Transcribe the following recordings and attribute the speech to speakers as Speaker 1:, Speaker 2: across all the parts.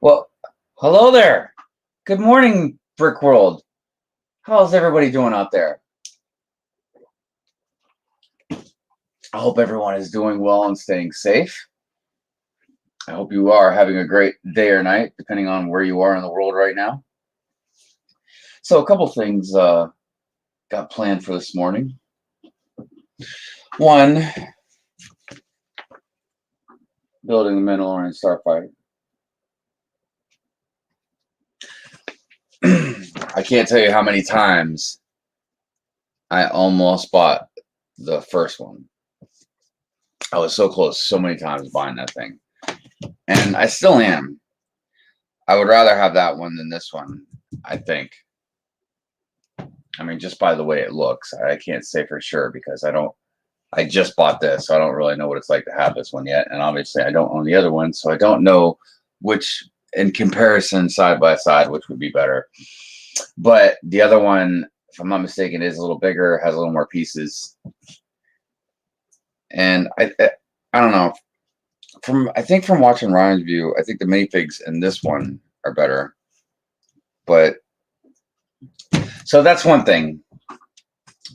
Speaker 1: Well, hello there. Good morning, Brick World. How's everybody doing out there? I hope everyone is doing well and staying safe. I hope you are having a great day or night, depending on where you are in the world right now. So, a couple things got planned for this morning. One, building the Mandalorian Starfighter. I can't tell you how many times I almost bought the first one. I was so close so many times buying that thing. And I still am. I would rather have that one than this one, I think. I mean, just by the way it looks. I can't say for sure because I just bought this, so I don't really know what it's like to have this one yet. And obviously I don't own the other one, so I don't know which, in comparison, side by side, which would be better. But the other one, if I'm not mistaken, is a little bigger, has a little more pieces. And I don't know. I think from watching Ryan's view, I think the minifigs in this one are better. But so that's one thing.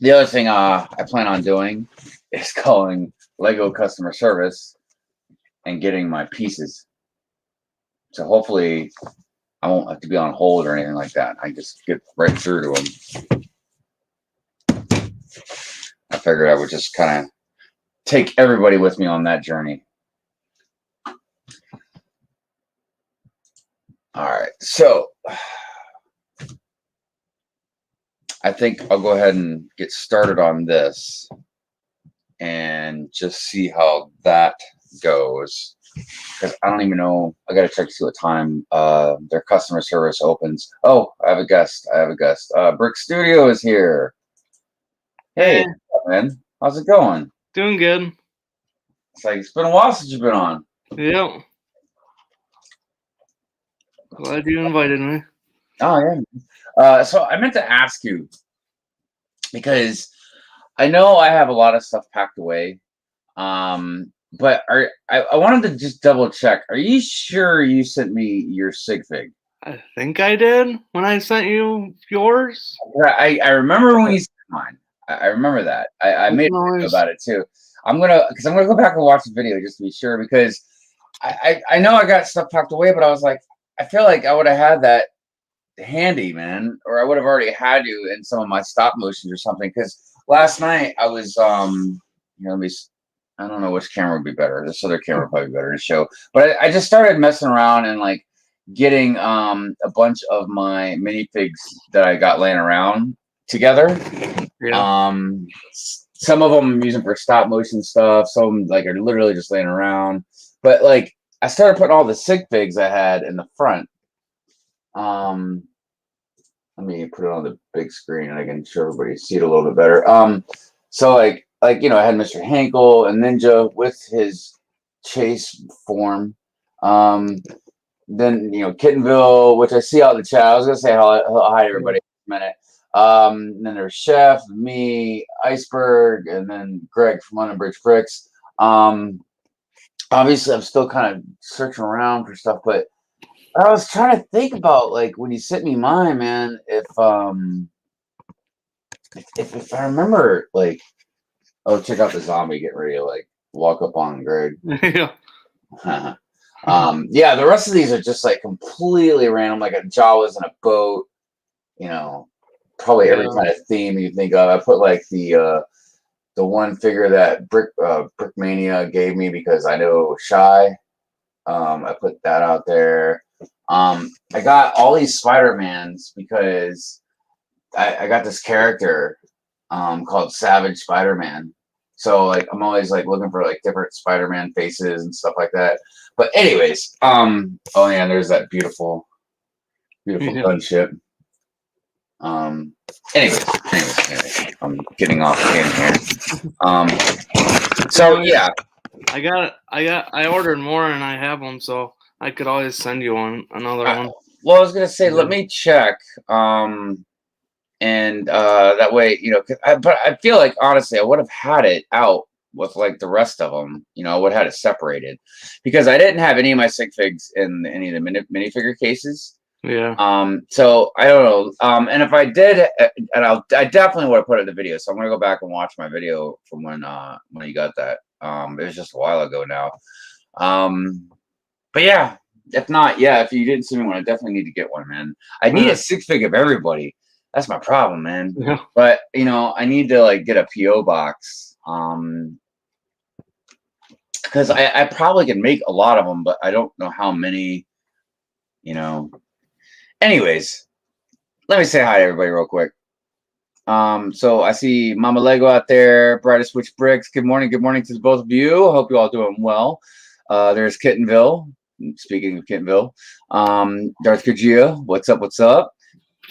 Speaker 1: The other thing I plan on doing is calling Lego customer service and getting my pieces. So hopefully I won't have to be on hold or anything like that. I just get right through to them. I figured I would just kind of take everybody with me on that journey. All right, so I think I'll go ahead and get started on this and just see how that goes. Because I don't even know. I got to check to see what time their customer service opens. Oh, I have a guest. Brick Studio is here. Hey, what's up, man. How's it going?
Speaker 2: Doing good.
Speaker 1: It's like it's been a while since you've been on.
Speaker 2: Yep. Glad you invited me.
Speaker 1: Oh yeah. So I meant to ask you because I know I have a lot of stuff packed away. But I wanted to just double check. Are you sure you sent me your sig fig?
Speaker 2: I think I did when I sent you yours.
Speaker 1: I remember when you sent mine. I remember that. I made a video about it too. I'm gonna go back and watch the video just to be sure because I know I got stuff packed away, but I was like, I feel like I would have had that handy, man, or I would have already had you in some of my stop motions or something. Because last night I was let me. I don't know which camera would be better. This other camera would probably be better to show. But I just started messing around and like getting a bunch of my minifigs that I got laying around together.
Speaker 2: Yeah.
Speaker 1: Some of them I'm using for stop motion stuff. Some like are literally just laying around. But like I started putting all the sig figs I had in the front. Let me put it on the big screen and I can show everybody see it a little bit better. So like I had Mr. Hankel and Ninja with his chase form. Then Kittenville, which I see out in the chat. I was gonna say hi to everybody in a minute. Then there's Chef, me, Iceberg, and then Greg from London Bridge Bricks. Obviously I'm still kind of searching around for stuff, but I was trying to think about like when you sent me mine, man, if I remember like. Oh, check out the zombie getting ready to like walk up on Greg.
Speaker 2: Yeah.
Speaker 1: Yeah, the rest of these are just like completely random, like a Jawas in a boat, probably every kind of theme you think of. I put like the one figure that Brickmania gave me because I know Shy. I put that out there. I got all these Spider-Mans because I got this character called Savage Spider-Man. So like I'm always like looking for like different Spider-Man faces and stuff like that. But anyways, oh yeah, there's that beautiful gunship. Anyways, I'm getting off again here. So yeah.
Speaker 2: I ordered more and I have them, so I could always send you another one.
Speaker 1: Well, I was gonna say, let me check. And that way, but I feel like honestly, I would have had it out with like the rest of them. You know, I would have had it separated because I didn't have any of my sig figs in any of the minifigure cases.
Speaker 2: Yeah.
Speaker 1: So I don't know. And if I did, and I definitely would have put it in the video. So I'm gonna go back and watch my video from when you got that. It was just a while ago now. But yeah, if not, yeah, if you didn't see me one, I definitely need to get one, man. I need a sig fig of everybody. That's my problem, man.
Speaker 2: Yeah.
Speaker 1: But you know, I need to like get a PO box. Because I probably can make a lot of them, but I don't know how many. You know. Anyways, let me say hi to everybody real quick. So I see Mama Lego out there, Brightest Witch Bricks. Good morning to both of you. I hope you all doing well. There's Kittenville. Speaking of Kittenville, Darth Gajia, what's up? What's up?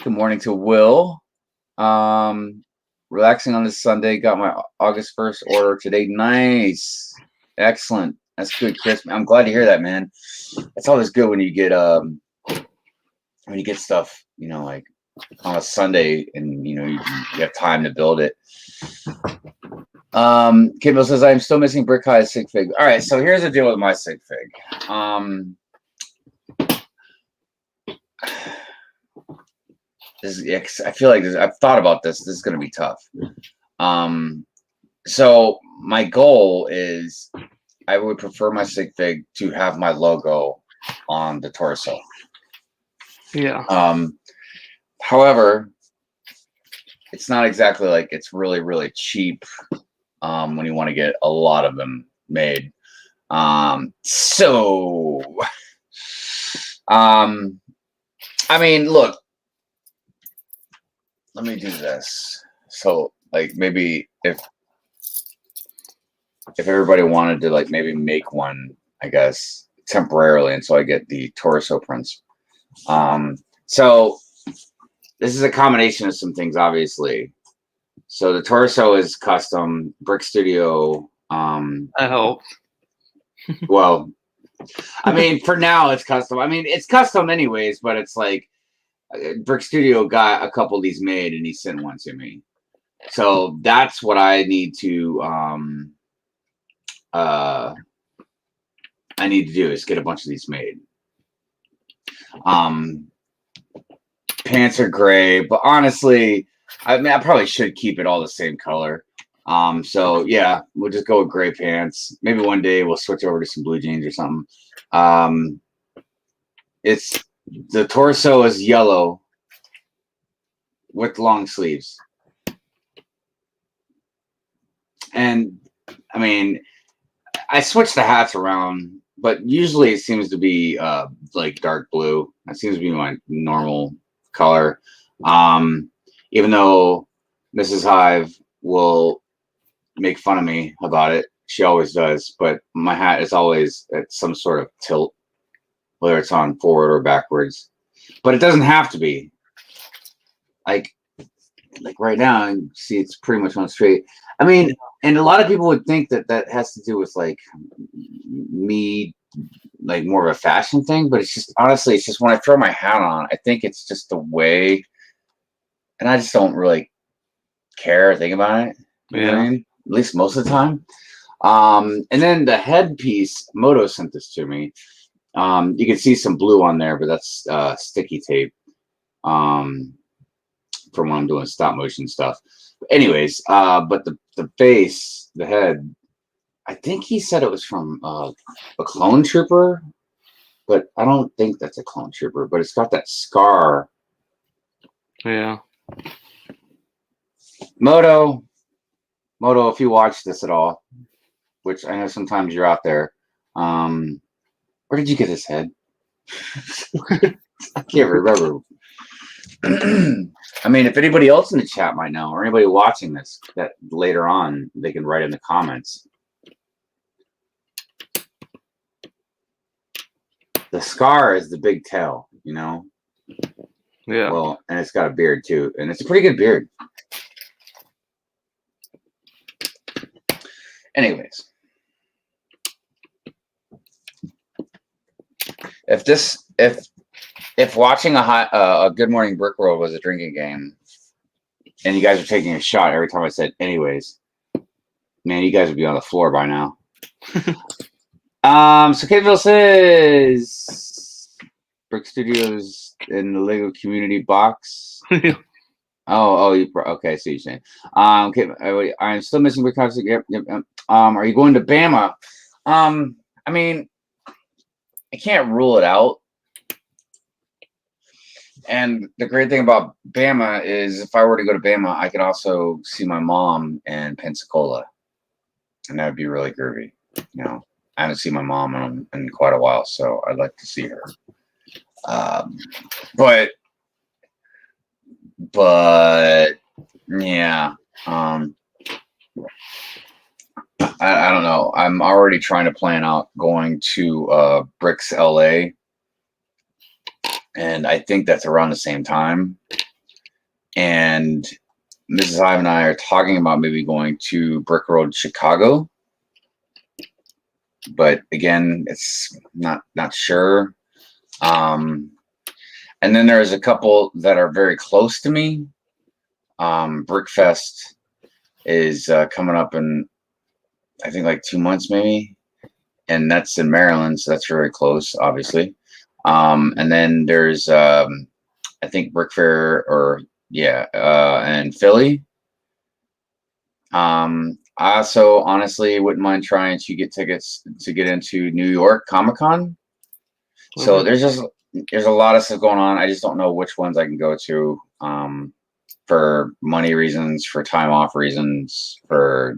Speaker 1: Good morning to Will. Relaxing on this Sunday. Got my August 1st order today. Nice, excellent. That's good, Chris. I'm glad to hear that, man. It's always good when you get stuff, you know, like on a Sunday, and you know you have time to build it. Kimball says I'm still missing Brick Hive sig fig. All right, so here's the deal with my sig fig. I feel like I've thought about this. This is going to be tough. So my goal is I would prefer my sig fig to have my logo on the torso.
Speaker 2: Yeah.
Speaker 1: However, it's not exactly like it's really, really cheap when you want to get a lot of them made. I mean, look, let me do this. So, like, maybe if everybody wanted to, like, maybe make one, I guess, temporarily until I get the torso prints. So this is a combination of some things, obviously. So the torso is custom. Brick Studio.
Speaker 2: I hope.
Speaker 1: Well, I mean, for now it's custom. I mean, it's custom anyways, but it's like Brick Studio got a couple of these made, and he sent one to me. So that's what I need to. I need to do is get a bunch of these made. Pants are gray, but honestly, I mean, I probably should keep it all the same color. So yeah, we'll just go with gray pants. Maybe one day we'll switch over to some blue jeans or something. It's the torso is yellow with long sleeves. And I mean, I switched the hats around, but usually it seems to be like dark blue. That seems to be my normal color. Even though Mrs. Hive will make fun of me about it. She always does, but my hat is always at some sort of tilt, whether it's on forward or backwards. But it doesn't have to be. Like right now, you see it's pretty much on straight. I mean, and a lot of people would think that that has to do with like me, like more of a fashion thing, but it's just honestly, it's just when I throw my hat on, I think it's just the way, and I just don't really care or think about it. You know what I mean? At least most of the time. And then the headpiece, Moto sent this to me. You can see some blue on there, but that's sticky tape from when I'm doing stop motion stuff. But anyways, but the base, the head, I think he said it was from a clone trooper, but I don't think that's a clone trooper, but it's got that scar.
Speaker 2: Yeah.
Speaker 1: Moto, if you watch this at all, which I know sometimes you're out there, where did you get his head? I can't remember. I mean, if anybody else in the chat might know, or anybody watching this, that later on they can write in the comments. The scar is the big tail, you know?
Speaker 2: Yeah.
Speaker 1: Well, and it's got a beard too, and it's a pretty good beard. Anyways, if watching a Good Morning Brick World was a drinking game, and you guys are taking a shot every time I said anyways, Man, you guys would be on the floor by now. So Katville says Brick Studios in the Lego Community Box. Okay, I see what you're saying. Okay, I'm still missing Brick House. Yep. Are you going to Bama? I mean, I can't rule it out. And the great thing about Bama is if I were to go to Bama, I could also see my mom in Pensacola. And that would be really groovy. You know, I haven't seen my mom in quite a while, so I'd like to see her. But yeah, I don't know. I'm already trying to plan out going to Bricks LA, and I think that's around the same time. And Mrs. Hive and I are talking about maybe going to Brick Road Chicago, but again, it's not sure. And then there's a couple that are very close to me. Brickfest is coming up in, I think, like 2 months maybe, and that's in Maryland, so that's very close, obviously. And then there's I think Brick Fair in Philly. I also honestly wouldn't mind trying to get tickets to get into New York Comic-Con. So there's a lot of stuff going on. I just don't know which ones I can go to for money reasons, for time off reasons, for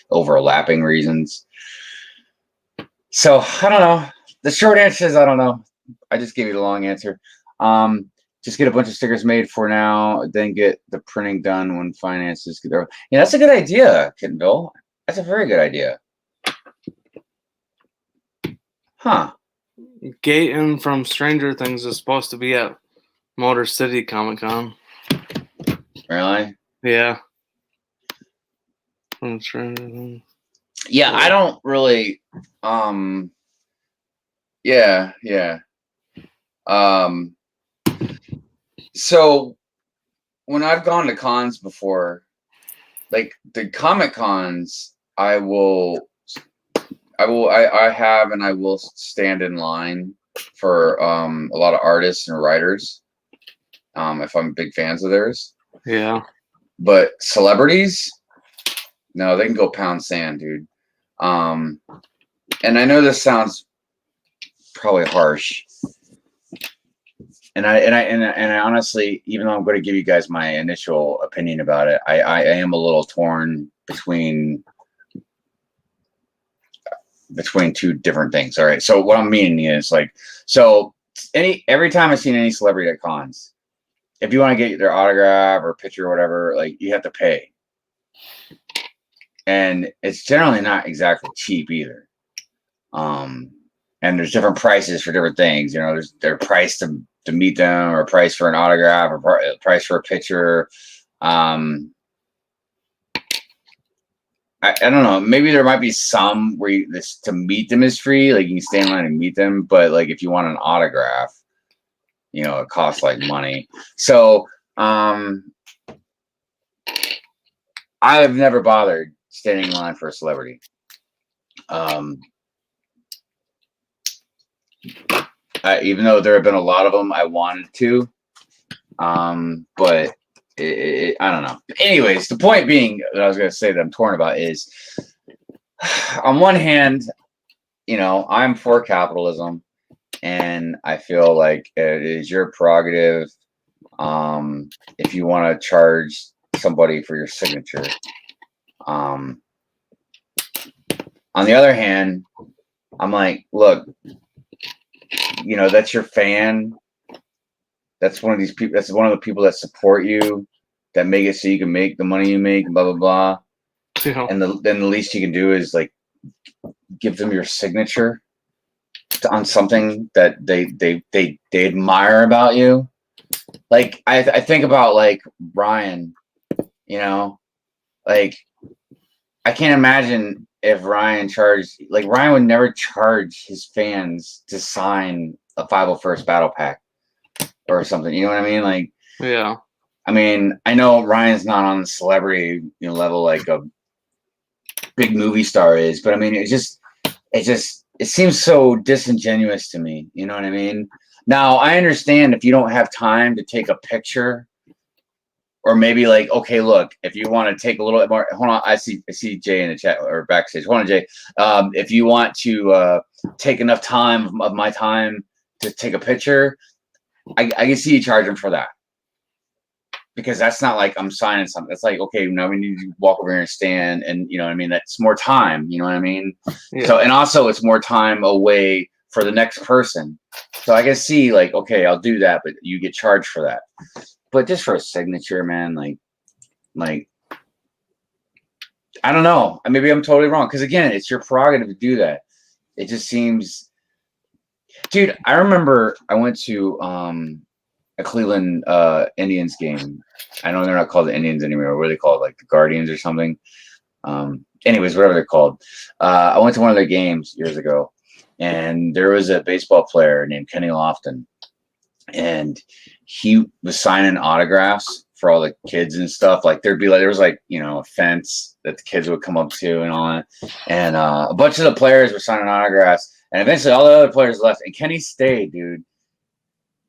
Speaker 1: overlapping reasons. So I don't know. The short answer is I don't know. I just gave you the long answer. Just get a bunch of stickers made for now, then get the printing done when finances get there. Yeah, that's a good idea, Kittenville. That's a very good idea. Huh.
Speaker 2: Gaten from Stranger Things is supposed to be at Motor City Comic Con.
Speaker 1: Really?
Speaker 2: Yeah. From Stranger Things.
Speaker 1: Yeah, I don't really yeah. So when I've gone to cons before, like the Comic Cons, I have and I will stand in line for a lot of artists and writers if I'm big fans of theirs.
Speaker 2: Yeah.
Speaker 1: But celebrities, no, they can go pound sand, dude. And I know this sounds probably harsh. And I honestly, even though I'm going to give you guys my initial opinion about it, I am a little torn between two different things. All right. So what I'm meaning is every time I've seen any celebrity at cons, if you want to get their autograph or picture or whatever, like you have to pay. And it's generally not exactly cheap either. And there's different prices for different things. You know, their price to meet them, or price for an autograph, or price for a picture. I don't know. Maybe there might be some where to meet them is free. Like you can stay in line and meet them. But like if you want an autograph, you know, it costs like money. So I've never bothered standing in line for a celebrity. Even though there have been a lot of them, I wanted to. But I don't know. Anyways, the point being that I was going to say that I'm torn about is, on one hand, you know, I'm for capitalism, and I feel like it is your prerogative if you want to charge somebody for your signature. On the other hand, I'm like, look, you know, that's your fan. That's one of these people. That's one of the people that support you, that make it so you can make the money you make. Blah blah blah.
Speaker 2: Yeah.
Speaker 1: And then the least you can do is like give them your signature on something that they admire about you. Like I think about like Ryan. You know, like I can't imagine if Ryan would never charge his fans to sign a 501st Battle Pack or something. You know what I mean? Like,
Speaker 2: yeah.
Speaker 1: I mean, I know Ryan's not on the celebrity level like a big movie star is, but I mean, it seems so disingenuous to me. You know what I mean? Now, I understand if you don't have time to take a picture, or maybe like, okay, look, if you want to take a little bit more, hold on, I see Jay in the chat or backstage. Hold on, Jay. If you want to take enough time of my time to take a picture, I can see you charging for that. Because that's not like I'm signing something. It's like, okay, now we need to walk over here and stand, and you know what I mean? That's more time, you know what I mean? Yeah. So, and also it's more time away for the next person. So I can see like, okay, I'll do that, but you get charged for that. But just for a signature, man, like I don't know. Maybe I'm totally wrong. Because again, it's your prerogative to do that. It just seems, dude. I remember I went to a Cleveland Indians game. I know they're not called the Indians anymore. What are they called? Like the Guardians or something. Anyways, whatever they're called. I went to one of their games years ago, and there was a baseball player named Kenny Lofton, and he was signing autographs for all the kids and stuff. Like there was like, you know, a fence that the kids would come up to and all that. And a bunch of the players were signing autographs, and eventually all the other players left, and Kenny stayed, dude.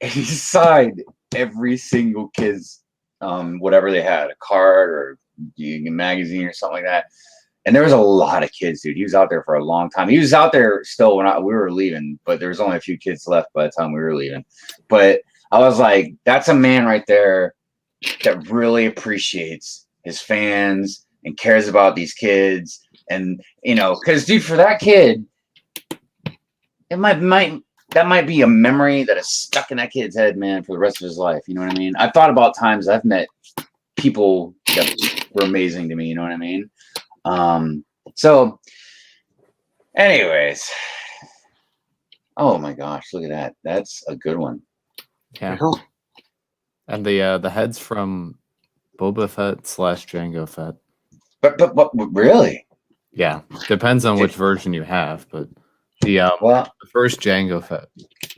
Speaker 1: And he signed every single kid's whatever they had, a card or a magazine or something like that. And there was a lot of kids, dude. He was out there for a long time. He was out there still when we were leaving, but there was only a few kids left by the time we were leaving. But I was like, that's a man right there that really appreciates his fans and cares about these kids. And, you know, because, dude, for that kid, it that might be a memory that is stuck in that kid's head, man, for the rest of his life. You know what I mean? I've thought about times I've met people that were amazing to me. You know what I mean? So anyways, oh my gosh, look at that. That's a good one.
Speaker 3: Yeah. And the heads from Boba Fett / Jango Fett.
Speaker 1: But really?
Speaker 3: Yeah. Depends on which version you have, but the first Jango Fett,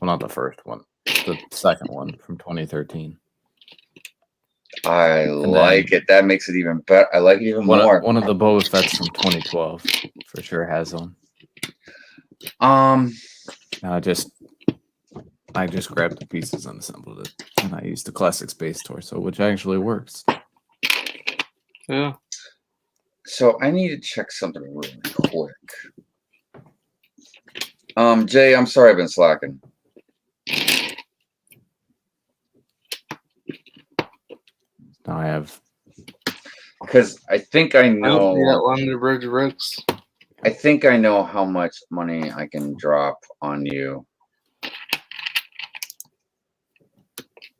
Speaker 3: well, not the first one, the second one from 2013.
Speaker 1: I like it. That makes it even better. I like it even more.
Speaker 3: One of the Boba Fett's from 2012 for sure has them. I just grabbed the pieces and assembled it, and I used the classic space torso, which actually works.
Speaker 2: Yeah.
Speaker 1: So I need to check something really quick. Jay, I'm sorry I've been slacking.
Speaker 3: Now I have,
Speaker 1: because I think I know. I think I know how much money I can drop on you,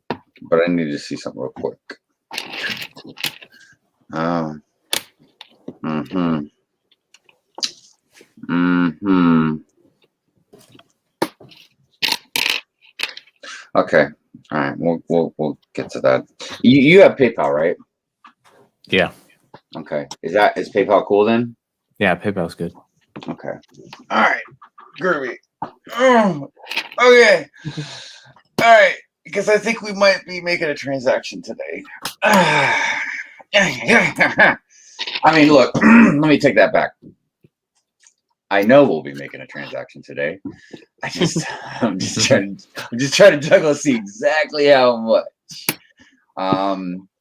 Speaker 1: but I need to see something real quick. Okay. All right. We'll get to that. You have PayPal, right?
Speaker 3: Yeah.
Speaker 1: Okay. Is PayPal cool then?
Speaker 3: Yeah, PayPal's good.
Speaker 1: Okay. All right. Groovy. Okay. All right. Because I think we might be making a transaction today. I mean, look, let me take that back. I know we'll be making a transaction today. I'm just trying to juggle, see exactly how much.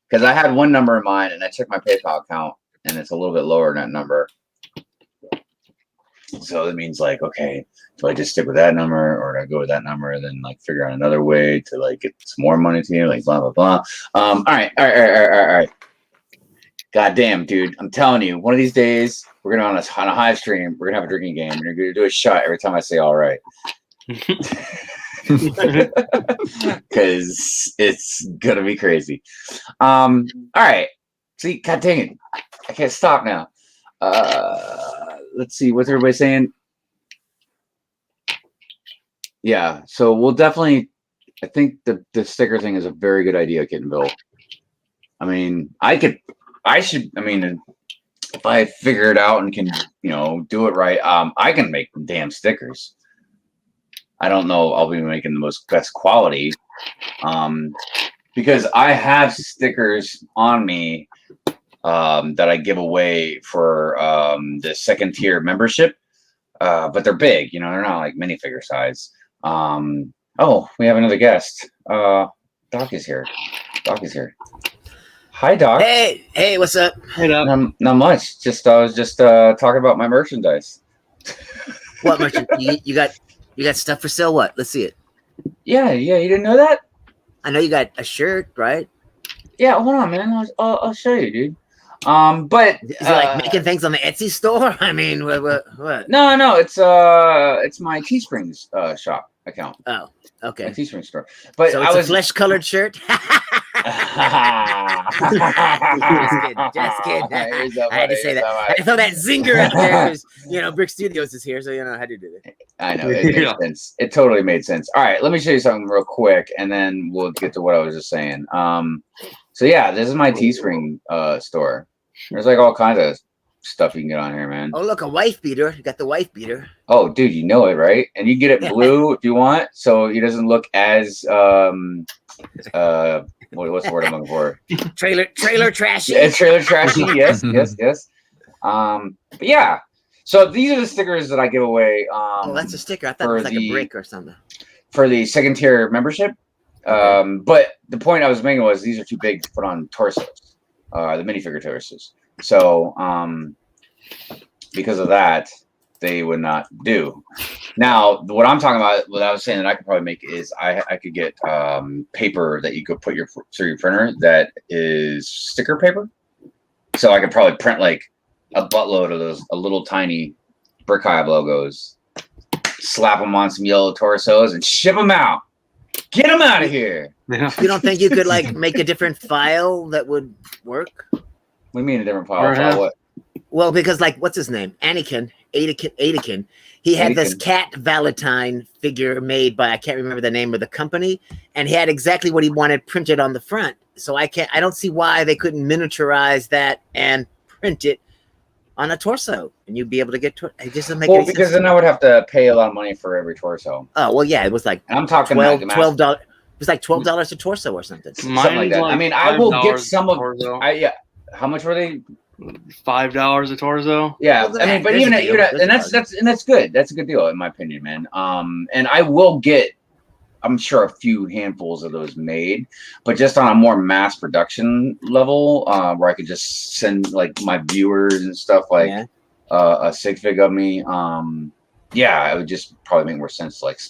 Speaker 1: Because I had one number in mind, and I checked my PayPal account, and it's a little bit lower than that number. So that means like, okay, do I just stick with that number, or do I go with that number, and then like figure out another way to like get some more money to you, like blah blah blah. All right. God damn, dude, I'm telling you, one of these days we're gonna on a Hive stream, we're gonna have a drinking game, and you're gonna do a shot every time I say all right. Because it's gonna be crazy. All right. See, god dang it, I can't stop now. Let's see, what's everybody saying? Yeah, so we'll definitely. I think the sticker thing is a very good idea, Kit and Bill. I mean, if I figure it out and can, do it right, I can make damn stickers. I don't know. I'll be making the best quality, because I have stickers on me that I give away for the second tier membership. But they're big, you know, they're not like minifigure size. Oh, we have another guest. Doc is here. Doc is here. Hi, Doc.
Speaker 4: Hey, what's up?
Speaker 2: Hey, Doc.
Speaker 1: Not much. I was just talking about my merchandise.
Speaker 4: What merchant? You got stuff for sale? What? Let's see it.
Speaker 1: Yeah. You didn't know that?
Speaker 4: I know you got a shirt, right?
Speaker 1: Yeah. Hold on, man. I'll show you, dude. But
Speaker 4: Is it like making things on the Etsy store? I mean, what?
Speaker 1: No. It's my Teesprings shop account.
Speaker 4: Oh, okay.
Speaker 1: My Teespring store. But
Speaker 4: so it's a flesh-colored shirt. Just kidding. I had to say that. I thought that zinger out there is, Brick Studios is here, so I had to do that.
Speaker 1: I know, it made sense. It totally made sense. All right, let me show you something real quick, and then we'll get to what I was just saying. So yeah, this is my Teespring store. There's like all kinds of stuff you can get on here, man.
Speaker 4: Oh, look, a wife beater. You got the wife beater.
Speaker 1: Oh, dude, you know it, right? And you can get it blue if you want, so it doesn't look as what's the word I'm looking for?
Speaker 4: Trailer trashy.
Speaker 1: Yeah, trailer trashy. Yes. But yeah. So these are the stickers that I give away.
Speaker 4: Oh, that's a sticker. I thought it was like a brick or something.
Speaker 1: For the second tier membership. Okay. But the point I was making was these are too big to put on torsos, the minifigure torsos. So because of that, they would not do. Now, what I'm talking about, what I was saying that I could probably make is I could get paper that you could put through your printer that is sticker paper. So I could probably print like a buttload of those, a little tiny Brick Hive logos, slap them on some yellow torsos, and ship them out. Get them out of here.
Speaker 2: Yeah.
Speaker 4: You don't think you could like make a different file that would work?
Speaker 1: What do you mean a different file? What?
Speaker 4: Well, because like, what's his name? Anakin. He had this cat Valentine figure made by, I can't remember the name of the company, and he had exactly what he wanted printed on the front. So I don't see why they couldn't miniaturize that and print it on a torso, and you'd be able to get it doesn't make any sense.
Speaker 1: Because then I would have to pay a lot of money for every torso.
Speaker 4: Oh well, yeah, it was like
Speaker 1: I'm talking
Speaker 4: $12. It was like $12 a torso or something.
Speaker 1: Something like that. I mean, I will get some of. How much were they?
Speaker 2: $5 a torso.
Speaker 1: Yeah, well, I mean, but even and that's good. That's a good deal in my opinion, man. And I will get, I'm sure, a few handfuls of those made, but just on a more mass production level, where I could just send like my viewers and stuff like a sig fig of me. Yeah, it would just probably make more sense to like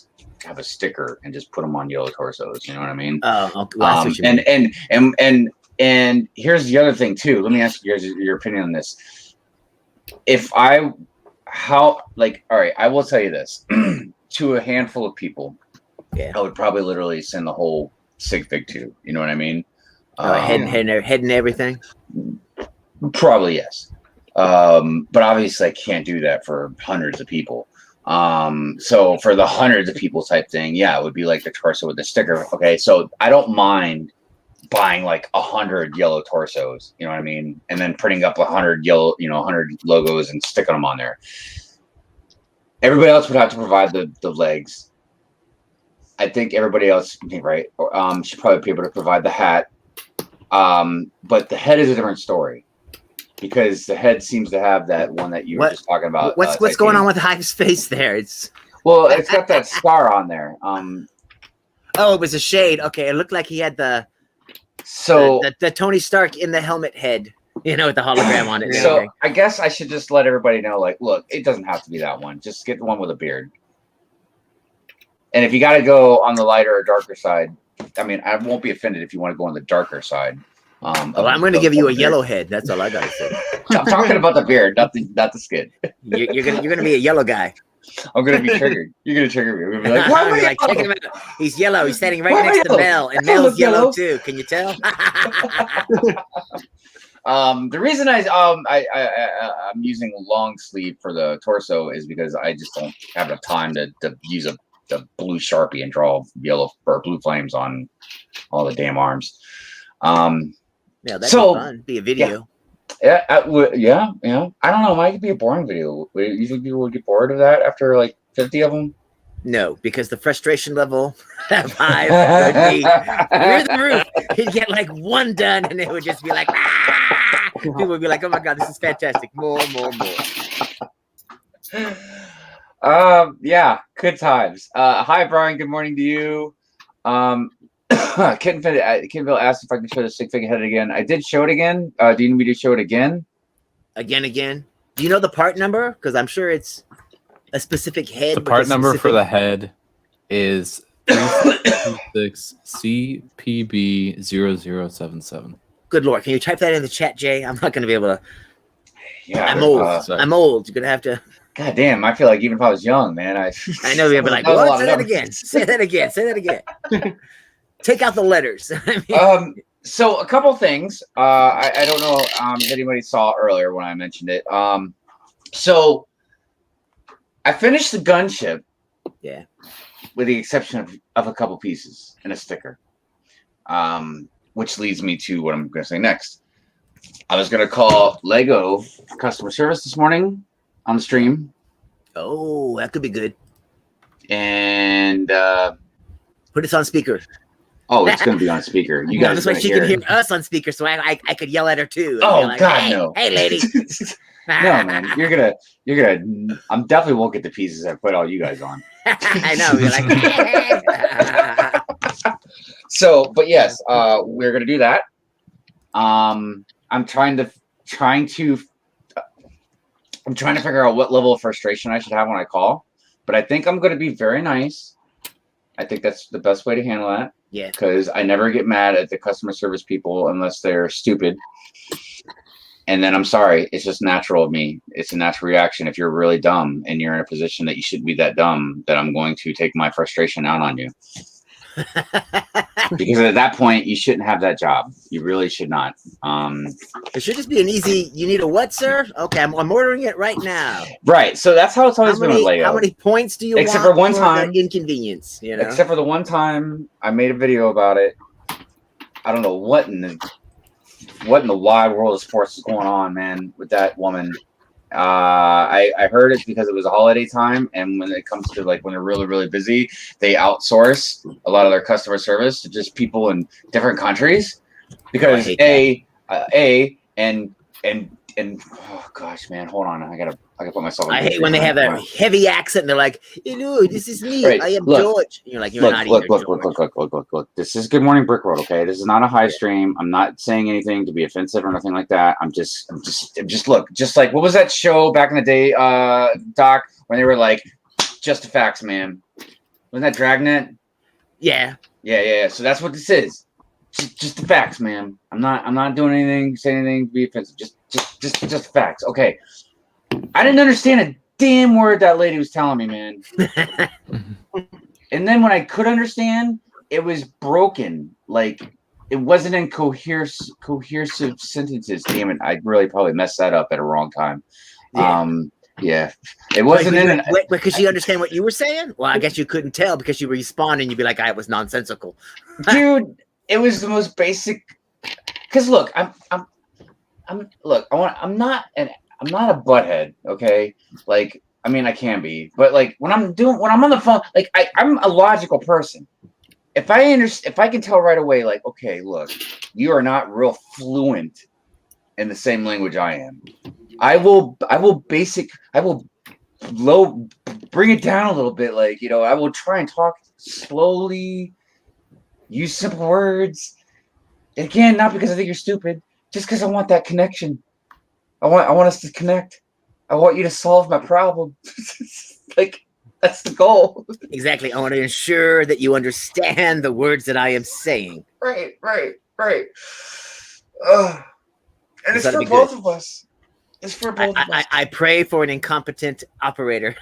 Speaker 1: have a sticker and just put them on yellow torsos. You know what I mean?
Speaker 4: Oh, okay. Well, that's what you mean. And here's the other thing too. Let me ask you guys your opinion on this. I will tell you this to a handful of people. Yeah,
Speaker 1: I would probably literally send the whole sig fig to. You know what I mean?
Speaker 4: Head and everything.
Speaker 1: Probably yes. But obviously I can't do that for hundreds of people. So for the hundreds of people type thing, yeah, it would be like the torso with the sticker. Okay, so I don't mind buying like 100 yellow torsos, you know what I mean, and then printing up 100 yellow, 100 logos and sticking them on there. Everybody else would have to provide the legs. I think everybody else, right, should probably be able to provide the hat. But the head is a different story because the head seems to have that one that you were just talking about.
Speaker 4: What's going on with Hive's face there? It's
Speaker 1: got that scar on there.
Speaker 4: Oh, it was a shade. Okay, it looked like he had the Tony Stark in the helmet head, with the hologram on it.
Speaker 1: So I guess I should just let everybody know, like, look, it doesn't have to be that one. Just get the one with a beard. And if you got to go on the lighter or darker side, I mean, I won't be offended if you want to go on the darker side.
Speaker 4: I'm going to give you a yellow head. That's all I got to say.
Speaker 1: I'm talking about the beard, not the skin.
Speaker 4: You're gonna be a yellow guy.
Speaker 1: I'm gonna be triggered. You're gonna trigger me. We're gonna be like, why am I
Speaker 4: check him out. He's yellow. He's standing right next to Mel, and Mel's yellow too. Can you tell?
Speaker 1: The reason I'm using long sleeve for the torso is because I just don't have enough time to use the blue Sharpie and draw yellow or blue flames on all the damn arms.
Speaker 4: Yeah, that'd be fun. Be a video.
Speaker 1: Yeah, I don't know. It might be a boring video. You think people would get bored of that after like 50 of them?
Speaker 4: No, because the frustration level of Hive would be through the roof. He'd get like one done, and it would just be like, ah! People would be like, "Oh my god, this is fantastic! More."
Speaker 1: Yeah, good times. Hi, Brian. Good morning to you. Kittenville asked if I can show the stick figure head again. I did show it again. Do you need me to show it again?
Speaker 4: Again. Do you know the part number? Because I'm sure it's a specific head.
Speaker 3: The part number for the head is 3626 CPB0077.
Speaker 4: Good Lord, can you type that in the chat, Jay? I'm not going to be able to.
Speaker 1: Yeah,
Speaker 4: I'm old. I'm old. You're going to have to.
Speaker 1: God damn, I feel like even if I was young, man, I
Speaker 4: know you'll be like, what? Say that again. Say that again. Take out the letters.
Speaker 1: So a couple things. I don't know if anybody saw earlier when I mentioned it. So I finished the gunship.
Speaker 4: Yeah.
Speaker 1: With the exception of a couple pieces and a sticker. Which leads me to what I'm going to say next. I was going to call Lego customer service this morning on the stream.
Speaker 4: Oh, that could be good.
Speaker 1: And
Speaker 4: put this on speaker.
Speaker 1: Oh, it's going to be on speaker. You guys,
Speaker 4: this way she can hear us on speaker, so I could yell at her too.
Speaker 1: Oh
Speaker 4: like,
Speaker 1: God,
Speaker 4: hey,
Speaker 1: no!
Speaker 4: Hey, lady.
Speaker 1: No, man, you're gonna. I'm definitely won't get the pieces I put all you guys on.
Speaker 4: I know. You're like.
Speaker 1: So, but yes, we're gonna do that. I'm trying to figure out what level of frustration I should have when I call, but I think I'm gonna be very nice. I think that's the best way to handle that.
Speaker 4: Yeah.
Speaker 1: Because I never get mad at the customer service people unless they're stupid. And then I'm sorry, it's just natural of me. It's a natural reaction. If you're really dumb and you're in a position that you shouldn't be that dumb, that I'm going to take my frustration out on you. Because at that point, you shouldn't have that job. You really should not.
Speaker 4: It should just be an easy. You need a what, sir? Okay, I'm ordering it right now.
Speaker 1: Right. So that's how it's always been with Lego.
Speaker 4: How many points do you
Speaker 1: Except
Speaker 4: want
Speaker 1: for one time,
Speaker 4: inconvenience. You know? Except
Speaker 1: for the one time I made a video about it. I don't know what in the wide world of sports is going on, man, with that woman. I heard it's because it was a holiday time, and when it comes to like when they're really, really busy, they outsource a lot of their customer service to just people in different countries. Because and oh gosh, man, hold on, I gotta put myself.
Speaker 4: I hate when they have that heavy accent and they're like, "Hello, this is me.
Speaker 1: Right.
Speaker 4: I am George." And you're like, "You're not either, George."
Speaker 1: Look. This is Good Morning Brick Road, okay? This is not a Hive stream. I'm not saying anything to be offensive or nothing like that. I'm just look, just like what was that show back in the day, Doc, when they were like, "Just the facts, man." Wasn't that Dragnet?
Speaker 4: Yeah.
Speaker 1: So that's what this is. Just the facts, man. I'm not doing anything, saying anything to be offensive. Just facts. Okay. I didn't understand a damn word that lady was telling me, man. And then when I could understand, it was broken. Like it wasn't in cohesive sentences. Damn it. I really probably messed that up at a wrong time. Yeah. It wasn't
Speaker 4: because you understand what you were saying? Well, I guess you couldn't tell because you were responding. You'd be like, I was nonsensical.
Speaker 1: Dude, it was the most basic. Because look, I'm not a butthead, okay? Like, I mean, I can be, but like when I'm on the phone, like I'm a logical person. If I can tell right away, like, okay, look, you are not real fluent in the same language I am. I will bring it down a little bit, like, you know, I will try and talk slowly, use simple words. Again, not because I think you're stupid, just because I want that connection. I want us to connect. I want you to solve my problem. Like, that's the goal.
Speaker 4: Exactly. I want to ensure that you understand the words that I am saying.
Speaker 1: Right. And it's for both of us. It's for both of us.
Speaker 4: I pray for an incompetent operator.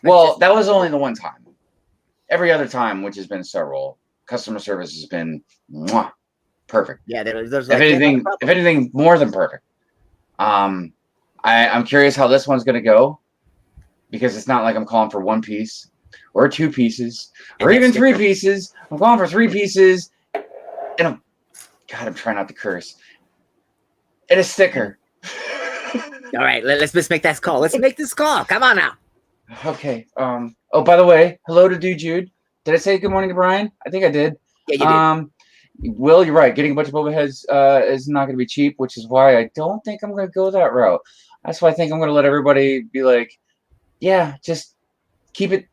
Speaker 1: Well, that was only the one time. Every other time, which has been several, customer service has been perfect.
Speaker 4: Yeah, there's
Speaker 1: like, if anything, more than perfect. I'm curious how this one's going to go, because it's not like I'm calling for one piece or two pieces or even three pieces. I'm calling for three pieces and I'm trying not to curse. And a sticker.
Speaker 4: All right, let's make that call. Let's make this call. Come on now.
Speaker 1: Okay. Oh, by the way, hello to Dude Jude. Did I say good morning to Brian? I think I did.
Speaker 4: Yeah, you did.
Speaker 1: Will, you're right. Getting a bunch of boba heads is not going to be cheap, which is why I don't think I'm going to go that route. That's why I think I'm going to let everybody be like, yeah, just keep it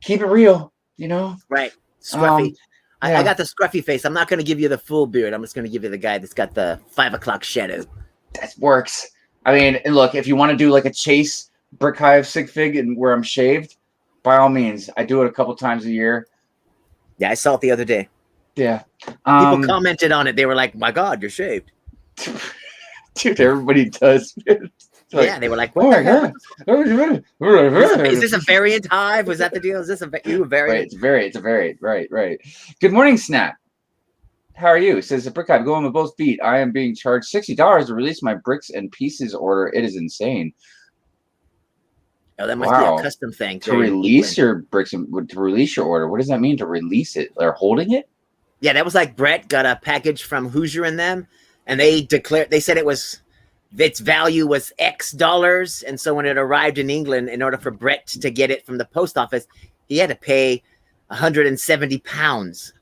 Speaker 1: real, you know?
Speaker 4: Right. Scruffy.
Speaker 1: Yeah.
Speaker 4: I got the scruffy face. I'm not going to give you the full beard. I'm just going to give you the guy that's got the 5 o'clock shadow.
Speaker 1: That works. I mean, and look, if you want to do like a chase brick hive sig fig and where I'm shaved, by all means, I do it a couple times a year.
Speaker 4: Yeah, I saw it the other day.
Speaker 1: Yeah.
Speaker 4: People commented on it. They were like, "My God, you're shaved."
Speaker 1: Dude, everybody does.
Speaker 4: Like, yeah, they were like, "What the hell? Is this a variant hive? Was that the deal? Is this a variant?"
Speaker 1: Right, it's a variant. Right. Good morning, Snap. How are you? It says the brick hive going with both feet. I am being charged $60 to release my bricks and pieces order. It is insane.
Speaker 4: Oh, that must be a custom thing.
Speaker 1: To release your bricks and to release your order. What does that mean? To release it? They're holding it?
Speaker 4: Yeah, that was like Brett got a package from Hoosier and them, and they said its value was X dollars, and so when it arrived in England, in order for Brett to get it from the post office, he had to pay 170 pounds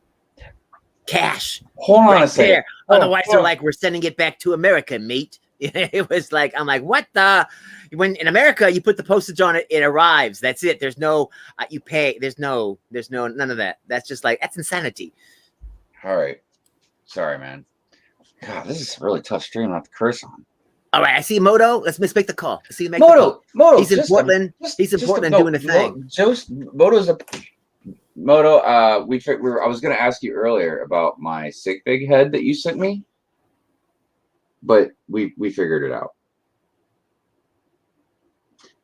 Speaker 4: cash.
Speaker 1: Hold on a second.
Speaker 4: Otherwise, they're like, "We're sending it back to America, mate." It was like, I'm like, what the? When in America you put the postage on it, it arrives. That's it. There's no you pay. There's none of that. That's just like, that's insanity.
Speaker 1: All right. Sorry, man. God, this is a really tough stream not to curse on.
Speaker 4: All right, I see Moto. Let's make the call. See
Speaker 1: Moto.
Speaker 4: He's in Portland. He's in Portland doing a thing.
Speaker 1: Moto's a Moto. I was going to ask you earlier about my sig fig head that you sent me, but we figured it out.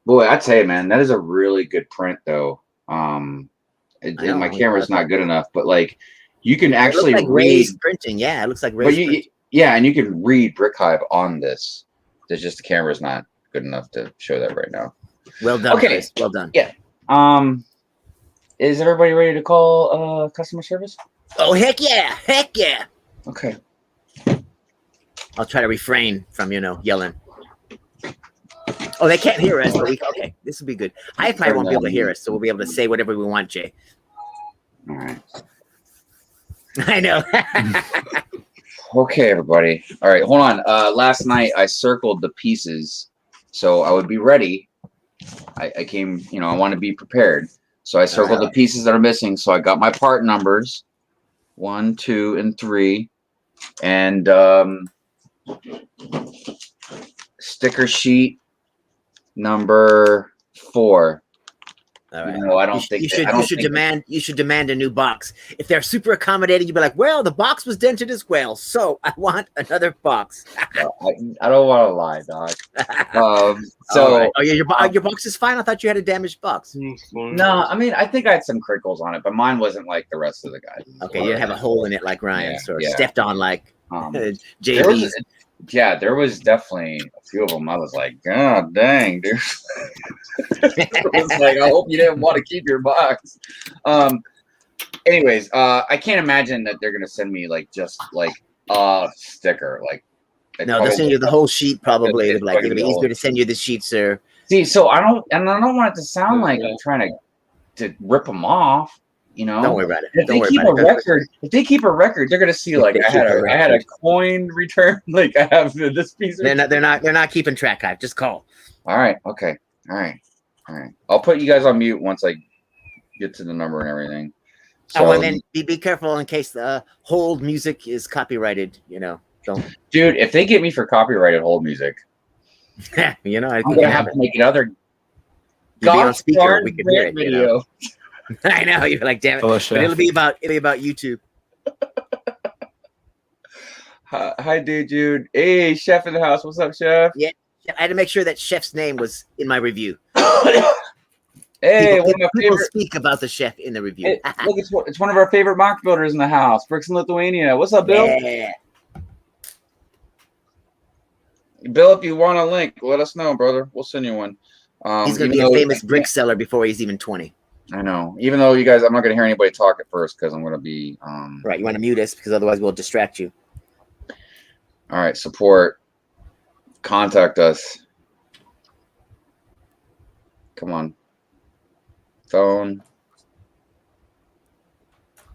Speaker 1: Boy, I tell you, man, that is a really good print, though. My camera's not good enough, but like, you can actually read
Speaker 4: printing. Yeah, it looks like Ray's
Speaker 1: yeah, and you can read brick hive on this. There's just the camera's not good enough to show that right now.
Speaker 4: Well done.
Speaker 1: Okay,
Speaker 4: Chris. Well done.
Speaker 1: Yeah. Is everybody ready to call customer service?
Speaker 4: Oh, heck yeah! Heck yeah!
Speaker 1: Okay.
Speaker 4: I'll try to refrain from yelling. Oh, they can't hear us. Okay, this will be good. I probably won't be able to hear us, so we'll be able to say whatever we want, Jay.
Speaker 1: All right.
Speaker 4: I know.
Speaker 1: Okay, everybody. All right, hold on. Last night I circled the pieces so I would be ready. I came, I want to be prepared. So I circled the pieces that are missing. So I got my part numbers, 1, 2, and 3, and sticker sheet number 4.
Speaker 4: All right.
Speaker 1: No, I don't think
Speaker 4: you should demand a new box. If they're super accommodating, you'd be like, "Well, the box was dented as well, so I want another box."
Speaker 1: I don't want to lie, dog.
Speaker 4: Right. Oh yeah, your box is fine. I thought you had a damaged box.
Speaker 1: No, I mean I think I had some crinkles on it, but mine wasn't like the rest of the guys.
Speaker 4: Okay, you didn't have a hole in it like Ryan's, or stepped on like
Speaker 1: JB's. There was definitely a few of them. I was like, God dang, dude. It's like, I hope you didn't want to keep your box. Anyways, I can't imagine that they're gonna send me just a sticker.
Speaker 4: No, they'll send you the whole sheet probably. It'll be easier to send you the sheet, sir.
Speaker 1: See, so I don't want it to sound like I'm trying to rip them off.
Speaker 4: Don't worry about it.
Speaker 1: If they keep a record, they're gonna see I had a coin return. I have this piece.
Speaker 4: They're not keeping track. Hive. Just call.
Speaker 1: All right. Okay. All right. I'll put you guys on mute once I get to the number and everything. So,
Speaker 4: and then be careful in case the hold music is copyrighted. Don't.
Speaker 1: Dude, if they get me for copyrighted hold music,
Speaker 4: I'm
Speaker 1: gonna have to make another.
Speaker 4: Be on speaker. We can hear it. Video. I know you're like, damn it, but it'll be about YouTube.
Speaker 1: Hi, dude. Hey, Chef in the house. What's up, Chef?
Speaker 4: Yeah, I had to make sure that Chef's name was in my review.
Speaker 1: Hey,
Speaker 4: people speak about the Chef in the review.
Speaker 1: Look, it's one of our favorite mock builders in the house, Bricks in Lithuania. What's up, Bill?
Speaker 4: Yeah.
Speaker 1: Bill, if you want a link, let us know, brother. We'll send you one.
Speaker 4: He's gonna be a famous brick seller before he's even 20.
Speaker 1: I know. Even though you guys, I'm not going to hear anybody talk at first because I'm going to be.
Speaker 4: Right. You want to mute us because otherwise we'll distract you.
Speaker 1: All right. Support. Contact us. Come on. Phone.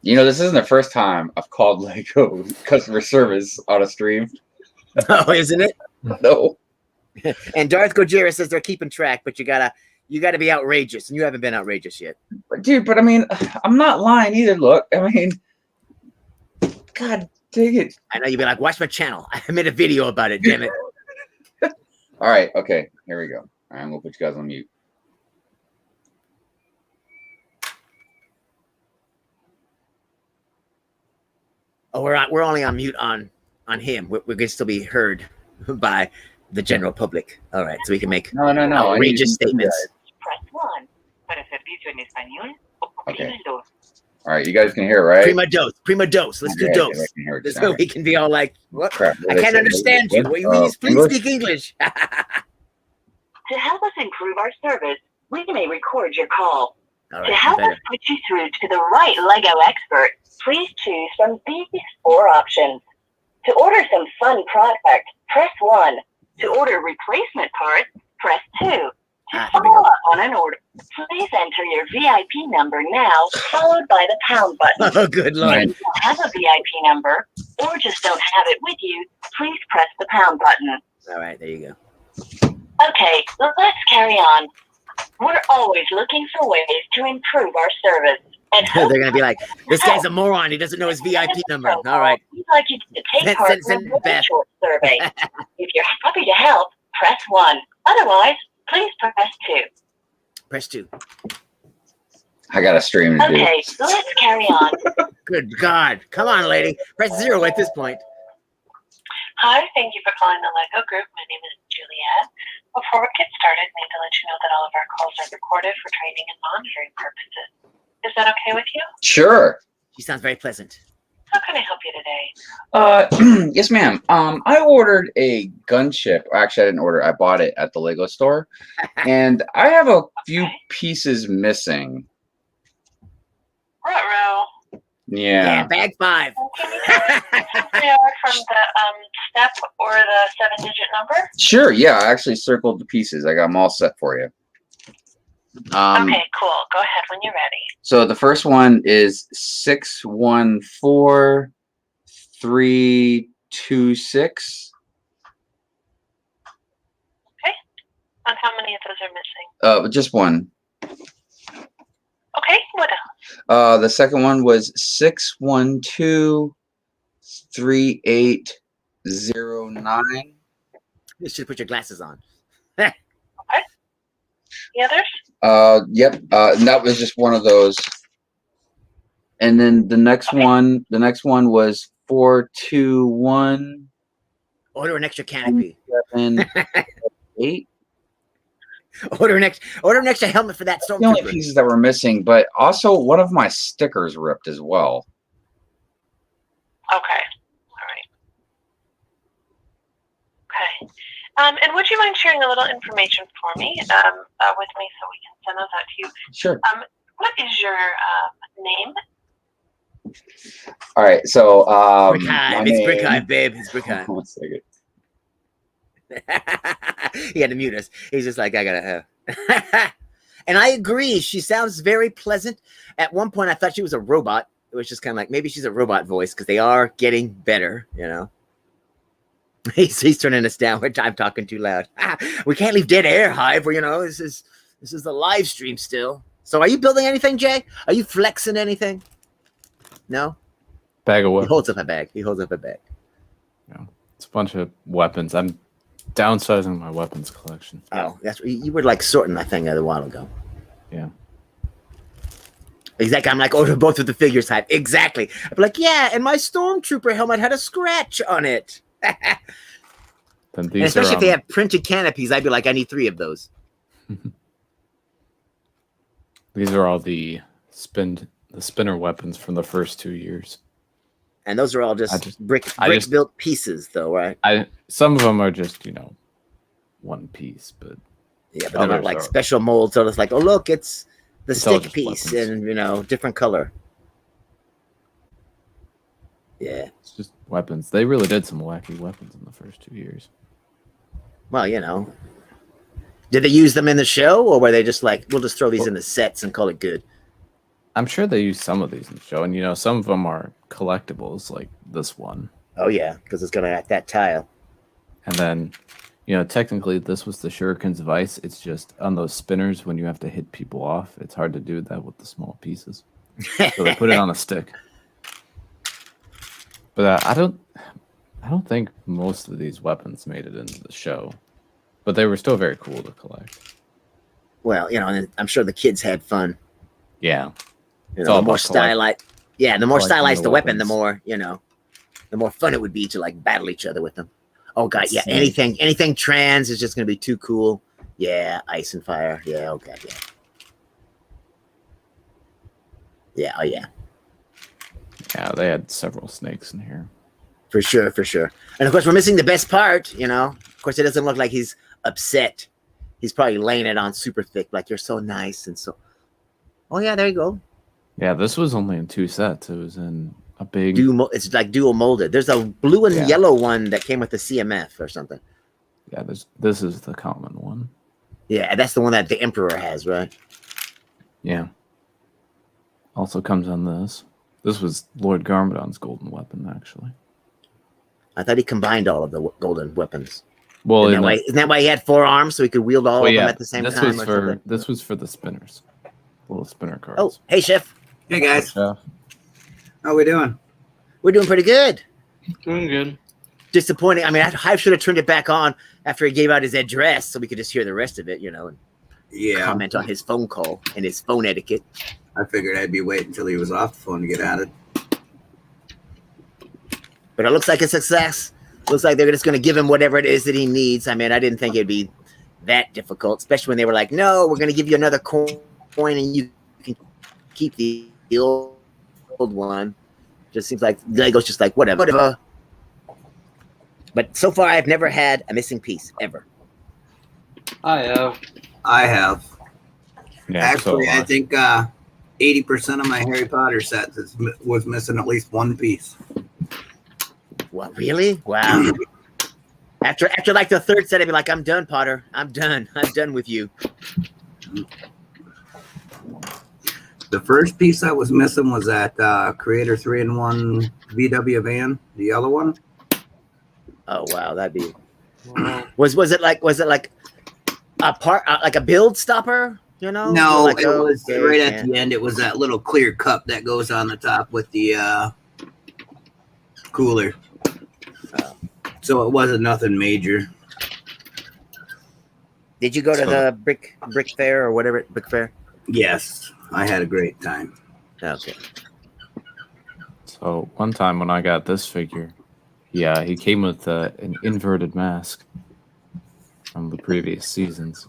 Speaker 1: You know, this isn't the first time I've called Lego customer service on a stream.
Speaker 4: Oh, isn't it?
Speaker 1: No.
Speaker 4: And Darth Gojira says they're keeping track, but you gotta be outrageous, and you haven't been outrageous yet.
Speaker 1: Dude, but I mean, I'm not lying either. Look, I mean, God dang it.
Speaker 4: I know you'd be like, watch my channel. I made a video about it, damn it.
Speaker 1: All right, okay, here we go. All right, I'm gonna put you guys on mute.
Speaker 4: Oh, we're only on mute on him. We're gonna still be heard by the general public. All right, so we can make
Speaker 1: No.
Speaker 4: outrageous statements.
Speaker 5: Press 1 para servicio en español.
Speaker 1: Okay. All right, you guys can hear, right?
Speaker 4: Prima dose. Let's do
Speaker 1: Okay,
Speaker 4: dose.
Speaker 1: I can hear it.
Speaker 4: This way we can be all like, what?
Speaker 1: Crap,
Speaker 4: I can't understand you. Please speak English.
Speaker 5: To help us improve our service, we may record your call.
Speaker 4: All
Speaker 5: To
Speaker 4: right,
Speaker 5: help us put you through to the right Lego expert, please choose from these 4 options. To order some fun product, press 1. To order replacement parts, press 2. To
Speaker 4: here we
Speaker 5: follow
Speaker 4: go.
Speaker 5: up on an order, please enter your VIP number now, followed by the pound button.
Speaker 4: Oh, good Lord.
Speaker 5: If you don't have a VIP number, or just don't have it with you, please press the pound button.
Speaker 4: All right, there you go.
Speaker 5: Okay, let's carry on. We're always looking for ways to improve our service. And
Speaker 4: They're going to be like, this guy's a moron. He doesn't know his VIP number. All right.
Speaker 5: We'd like you to take part
Speaker 4: Send
Speaker 5: in a
Speaker 4: Beth.
Speaker 5: short survey. If you're happy to help, press 1. Otherwise, please press 2.
Speaker 4: Press 2.
Speaker 1: I got a stream to do.
Speaker 5: Okay, let's carry on.
Speaker 4: Good God. Come on, lady. Press 0 at this point.
Speaker 5: Hi, thank you for calling the Lego Group. My name is Juliet. Before we get started, I need to let you know that all of our calls are recorded for training and monitoring purposes. Is that okay with you?
Speaker 1: Sure.
Speaker 4: She sounds very pleasant.
Speaker 5: How can I help you today?
Speaker 1: Yes, ma'am. I ordered a gunship. Actually, I didn't order it. I bought it at the Lego store. And I have a few pieces missing.
Speaker 5: Ruh-roh.
Speaker 1: Yeah.
Speaker 4: Bag 5.
Speaker 5: Can you tell me if they are from the step or the 7-digit number?
Speaker 1: Sure, yeah. I actually circled the pieces. I got them all set for you.
Speaker 5: Okay, cool. Go ahead when you're ready.
Speaker 1: So the first one is 614326.
Speaker 5: And how many of those are missing?
Speaker 1: Just one.
Speaker 5: Okay, what else?
Speaker 1: The second one was 6123809.
Speaker 4: You should put your glasses on.
Speaker 5: The others?
Speaker 1: Yep. And that was just one of those. And then the next one was 421.
Speaker 4: Order an extra canopy.
Speaker 1: 8.
Speaker 4: Order an extra helmet for that
Speaker 1: The only
Speaker 4: stormtrooper.
Speaker 1: pieces that were missing, but also one of my stickers ripped as well.
Speaker 5: Okay. All right. Okay. And would you mind sharing a little information for me, with me so we can send those out to you?
Speaker 1: Sure.
Speaker 5: What is your name?
Speaker 1: All right. So
Speaker 4: Brick Hive. It's Brick Hive, babe. It's Brick Hive.
Speaker 1: One second.
Speaker 4: He had to mute us. He's just like, I gotta have. And I agree. She sounds very pleasant. At one point, I thought she was a robot. It was just kind of like, maybe she's a robot voice because they are getting better, you know. He's turning us down. I'm talking too loud. We can't leave dead air, Hive. You know, this is the live stream still. So, are you building anything, Jay? Are you flexing anything? No.
Speaker 3: Bag of
Speaker 4: He
Speaker 3: weapons.
Speaker 4: holds up a bag.
Speaker 3: Yeah. It's a bunch of weapons. I'm downsizing my weapons collection.
Speaker 4: Oh, that's you were like sorting that thing a while ago.
Speaker 3: Yeah.
Speaker 4: Exactly. I'm like, order both of the figures, Hive. Exactly. I'm like, yeah, and my stormtrooper helmet had a scratch on it.
Speaker 3: Then
Speaker 4: And
Speaker 3: these
Speaker 4: especially
Speaker 3: are
Speaker 4: if they have printed canopies, I'd be like, I need 3 of those.
Speaker 3: these are all the spinner weapons from the first 2 years.
Speaker 4: And those are all just brick built pieces, though, right?
Speaker 3: Some of them are just, one piece, but
Speaker 4: Yeah, but they're not
Speaker 3: others
Speaker 4: like
Speaker 3: are-
Speaker 4: special molds. So it's like, oh, look, it's the
Speaker 3: It's all
Speaker 4: stick
Speaker 3: just
Speaker 4: piece
Speaker 3: weapons.
Speaker 4: and, different color. Yeah.
Speaker 3: it's just weapons. They really did some wacky weapons in the first 2 years.
Speaker 4: Well, did they use them in the show or were they just like, we'll just throw these in the sets and call it good?
Speaker 3: I'm sure they use some of these in the show, and some of them are collectibles, like this one.
Speaker 4: Oh yeah, because it's gonna have that tile.
Speaker 3: And then, technically this was the Shurikens of Ice. It's just on those spinners when you have to hit people off. It's hard to do that with the small pieces, so they put it on a stick. But I don't think most of these weapons made it into the show, but they were still very cool to collect.
Speaker 4: Well, and I'm sure the kids had fun.
Speaker 3: Yeah,
Speaker 4: The more stylized, the more stylized the weapon, the
Speaker 3: weapons.
Speaker 4: more the more fun it would be to like battle each other with them. Oh god, yeah, anything trans is just gonna be too cool. Yeah, ice and fire. Yeah, oh god, yeah. Yeah, oh yeah.
Speaker 3: Yeah, they had several snakes in here.
Speaker 4: For sure. And of course, we're missing the best part, Of course, it doesn't look like he's upset. He's probably laying it on super thick, like you're so nice and so. Oh yeah, there you go.
Speaker 3: Yeah, this was only in 2 sets. It was in a big.
Speaker 4: It's like dual molded. There's a blue and yellow one that came with the CMF or something.
Speaker 3: Yeah, this is the common one.
Speaker 4: Yeah, that's the one that the Emperor has, right?
Speaker 3: Yeah. Also comes on this. This was Lord Garmadon's golden weapon, actually.
Speaker 4: I thought he combined all of the golden weapons.
Speaker 3: Well,
Speaker 4: isn't that why he had 4 arms so he could wield all of them at the same time?
Speaker 3: This was for the spinners, little spinner cards.
Speaker 4: Oh, hey, Chef.
Speaker 6: Hey guys,
Speaker 3: Chef.
Speaker 6: how we doing?
Speaker 4: We're doing pretty good.
Speaker 2: Doing good.
Speaker 4: Disappointing. I mean, Hive should have turned it back on after he gave out his address so we could just hear the rest of it, and comment on his phone call and his phone etiquette.
Speaker 6: I figured I'd be waiting until he was off the phone to get at it.
Speaker 4: But it looks like a success. Looks like they're just going to give him whatever it is that he needs. I mean, I didn't think it'd be that difficult, especially when they were like, no, we're going to give you another coin and you can keep the old one. Just seems like Lego's just like, whatever. But so far, I've never had a missing piece, ever.
Speaker 2: I have.
Speaker 3: Yeah,
Speaker 6: Actually, I think 80% of my Harry Potter sets was missing at least one piece.
Speaker 4: What, really? Wow. After like the 3rd set, I'd be like, I'm done, Potter. I'm done with you.
Speaker 6: The first piece I was missing was that Creator 3-in-1 VW van, the yellow one.
Speaker 4: Oh wow, that'd be. Was it like a part like a build stopper?
Speaker 6: No,
Speaker 4: like,
Speaker 6: it was right at the end. It was that little clear cup that goes on the top with the cooler. So it wasn't nothing major.
Speaker 4: Did you go to the brick fair or whatever? Brick fair?
Speaker 6: Yes, I had a great time.
Speaker 4: Okay.
Speaker 3: So one time when I got this figure, he came with an inverted mask from the previous seasons.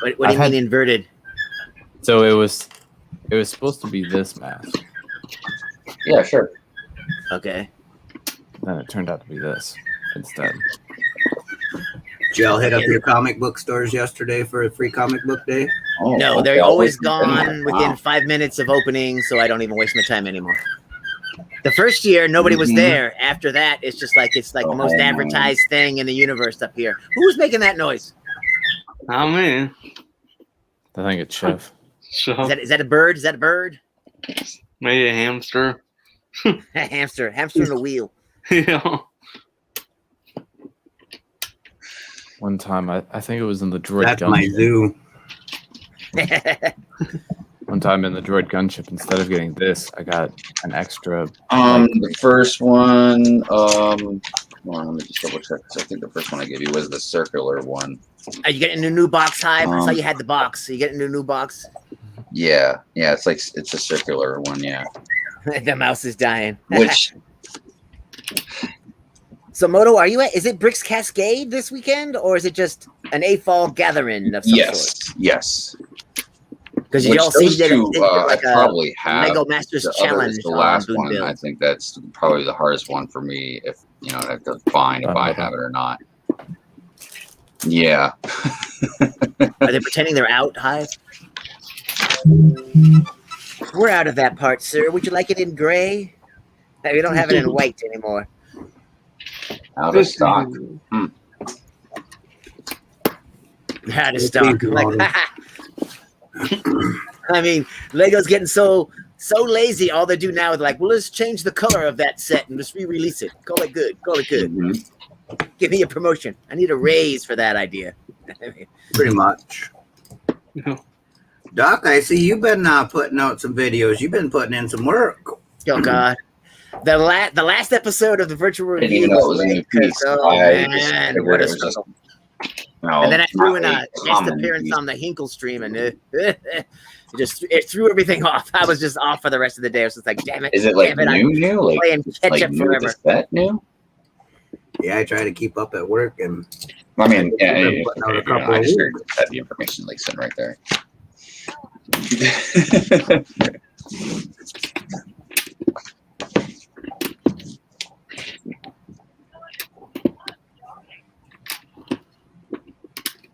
Speaker 4: What do you mean inverted?
Speaker 3: So it was supposed to be this mask.
Speaker 1: Yeah, sure.
Speaker 4: Okay.
Speaker 3: Then it turned out to be this instead.
Speaker 6: Did y'all hit up your comic book stores yesterday for a free comic book day?
Speaker 1: Oh,
Speaker 4: No,
Speaker 1: okay.
Speaker 4: they're always gone
Speaker 1: Wow.
Speaker 4: within 5 minutes of opening, so I don't even waste my time anymore. The first year, nobody was there. After that, it's like the most advertised thing in the universe up here. Who's making that noise?
Speaker 2: Not me.
Speaker 3: I think it's Chef.
Speaker 2: So
Speaker 4: Is that a bird? Is that a bird?
Speaker 2: maybe a hamster.
Speaker 4: A hamster in the wheel.
Speaker 2: Yeah.
Speaker 3: One time, I think it was in the droid
Speaker 6: That's
Speaker 3: gunship.
Speaker 6: my zoo.
Speaker 3: One time in the droid gunship, instead of getting this, I got an extra.
Speaker 1: The first one, hold on, let me just double check. I think the first one I gave you was the circular one.
Speaker 4: Are you getting a new box, Hive? I saw you had the box. Are you getting a new box?
Speaker 1: Yeah, it's a circular one, yeah.
Speaker 4: The mouse is dying.
Speaker 1: Which
Speaker 4: So, Moto, is it Bricks Cascade this weekend, or is it just an AFOL gathering of some sort?
Speaker 1: yes.
Speaker 4: Because
Speaker 1: Which
Speaker 4: you all see
Speaker 1: those
Speaker 4: that
Speaker 1: two,
Speaker 4: like
Speaker 1: I probably have.
Speaker 4: Lego Masters
Speaker 1: The
Speaker 4: Challenge.
Speaker 1: the last
Speaker 4: on
Speaker 1: one,
Speaker 4: Boonville.
Speaker 1: I think that's probably the hardest one for me. If I have to find if I have it or not. Yeah.
Speaker 4: Are they pretending they're out, Hive? We're out of that part, sir. Would you like it in gray? No, we don't have it in white anymore.
Speaker 1: Out of stock.
Speaker 4: Out of stock. Like, I mean, Lego's getting so lazy. All they do now is like, well, let's change the color of that set and just re-release it. Call it good. Call it good.
Speaker 1: Mhm.
Speaker 4: Give me a promotion. I need a raise for that idea. I mean,
Speaker 6: Pretty much.
Speaker 2: No.
Speaker 6: Doc, I see you've been putting out some videos. You've been putting in some work.
Speaker 4: oh God. The last episode of the virtual
Speaker 1: I didn't
Speaker 4: review
Speaker 1: even know it was a new piece.
Speaker 4: oh
Speaker 1: I just
Speaker 4: man,
Speaker 1: figured
Speaker 4: what a
Speaker 1: it was just,
Speaker 4: struggle.
Speaker 1: no,
Speaker 4: And then I threw in
Speaker 1: not
Speaker 4: a
Speaker 1: a
Speaker 4: guest
Speaker 1: common
Speaker 4: appearance
Speaker 1: piece.
Speaker 4: on the Hinkle stream, and it threw everything off. I was just off for the rest of the day. I was just like, damn it.
Speaker 1: Is it like
Speaker 4: damn it,
Speaker 1: new? Like,
Speaker 4: playing catch
Speaker 1: like
Speaker 4: up
Speaker 1: new with the
Speaker 4: forever.
Speaker 1: set new?
Speaker 6: Yeah, I try to keep up at work, and
Speaker 1: I mean, yeah,
Speaker 6: I've been
Speaker 1: yeah,
Speaker 6: putting out a
Speaker 1: yeah,
Speaker 6: couple
Speaker 1: I
Speaker 6: of
Speaker 1: just
Speaker 6: weeks.
Speaker 1: figured that the information like sitting right there.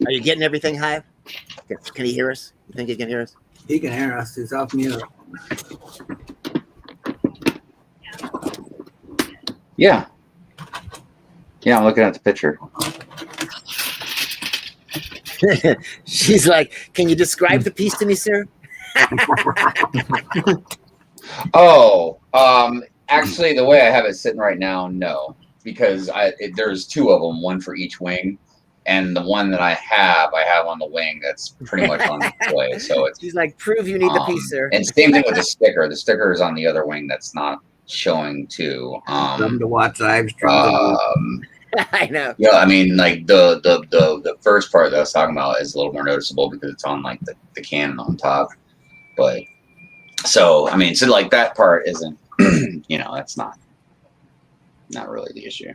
Speaker 4: Are you getting everything, Hive? Can he hear us? You think he can hear us?
Speaker 6: He can hear us. He's off mute.
Speaker 1: Yeah. Yeah, I'm looking at the picture.
Speaker 4: She's like, can you describe the piece to me, sir?
Speaker 1: Oh, actually, the way I have it sitting right now, no, because there's two of them, one for each wing, and the one that I have on the wing that's pretty much on display. So it's
Speaker 4: She's like, prove you need the piece, sir.
Speaker 1: and same thing with the sticker. The sticker is on the other wing that's not showing too.
Speaker 6: Something to watch live streams.
Speaker 4: I know.
Speaker 1: Yeah, I mean, like the first part that I was talking about is a little more noticeable because it's on like the cannon on top. But so I mean, so like that part isn't, you know, that's not really the issue.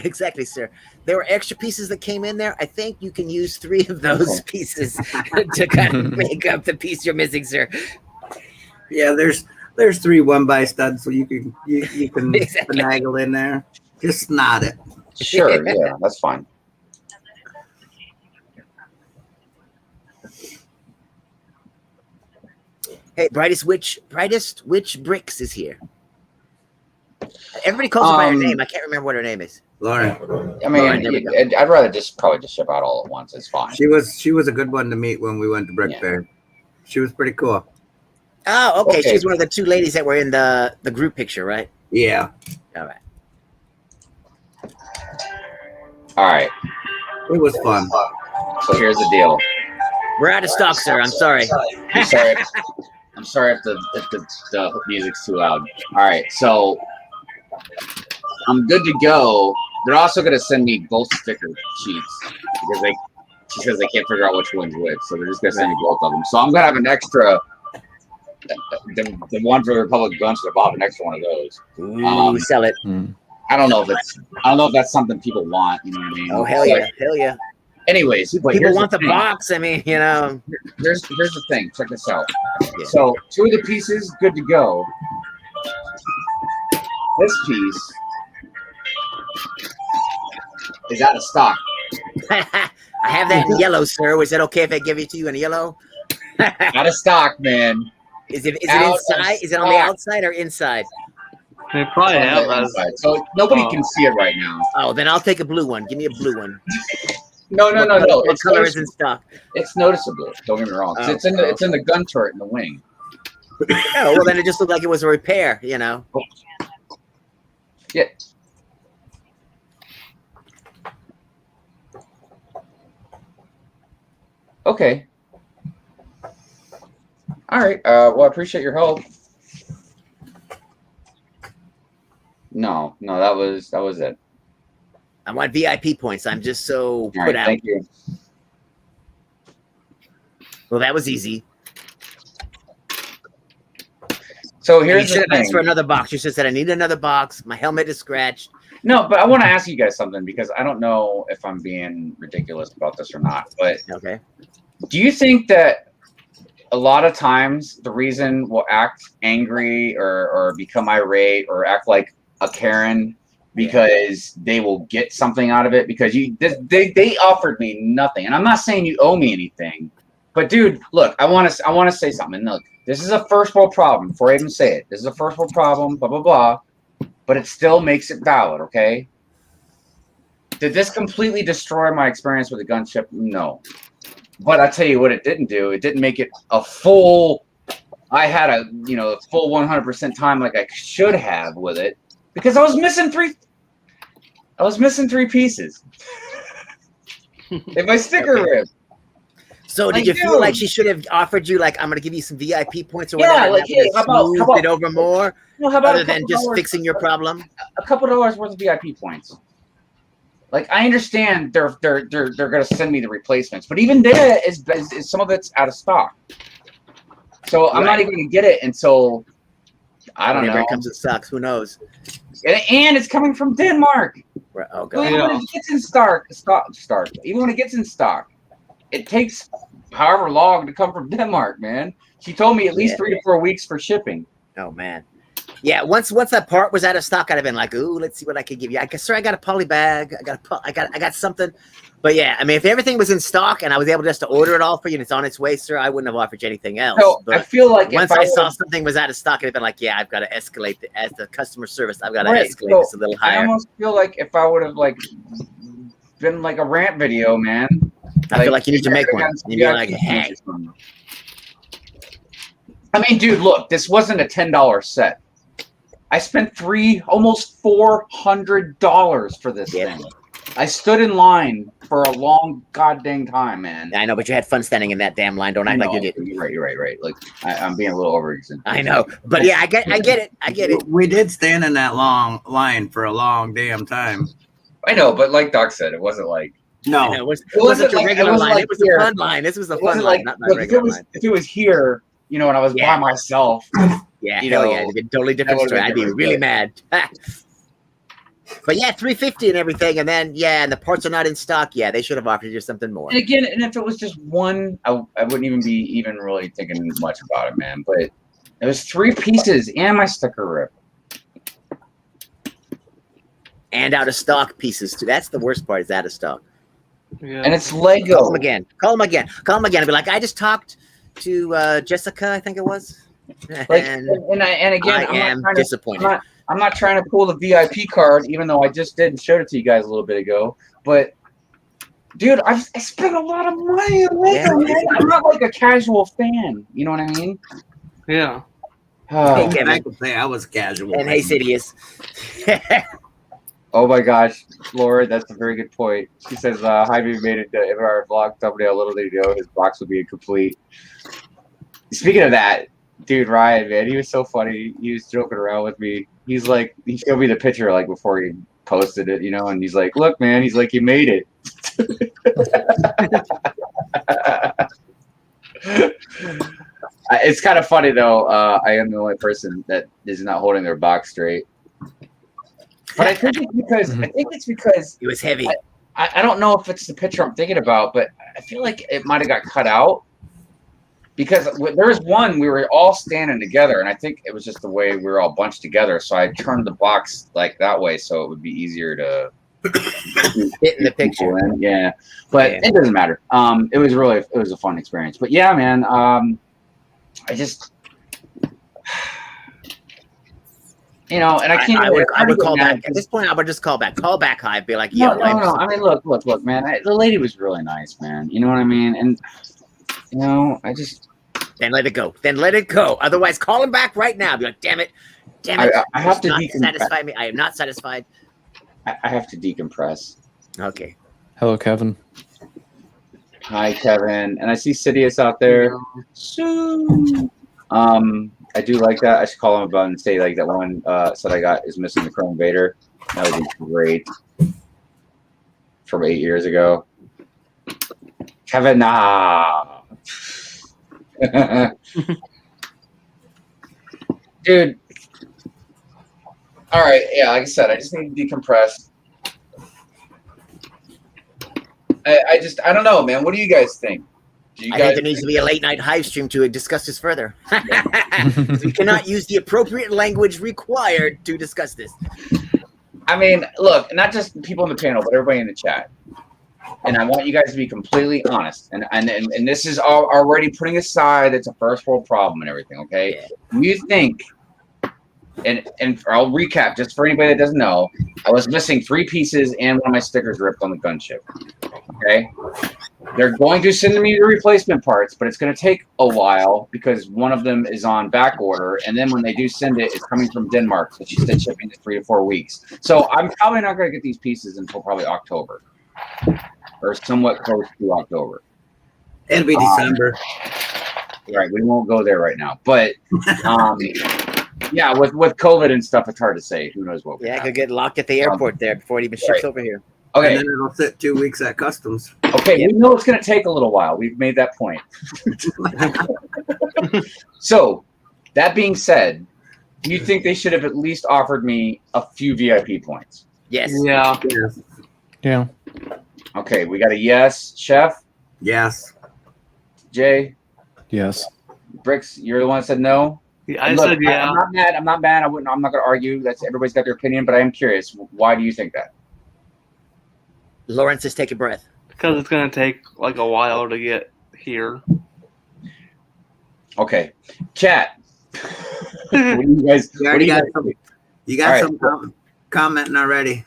Speaker 4: Exactly, sir. There were extra pieces that came in there. I think you can use 3 of those pieces to kind of make up the piece you're missing, sir.
Speaker 6: Yeah, there's 3 1x studs, so you can
Speaker 4: Exactly.
Speaker 6: finagle in there. Just nod it.
Speaker 1: Sure, yeah, that's fine.
Speaker 4: Hey, brightest witch bricks is here. Everybody calls her by her name. I can't remember what her name is.
Speaker 6: Lauren.
Speaker 1: I mean,
Speaker 4: Alright, there we go.
Speaker 1: I'd rather probably just ship out all at once. It's fine.
Speaker 6: She was a good one to meet when we went to Brick
Speaker 1: Yeah.
Speaker 6: Fair. She was pretty cool.
Speaker 4: Oh, okay.
Speaker 1: Okay.
Speaker 4: She's one of the 2 ladies that were in the group picture, right?
Speaker 6: Yeah,
Speaker 4: All right.
Speaker 1: All right.
Speaker 6: it was fun.
Speaker 1: So here's the deal.
Speaker 4: We're out of stock, sir. I'm sorry.
Speaker 1: I'm sorry if the music's too loud. All right, so I'm good to go. They're also going to send me both sticker sheets because she says they can't figure out which one's which, so they're just going to send me both of them. So I'm going to have an extra. The one for the Republic Bunch, I'll have an extra one of those.
Speaker 4: Ooh, sell it.
Speaker 1: I don't know if that's something people want. You know what I mean?
Speaker 4: Oh, hell
Speaker 1: It's
Speaker 4: yeah.
Speaker 1: like-
Speaker 4: Hell yeah.
Speaker 1: anyways, but
Speaker 4: People
Speaker 1: here's
Speaker 4: want the
Speaker 1: thing.
Speaker 4: box. I mean, you know.
Speaker 1: Here's the thing. Check this out.
Speaker 4: Yeah.
Speaker 1: So 2 of the pieces, good to go. This piece is out of stock.
Speaker 4: I have that in yellow, sir. Is it okay if I give it to you in yellow?
Speaker 1: Out of stock, man.
Speaker 4: Is it
Speaker 1: Out of
Speaker 4: inside? Is it on the
Speaker 1: stock.
Speaker 4: outside or inside?
Speaker 2: They probably
Speaker 1: On
Speaker 2: have
Speaker 1: the
Speaker 2: that.
Speaker 1: inside. So nobody
Speaker 2: Oh.
Speaker 1: can see it right now.
Speaker 4: Oh, then I'll take a blue one. Give me a blue one.
Speaker 1: No.
Speaker 4: What
Speaker 1: It's
Speaker 4: color is in
Speaker 1: noticeable.
Speaker 4: stock?
Speaker 1: It's noticeable. Don't get me wrong. 'Cause
Speaker 4: Oh,
Speaker 1: it's in the gun turret in the wing.
Speaker 4: Oh, well, then it just looked like it was a repair, you know.
Speaker 1: Yeah. Okay. All right. Well, I appreciate your help. No, that was it.
Speaker 4: I want VIP points. I'm just so
Speaker 1: All
Speaker 4: put
Speaker 1: right.
Speaker 4: out.
Speaker 1: Thank you.
Speaker 4: Well, that was easy.
Speaker 1: So
Speaker 4: You
Speaker 1: here's
Speaker 4: should
Speaker 1: the
Speaker 4: have asked
Speaker 1: thing.
Speaker 4: for another box. You should have said, I need another box. My helmet is scratched.
Speaker 1: No, but I want to ask you guys something because I don't know if I'm being ridiculous about this or not. But
Speaker 4: Okay.
Speaker 1: do you think that a lot of times the reason we'll act angry or become irate or act like a Karen because they will get something out of it because they offered me nothing, and I'm not saying you owe me anything, but dude, look, I want to say something. And look, this is a first world problem. Before I even say it, this is a first world problem. Blah blah blah, but it still makes it valid. Okay. Did this completely destroy my experience with the gunship? No. But I tell you what it didn't do. It didn't make it a full. I had a full 100% time like I should have with it because I was missing three. I was missing 3 pieces. In my sticker rib.
Speaker 4: So did you feel like she should have offered you like I'm gonna give you some VIP points or
Speaker 1: Yeah,
Speaker 4: whatever?
Speaker 1: like hey, how about
Speaker 4: it over more,
Speaker 1: how about
Speaker 4: other than just fixing your problem?
Speaker 1: A couple dollars worth of VIP points. Like I understand they're gonna send me the replacements, but even there is some of it's out of stock. So I'm not even gonna get it until I don't know.
Speaker 4: Whenever it comes in stocks, who knows?
Speaker 1: And it's coming from Denmark.
Speaker 4: Oh
Speaker 1: So
Speaker 4: god.
Speaker 1: even when it gets in stock, even when it gets in stock, it takes however long to come from Denmark, man. She told me at least 3 to 4 weeks for shipping.
Speaker 4: Oh man. Yeah, once that part was out of stock, I'd have been like, "Ooh, let's see what I could give you." I guess, sir, I got a poly bag. I got something. But yeah, I mean, if everything was in stock and I was able just to order it all for you and it's on its way, sir, I wouldn't have offered you anything else.
Speaker 1: So
Speaker 4: but
Speaker 1: I feel like
Speaker 4: once I saw something was out of stock, it'd been like, "Yeah, I've got to escalate as the customer service. I've got to escalate this a little higher."
Speaker 1: I almost feel like if I would have been like a rant video, man.
Speaker 4: I feel like you need to make one. You'd be like, "Hey."
Speaker 1: I mean, dude, look, this wasn't a $10 set. I spent almost $400 for this thing. I stood in line for a long goddamn time, man.
Speaker 4: I know, but you had fun standing in that damn line. Don't act like you did.
Speaker 1: You're right. Like I'm being a little overextended.
Speaker 4: I know, but yeah, I get it.
Speaker 6: We did stand in that long line for a long damn time.
Speaker 1: I know, but like Doc said, it wasn't like
Speaker 6: no,
Speaker 4: it wasn't a regular line. It was a fun line. This was a fun line, not a regular line.
Speaker 1: If it was here, and I was by myself.
Speaker 4: Yeah, it'd be a totally different story. I'd be really mad. But yeah, $350 and everything, and then and the parts are not in stock. Yeah, they should have offered you something more.
Speaker 1: And again, if it was just one, I wouldn't even be really thinking much about it, man. But it was 3 pieces and my sticker rip.
Speaker 4: And out of stock pieces too. That's the worst part. Is out of stock.
Speaker 2: Yeah.
Speaker 1: And it's Lego.
Speaker 4: Call them again. I'd be like, I just talked to Jessica, I think it was.
Speaker 1: And again,
Speaker 4: I am disappointed.
Speaker 1: I'm not trying to pull the VIP card, even though I just did and showed it to you guys a little bit ago. But dude, I spent a lot of money on Lego, man. I'm not like a casual fan. You know what I mean?
Speaker 2: Yeah.
Speaker 6: I could say I was casual.
Speaker 4: And hey, Sidious.
Speaker 1: Oh my gosh, Laura, that's a very good point. She says, Hive made it in our vlog thumbnail a little bit ago. His box would be incomplete. Speaking of that, dude, Ryan, man, he was so funny. He was joking around with me. He's like, he showed me the picture like before he posted it, and he's like, look, man, he's like, you made it. It's kind of funny though. I am the only person that is not holding their box straight. But I think it's because
Speaker 4: it was heavy.
Speaker 1: I don't know if it's the picture I'm thinking about, but I feel like it might have got cut out. Because there was one, we were all standing together, and I think it was just the way we were all bunched together. So I turned the box like that way, so it would be easier to
Speaker 4: fit in the picture.
Speaker 1: Yeah, but it doesn't matter. It was a fun experience. But yeah, man, I just, and I can't.
Speaker 4: I would call back at this point. I would just call back. Call back, Hive. Be like,
Speaker 1: no. I mean, look, man. The lady was really nice, man. You know what I mean? And I just.
Speaker 4: Then let it go. Otherwise, call him back right now. Be like, damn it.
Speaker 1: I have to
Speaker 4: satisfy me. I am not satisfied.
Speaker 1: I have to decompress.
Speaker 4: Okay.
Speaker 3: Hello, Kevin.
Speaker 1: Hi, Kevin. And I see Sidious out there. I do like that. I should call him about and say like that one set I got is missing the Chrome Vader. That would be great. From 8 years ago. Kevin, dude. All right, yeah, like I said, I just need to decompress. I don't know, man. What do you guys think?
Speaker 4: I think there needs to be a late night Hive stream to discuss this further. We cannot use the appropriate language required to discuss this.
Speaker 1: I mean, look, not just people in the panel, but everybody in the chat. And I want you guys to be completely honest. And this is already putting aside it's a first world problem and everything, okay?
Speaker 4: Yeah.
Speaker 1: Do you think and I'll recap just for anybody that doesn't know. I was missing 3 pieces and one of my stickers ripped on the gunship. Okay, they're going to send me the replacement parts, but it's going to take a while because one of them is on back order, and then when they do send it, it's coming from Denmark, so she said shipping is 3 to 4 weeks. So I'm probably not going to get these pieces until probably October, or somewhat close to October.
Speaker 6: It'll be December.
Speaker 1: Right, we won't go there right now, but yeah, with COVID and stuff, it's hard to say. Who knows what?
Speaker 4: Yeah, I could get locked at the airport there before it even ships over here.
Speaker 1: Okay.
Speaker 6: And then it'll sit 2 weeks at customs.
Speaker 1: Okay, we know it's going to take a little while. We've made that point. So, that being said, do you think they should have at least offered me a few VIP points?
Speaker 4: Yes.
Speaker 2: Yeah.
Speaker 3: Yeah.
Speaker 1: Okay, we got a yes, Chef.
Speaker 6: Yes.
Speaker 1: Jay,
Speaker 3: Yes.
Speaker 1: Bricks, you're the one that said no.
Speaker 2: I
Speaker 1: Look,
Speaker 2: said yeah.
Speaker 1: I'm not mad. I'm not mad. I'm not going to argue. That's everybody's got their opinion, but I am curious. Why do you think that?
Speaker 4: Lawrence, just take a breath.
Speaker 2: Because it's gonna take like a while to get here.
Speaker 1: Okay, chat. What do you guys?
Speaker 6: You
Speaker 1: What do
Speaker 6: already
Speaker 1: you
Speaker 6: got
Speaker 1: guys
Speaker 6: some,
Speaker 1: think?
Speaker 6: you got
Speaker 1: All right.
Speaker 6: some commenting already.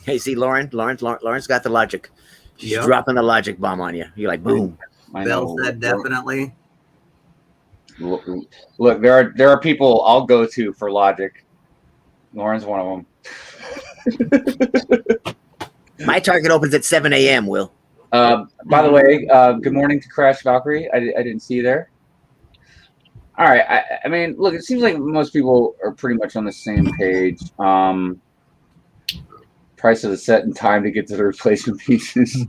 Speaker 4: Hey, see, Lawrence got the logic. She's
Speaker 6: Yep.
Speaker 4: dropping the logic bomb on you. You're like, boom.
Speaker 1: I
Speaker 6: Bill
Speaker 1: know.
Speaker 6: said definitely.
Speaker 1: Look, there are people I'll go to for logic. Lauren's one of them.
Speaker 4: My target opens at 7 a.m., Will.
Speaker 1: By the way, good morning to Crash Valkyrie. I didn't see you there. All right. I mean, look, it seems like most people are pretty much on the same page. Price of the set and time to get to the replacement pieces.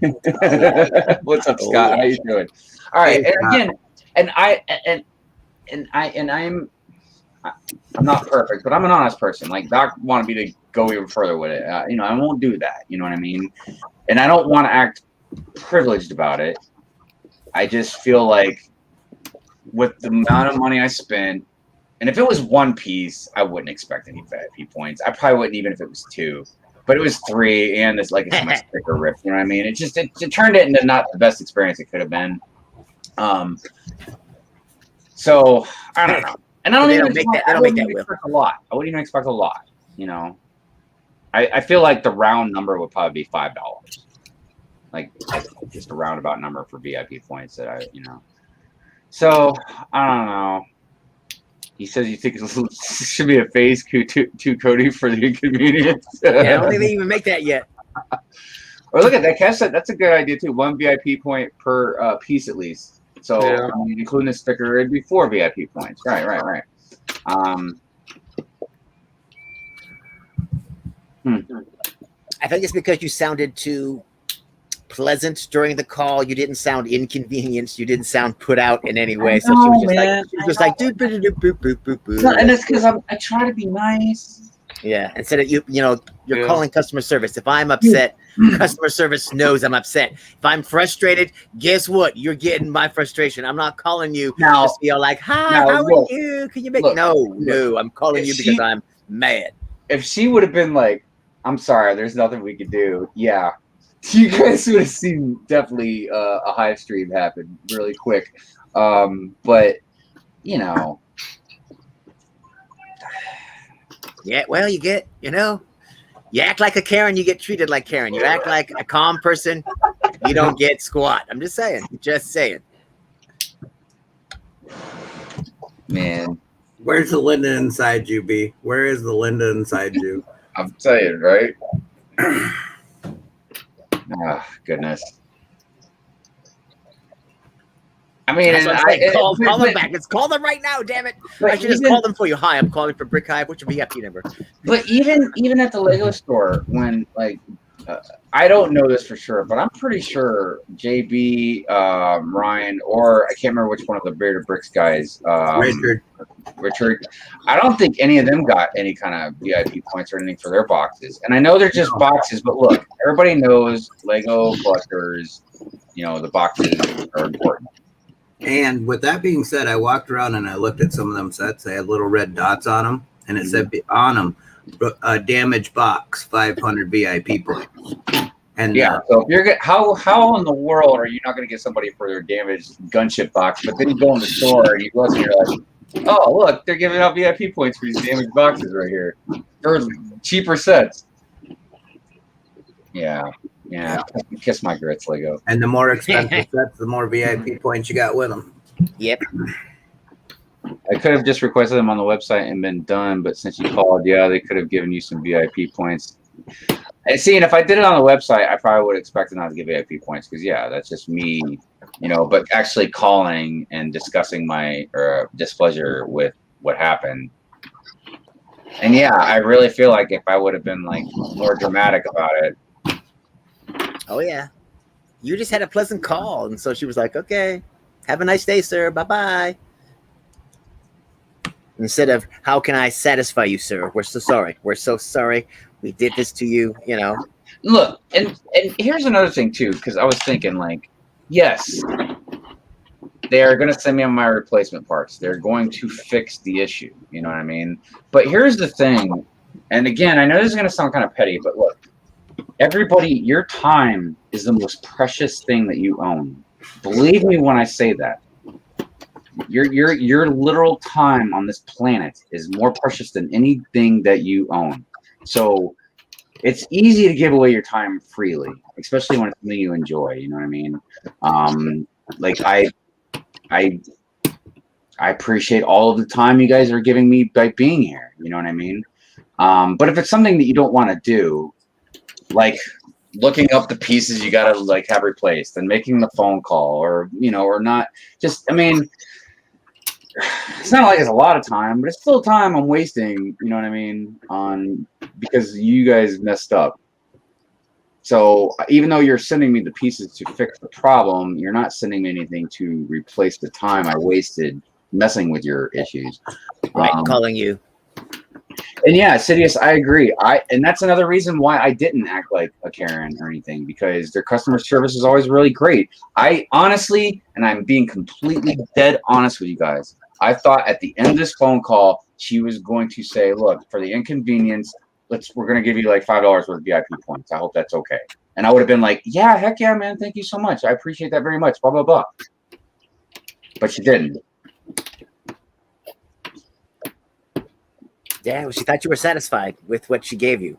Speaker 1: What's up, Scott? How you doing? All right. And again, I'm not perfect, but I'm an honest person. Like Doc wanted me to go even further with it. I won't do that. You know what I mean? And I don't want to act privileged about it. I just feel like with the amount of money I spent, and if it was 1 piece, I wouldn't expect any VIP points. I probably wouldn't even if it was 2. But it was 3, and it's like it's my sticker rip. You know what I mean? It turned it into not the best experience it could have been. So I don't know, and I don't even expect a lot. I wouldn't even expect a lot. I feel like the round number would probably be $5, like just a roundabout number for VIP points that So I don't know. He says you think it should be a phase two Cody for the inconvenience.
Speaker 4: Yeah, I don't think they even make that yet.
Speaker 1: Or look at that cash set. That's a good idea too. 1 VIP point per piece at least. So including the sticker, it'd be 4 VIP points. Right.
Speaker 4: I think it's because you sounded too pleasant during the call. You didn't sound inconvenienced. You didn't sound put out in any way. So she was just like, boop, boop, boop, boop, boop, boop.
Speaker 1: No, and it's because I try to be nice.
Speaker 4: Yeah. Instead of you're calling customer service. If I'm upset, customer service knows I'm upset. If I'm frustrated, guess what? You're getting my frustration. I'm not calling you
Speaker 1: now,
Speaker 4: just like, hi, how are you? Can you make no, I'm calling you because I'm mad.
Speaker 1: If she would have been like, I'm sorry, there's nothing we could do. Yeah. You guys would have seen definitely a Hive stream happen really quick. But
Speaker 4: yeah, well, you act like a Karen, you get treated like Karen. You act like a calm person, you don't get squat. I'm just saying.
Speaker 1: Man.
Speaker 6: Where's the Linda inside you, B? Where is the Linda inside you?
Speaker 1: I'm saying, right? Oh, goodness. I mean,
Speaker 4: call them back. Let's call them right now, damn it. I should just call them for you. Hi, I'm calling for Brick Hive. What's your VIP number?
Speaker 1: But even at the Lego store, when I don't know this for sure, but I'm pretty sure JB, Ryan, or I can't remember which one of the Bearded Bricks guys, Richard. I don't think any of them got any kind of VIP points or anything for their boxes. And I know they're just boxes, but look, everybody knows Lego collectors, the boxes are important.
Speaker 6: And with that being said, I walked around and I looked at some of them sets. They had little red dots on them, and it said on them, damaged box, 500 VIP points. And
Speaker 1: Yeah. So if you're how in the world are you not going to get somebody for their damaged gunship box? But then you go in the store and you look and you're like, oh look, they're giving out VIP points for these damaged boxes right here for cheaper sets. Yeah. Kiss my grits, Lego.
Speaker 6: and the more expensive sets, the more VIP points you got with them.
Speaker 4: Yep.
Speaker 1: I could have just requested them on the website and been done, but since you called, yeah, they could have given you some VIP points. And see, and if I did it on the website, I probably would expect them not to give VIP points because, yeah, that's just me, but actually calling and discussing my displeasure with what happened. And yeah, I really feel like if I would have been like more dramatic about it.
Speaker 4: Oh yeah. You just had a pleasant call, and so she was like, "Okay, have a nice day, sir. Bye-bye." Instead of, "How can I satisfy you, sir? We're so sorry. We're so sorry. We did this to you."
Speaker 1: Look, and here's another thing too, because I was thinking like, yes, they are going to send me on my replacement parts. They're going to fix the issue. You know what I mean? But here's the thing, and again, I know this is going to sound kind of petty, but look, everybody, your time is the most precious thing that you own. Believe me when I say that. Your literal time on this planet is more precious than anything that you own. So it's easy to give away your time freely, especially when it's something you enjoy. You know what I mean? Like I appreciate all of the time you guys are giving me by being here. You know what I mean? But if it's something that you don't want to do, like looking up the pieces you gotta like have replaced and making the phone call or not, just, I mean, it's not like it's a lot of time, but it's still time I'm wasting, you know what I mean, because you guys messed up. So even though you're sending me the pieces to fix the problem, you're not sending me anything to replace the time I wasted messing with your issues.
Speaker 4: Right, calling you.
Speaker 1: And yeah, Sidious, I agree. And that's another reason why I didn't act like a Karen or anything, because their customer service is always really great. I honestly, and I'm being completely dead honest with you guys, I thought at the end of this phone call, she was going to say, look, for the inconvenience, we're going to give you like $5 worth of VIP points. I hope that's okay. And I would have been like, yeah, heck yeah, man. Thank you so much. I appreciate that very much. Blah, blah, blah. But she didn't.
Speaker 4: Yeah, well, she thought you were satisfied with what she gave you.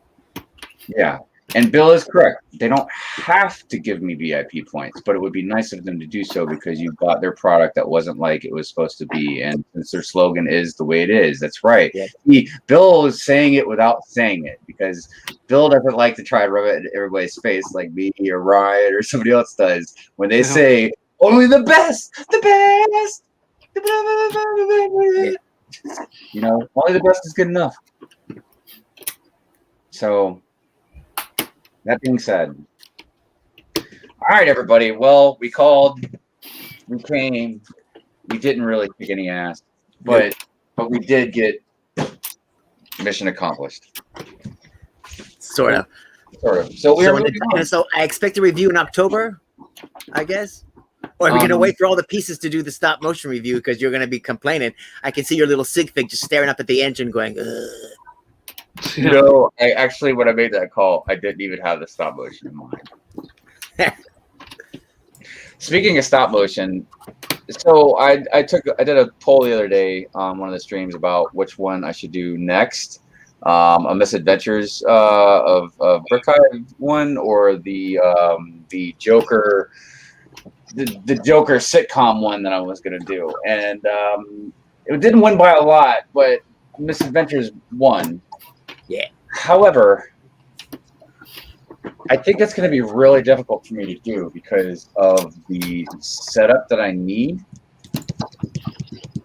Speaker 1: Yeah. And Bill is correct. They don't have to give me VIP points, but it would be nice of them to do so because you bought their product that wasn't like it was supposed to be. And since their slogan is the way it is, that's right. Yeah. Bill is saying it without saying it because Bill doesn't like to try to rub it in everybody's face like me or Ryan or somebody else does when they say only the best, the best. Yeah. Only the best is good enough. So that being said, all right, everybody. Well, we called, we came, we didn't really kick any ass, but we did get mission accomplished.
Speaker 4: Sort of.
Speaker 1: So
Speaker 4: so I expect a review in October, I guess. Or are we going to wait for all the pieces to do the stop motion review because you're going to be complaining? I can see your little sig fig just staring up at the engine going, ugh.
Speaker 1: No, when I made that call, I didn't even have the stop motion in mind. Speaking of stop motion, so I did a poll the other day on one of the streams about which one I should do next. A Misadventures of Brick Hive one or the Joker. The Joker sitcom one that I was going to do. And it didn't win by a lot, but Misadventures won.
Speaker 4: Yeah.
Speaker 1: However, I think that's going to be really difficult for me to do because of the setup that I need.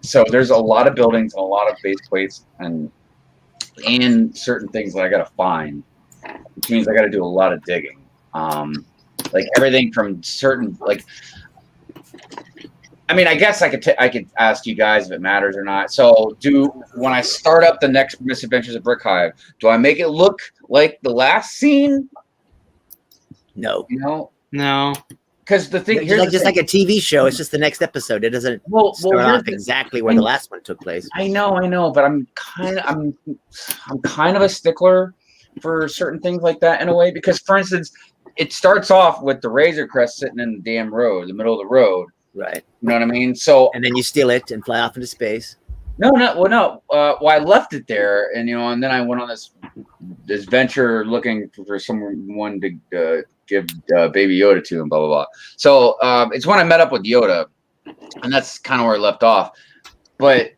Speaker 1: So there's a lot of buildings and a lot of base plates and certain things that I got to find, which means I got to do a lot of digging. Like everything from certain, like, I mean, I guess I could ask you guys if it matters or not. So when I start up the next Misadventures of Brick Hive, do I make it look like the last scene?
Speaker 4: No.
Speaker 2: No.
Speaker 1: Because the thing here's
Speaker 4: just like a TV show, it's just the next episode. It doesn't start off exactly where the last one took place.
Speaker 1: I know, but I'm kind of a stickler for certain things like that in a way because, for instance, it starts off with the Razor Crest sitting in the damn road, the middle of the road.
Speaker 4: Right.
Speaker 1: You know what I mean? So
Speaker 4: And then you steal it and fly off into space.
Speaker 1: no. Well, I left it there, and and then I went on this venture looking for someone to give Baby Yoda to, and blah blah blah. So it's when I met up with Yoda, and that's kind of where I left off. But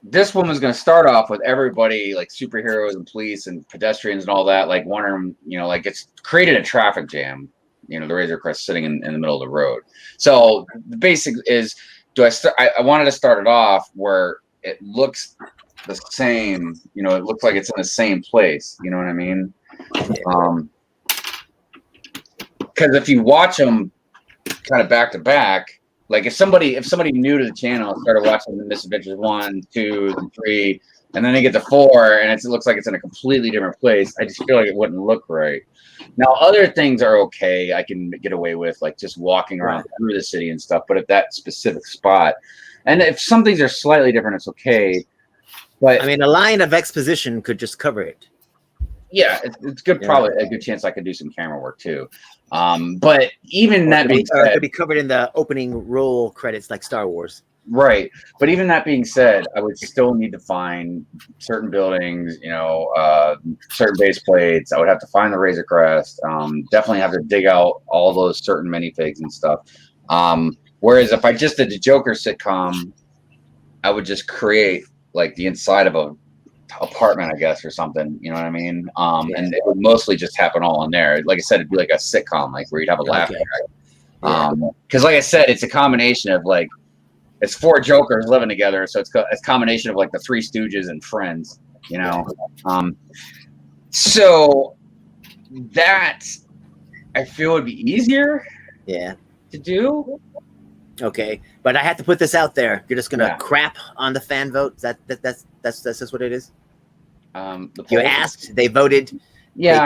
Speaker 1: this woman's going to start off with everybody like superheroes and police and pedestrians and all that, like wondering, like it's created a traffic jam. The Razor Crest sitting in the middle of the road. So the basic is, I wanted to start it off where it looks the same. It looks like it's in the same place. You know what I mean? Because if you watch them kind of back to back, like if somebody new to the channel started watching the Misadventures 1, 2, and 3, and then they get to 4, and it looks like it's in a completely different place, I just feel like it wouldn't look right. Now, other things are okay. I can get away with, like just walking around through the city and stuff. But at that specific spot, and if some things are slightly different, it's okay. But
Speaker 4: I mean, a line of exposition could just cover it.
Speaker 1: Yeah, it's good. Yeah. Probably a good chance I could do some camera work too. But even that being said,
Speaker 4: it could be covered in the opening roll credits, like Star Wars.
Speaker 1: Right. But even that being said, I would still need to find certain buildings, certain base plates. I would have to find the Razor Crest. Definitely have to dig out all those certain minifigs and stuff. Whereas if I just did the Joker sitcom, I would just create like the inside of a apartment, I guess, or something. You know what I mean? And it would mostly just happen all in there. Like I said, it'd be like a sitcom, like where you'd have a laugh track. Because like I said, it's a combination of like, it's 4 Jokers living together, so it's a combination of like the 3 Stooges and Friends, So that I feel would be easier, to do.
Speaker 4: Okay, but I have to put this out there. You're just gonna crap on the fan vote. That's just what it is. You asked, they voted.
Speaker 1: Yeah,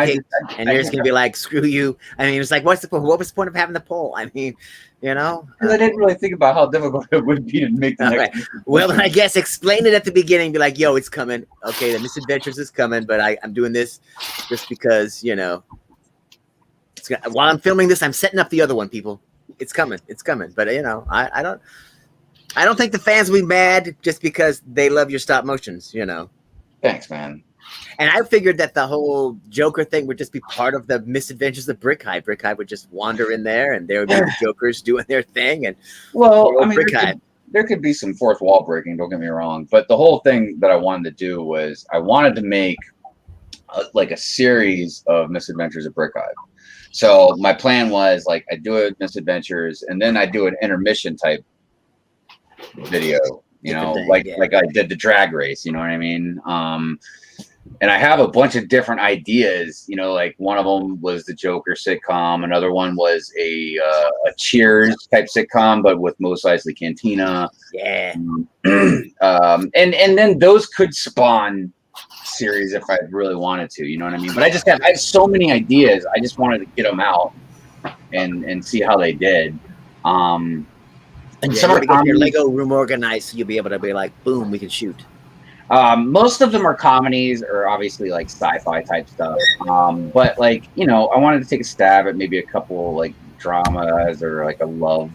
Speaker 4: and you're just gonna be like, screw you. I mean, it's like, what was the point of having the poll? I mean,
Speaker 1: because I didn't really think about how difficult it would be to make the next.
Speaker 4: Well, then I guess explain it at the beginning. Be like, yo, it's coming. Okay, the Misadventures is coming, but I'm doing this just because while I'm filming this, I'm setting up the other one. People, it's coming. But I don't think the fans will be mad just because they love your stop motions.
Speaker 1: Thanks, man.
Speaker 4: And I figured that the whole Joker thing would just be part of the Misadventures of Brick Hive. Brick Hive would just wander in there, and there would be the Jokers doing their thing. And
Speaker 1: there could be some fourth wall breaking. Don't get me wrong, but the whole thing that I wanted to do was I wanted to make like a series of Misadventures of Brick Hive. So my plan was like I do a Misadventures, and then I do an intermission type video. Like I did the drag race. You know what I mean? And I have a bunch of different ideas, like one of them was the Joker sitcom. Another one was a Cheers type sitcom, but with Mos Eisley Cantina.
Speaker 4: Yeah.
Speaker 1: And then those could spawn series if I really wanted to, you know what I mean? But I have so many ideas. I just wanted to get them out and see how they did. And
Speaker 4: some of your Lego room organized, so you'll be able to be like, boom, we can shoot.
Speaker 1: Most of them are comedies or obviously like sci-fi type stuff. But like, I wanted to take a stab at maybe a couple like dramas or like a love,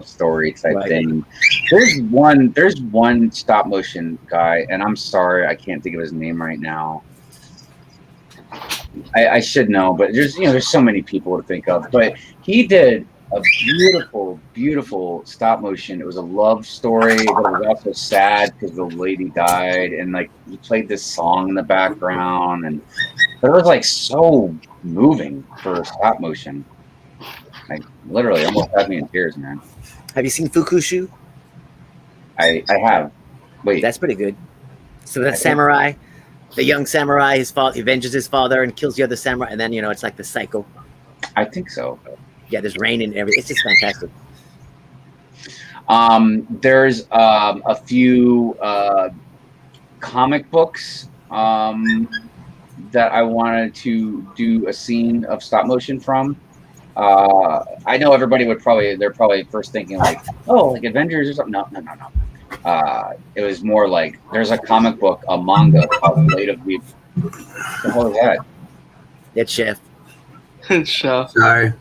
Speaker 1: story type thing. There's one stop motion guy, and I'm sorry, I can't think of his name right now. I should know, but there's so many people to think of, but he did a beautiful, beautiful stop motion. It was a love story, but it was also sad because the lady died, and like he played this song in the background, but it was like so moving for stop motion. Like literally, almost had me in tears, man.
Speaker 4: Have you seen Fukushu?
Speaker 1: I have. Wait,
Speaker 4: that's pretty good. So that samurai, the young samurai, his father avenges his father and kills the other samurai, and then it's like the cycle.
Speaker 1: I think so.
Speaker 4: Yeah, there's rain and everything. It's just fantastic.
Speaker 1: There's a few comic books that I wanted to do a scene of stop motion from. I know everybody they're probably first thinking like, oh, like Avengers or something. No. It was more like there's a comic book, a manga called Blade of Weave. What the hell is that?
Speaker 4: That's Chef.
Speaker 2: Chef.
Speaker 6: Sorry,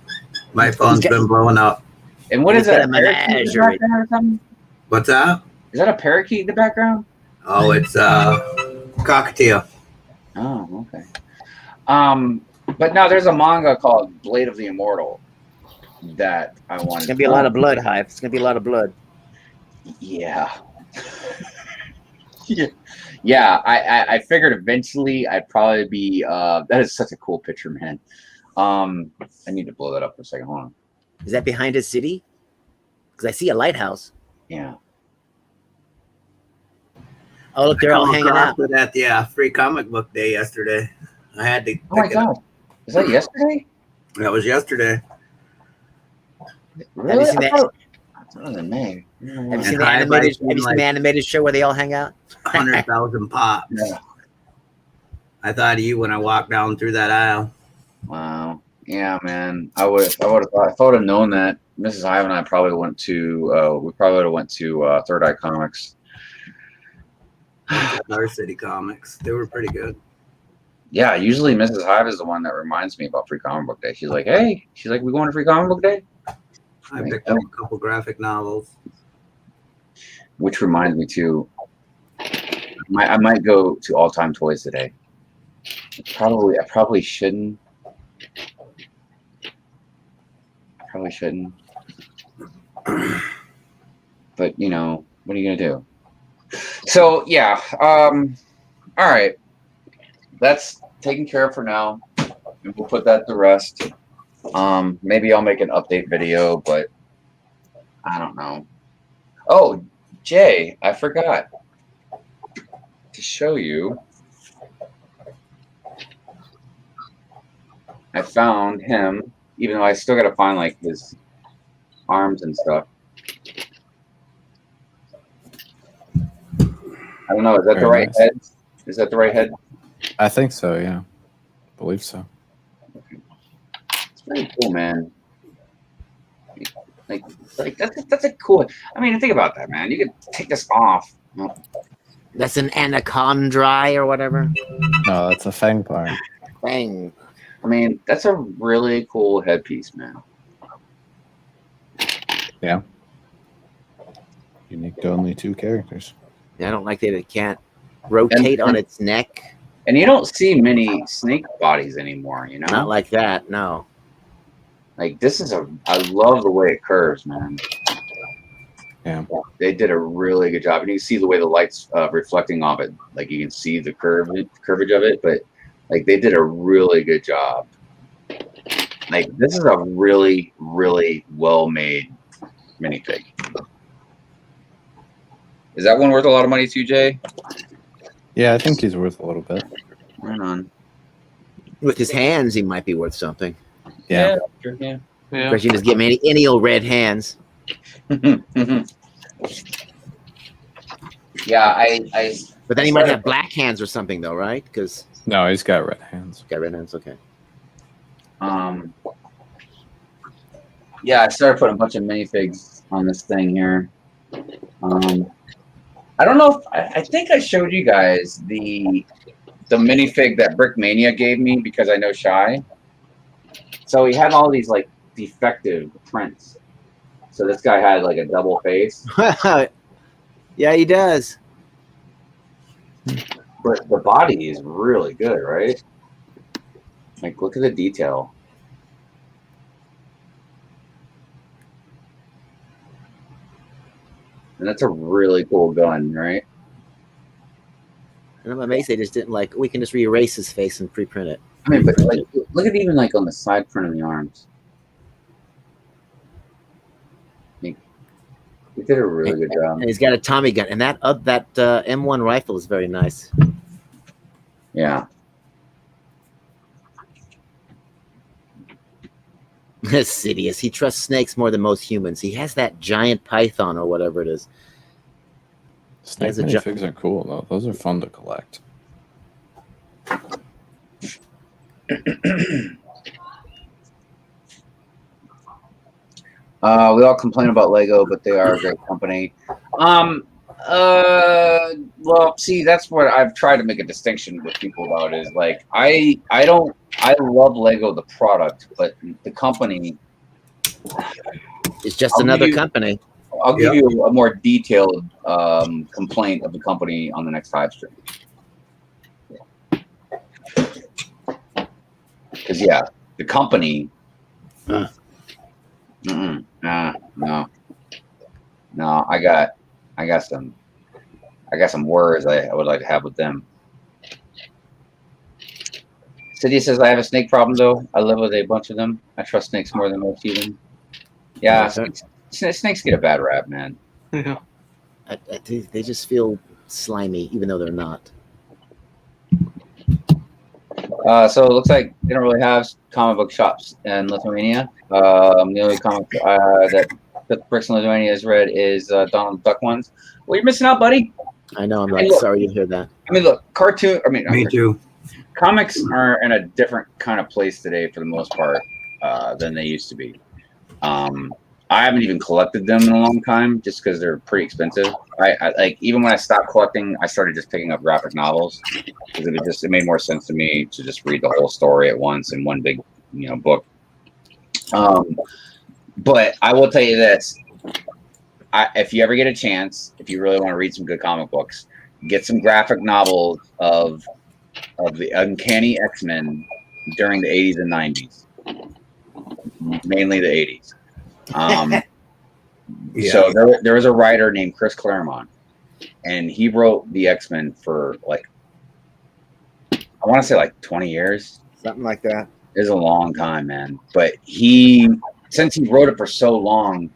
Speaker 6: my phone's been blowing up.
Speaker 1: And what
Speaker 4: He's
Speaker 1: is that?
Speaker 4: got a
Speaker 1: A parakeet in the
Speaker 4: menagerie.
Speaker 1: background or something?
Speaker 6: What's that?
Speaker 1: Is that a parakeet in the background?
Speaker 6: Oh, it's cockatiel.
Speaker 1: Oh, okay. But no, there's a manga called Blade of the Immortal that I wanted.
Speaker 4: It's gonna be a lot of blood, Hive. It's gonna be a lot of blood.
Speaker 1: Yeah. Yeah. I figured eventually I'd probably be. That is such a cool picture, man. I need to blow that up for a second. Hold on.
Speaker 4: Is that behind his city? Because I see a lighthouse.
Speaker 1: Yeah.
Speaker 4: Oh, look, they're all hanging out.
Speaker 6: At the free comic book day yesterday. I had to.
Speaker 1: Oh my god. Is that yesterday?
Speaker 6: That was yesterday.
Speaker 1: Really?
Speaker 4: seen that?
Speaker 1: I thought it was in May.
Speaker 4: Have you
Speaker 6: And
Speaker 4: seen the
Speaker 6: Hive,
Speaker 4: animated?
Speaker 6: I've seen,
Speaker 4: Have you seen the animated show where they all hang out?
Speaker 6: 100,000 pops.
Speaker 1: Yeah.
Speaker 6: I thought of you when I walked down through that aisle.
Speaker 1: Wow. Yeah, man. I would have thought if I would have known that, Mrs. Hive and I probably went to we probably would have went to Third Eye Comics.
Speaker 6: Our City Comics. They were pretty good.
Speaker 1: Yeah, usually Mrs. Hive is the one that reminds me about Free Comic Book Day. She's like, hey, we going to Free Comic Book Day?
Speaker 6: I picked up a couple graphic novels.
Speaker 1: Which reminds me too, I might go to All Time Toys today. I probably shouldn't. But you know, what are you gonna do? So yeah, all right. That's taken care of for now. And we'll put that to rest. Maybe I'll make an update video, but I don't know. Oh, Jay, I forgot to show you. I found him, even though I still got to find like his arms and stuff. I don't know. Is that the right head? Is that the right head?
Speaker 3: I think so. Yeah, I believe so.
Speaker 1: It's pretty cool, man. Like that's a cool. I mean, think about that, man. You could take this off.
Speaker 4: That's an anaconda or whatever.
Speaker 3: No, that's a fang part.
Speaker 4: Bang.
Speaker 1: I mean, that's a really cool headpiece, man.
Speaker 3: Yeah. Unique to only 2 characters.
Speaker 4: I don't like that it can't rotate on its neck.
Speaker 1: And you don't see many snake bodies anymore, you know?
Speaker 4: Not like that, no.
Speaker 1: Like this is I love the way it curves, man.
Speaker 3: Yeah.
Speaker 1: They did a really good job. And you can see the way the light's reflecting off it. Like you can see the curvage of it, but like they did a really good job. Like this is a really, really well-made minifig. Is that one worth a lot of money to you, Jay?
Speaker 3: Yeah, I think he's worth a little bit.
Speaker 1: Right on.
Speaker 4: With his hands, he might be worth something.
Speaker 3: Yeah.
Speaker 1: Sure, yeah.
Speaker 2: Yeah.
Speaker 4: Of course, you just give him any old red hands.
Speaker 1: Yeah, I
Speaker 4: But then he might have black hands or something, though, right? Because
Speaker 3: No, he's got red hands.
Speaker 4: got red hands. Okay.
Speaker 1: Yeah, I started putting a bunch of minifigs on this thing here. I don't know if I think I showed you guys the minifig that Brickmania gave me because I know Shy. So he had all these like defective prints. So this guy had like a double face.
Speaker 4: Yeah, he does.
Speaker 1: But the body is really good, right? Like look at the detail. And that's a really cool gun, right?
Speaker 4: And I'm amazed they just didn't we can just re-erase his face and pre-print it.
Speaker 1: I mean, but like, look at even like on the side print of the arms. Like, he did a really good job.
Speaker 4: And he's got a Tommy gun, and that M1 rifle is very nice.
Speaker 1: Yeah.
Speaker 4: Sidious. He trusts snakes more than most humans. He has that giant python or whatever it is.
Speaker 3: Snake
Speaker 4: As a
Speaker 3: minifigs are cool, though. Those are fun to collect.
Speaker 1: We all complain about Lego, but they are a great company. Well, see, that's what I've tried to make a distinction with people about is like I love Lego the product, but the company.
Speaker 4: It's just
Speaker 1: I'll
Speaker 4: another
Speaker 1: give you-
Speaker 4: company.
Speaker 1: I'll give you a more detailed complaint of the company on the next Hive stream. Because yeah, the company. No. I got some words I would like to have with them. City says I have a snake problem though. I live with a bunch of them. I trust snakes more than most even. Yeah, snakes get a bad rap, man.
Speaker 2: Yeah.
Speaker 4: They just feel slimy, even though they're not.
Speaker 1: So it looks like they don't really have comic book shops in Lithuania. The only comic that the Bricks in Lithuania has read is Donald Duck ones. Well, you're missing out, buddy.
Speaker 4: I know. I'm like, sorry to hear that.
Speaker 1: I mean, look,
Speaker 6: Me too.
Speaker 1: comics are in a different kind of place today for the most part than they used to be. I haven't even collected them in a long time just because they're pretty expensive. I like even when I stopped collecting, I started just picking up graphic novels because it made more sense to me to just read the whole story at once in one big book. But I will tell you this: if you ever get a chance, if you really want to read some good comic books, get some graphic novels of the Uncanny X-Men during the 80s and 90s, mainly the 80s. So there was a writer named Chris Claremont, and he wrote the X-Men for like, I want to say like 20 years.
Speaker 4: Something like that.
Speaker 1: It's a long time, man. But since he wrote it for so long,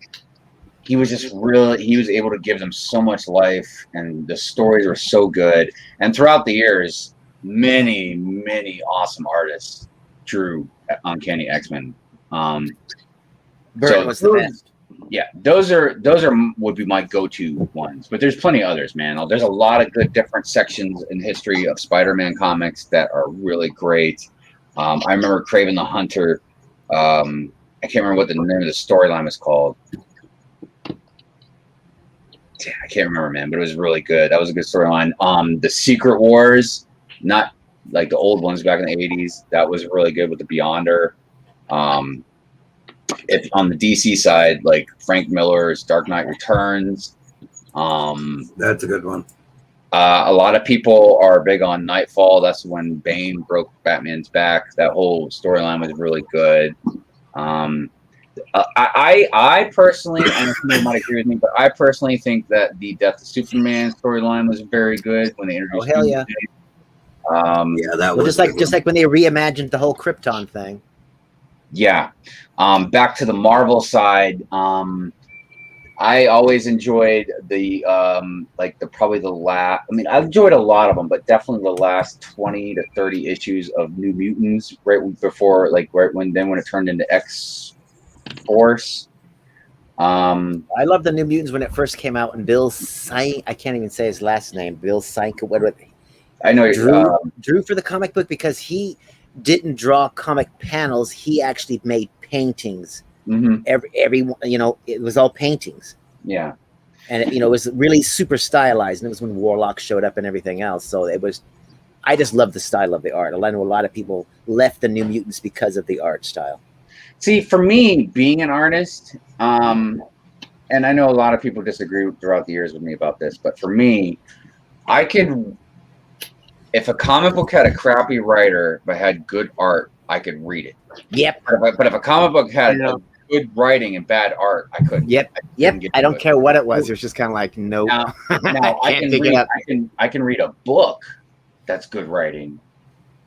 Speaker 1: he was able to give them so much life, and the stories were so good. And throughout the years, many, many awesome artists drew Uncanny X-Men.
Speaker 4: Burton was the best.
Speaker 1: Yeah, those would be my go-to ones. But there's plenty of others, man. There's a lot of good different sections in history of Spider-Man comics that are really great. I remember Kraven the Hunter. I can't remember what the name of the storyline was called. I can't remember, man, but it was really good. That was a good storyline. The Secret Wars, not like the old ones back in the 80s. That was really good with the Beyonder. If on the DC side, like Frank Miller's Dark Knight Returns.
Speaker 6: That's a good one.
Speaker 1: A lot of people are big on Nightfall. That's when Bane broke Batman's back. That whole storyline was really good. I personally, and some might agree with me, but I personally think that the Death of Superman storyline was very good when they introduced.
Speaker 4: Oh hell yeah!
Speaker 6: Yeah, that was
Speaker 4: just like when they reimagined the whole Krypton thing.
Speaker 1: Yeah. Back to the Marvel side. I always enjoyed probably the last. I mean, I enjoyed a lot of them, but definitely the last 20 to 30 issues of New Mutants, right before, when it turned into X-Force.
Speaker 4: I love the New Mutants when it first came out, and Bill Syke, I can't even say his last name. Bill Syke,
Speaker 1: I know
Speaker 4: drew for the comic book because he didn't draw comic panels. He actually made paintings.
Speaker 1: Mm-hmm.
Speaker 4: Every it was all paintings.
Speaker 1: Yeah.
Speaker 4: And it was really super stylized, and it was when Warlock showed up and everything else. So I just love the style of the art. I know a lot of people left the New Mutants because of the art style.
Speaker 1: See, for me, being an artist, and I know a lot of people disagree throughout the years with me about this, but for me, if a comic book had a crappy writer but had good art, I could read it.
Speaker 4: Yep.
Speaker 1: But if a comic book had good writing and bad art, I couldn't.
Speaker 4: Yep. I don't care what it was. It was just kind of like, nope.
Speaker 1: Now I can read a book that's good writing,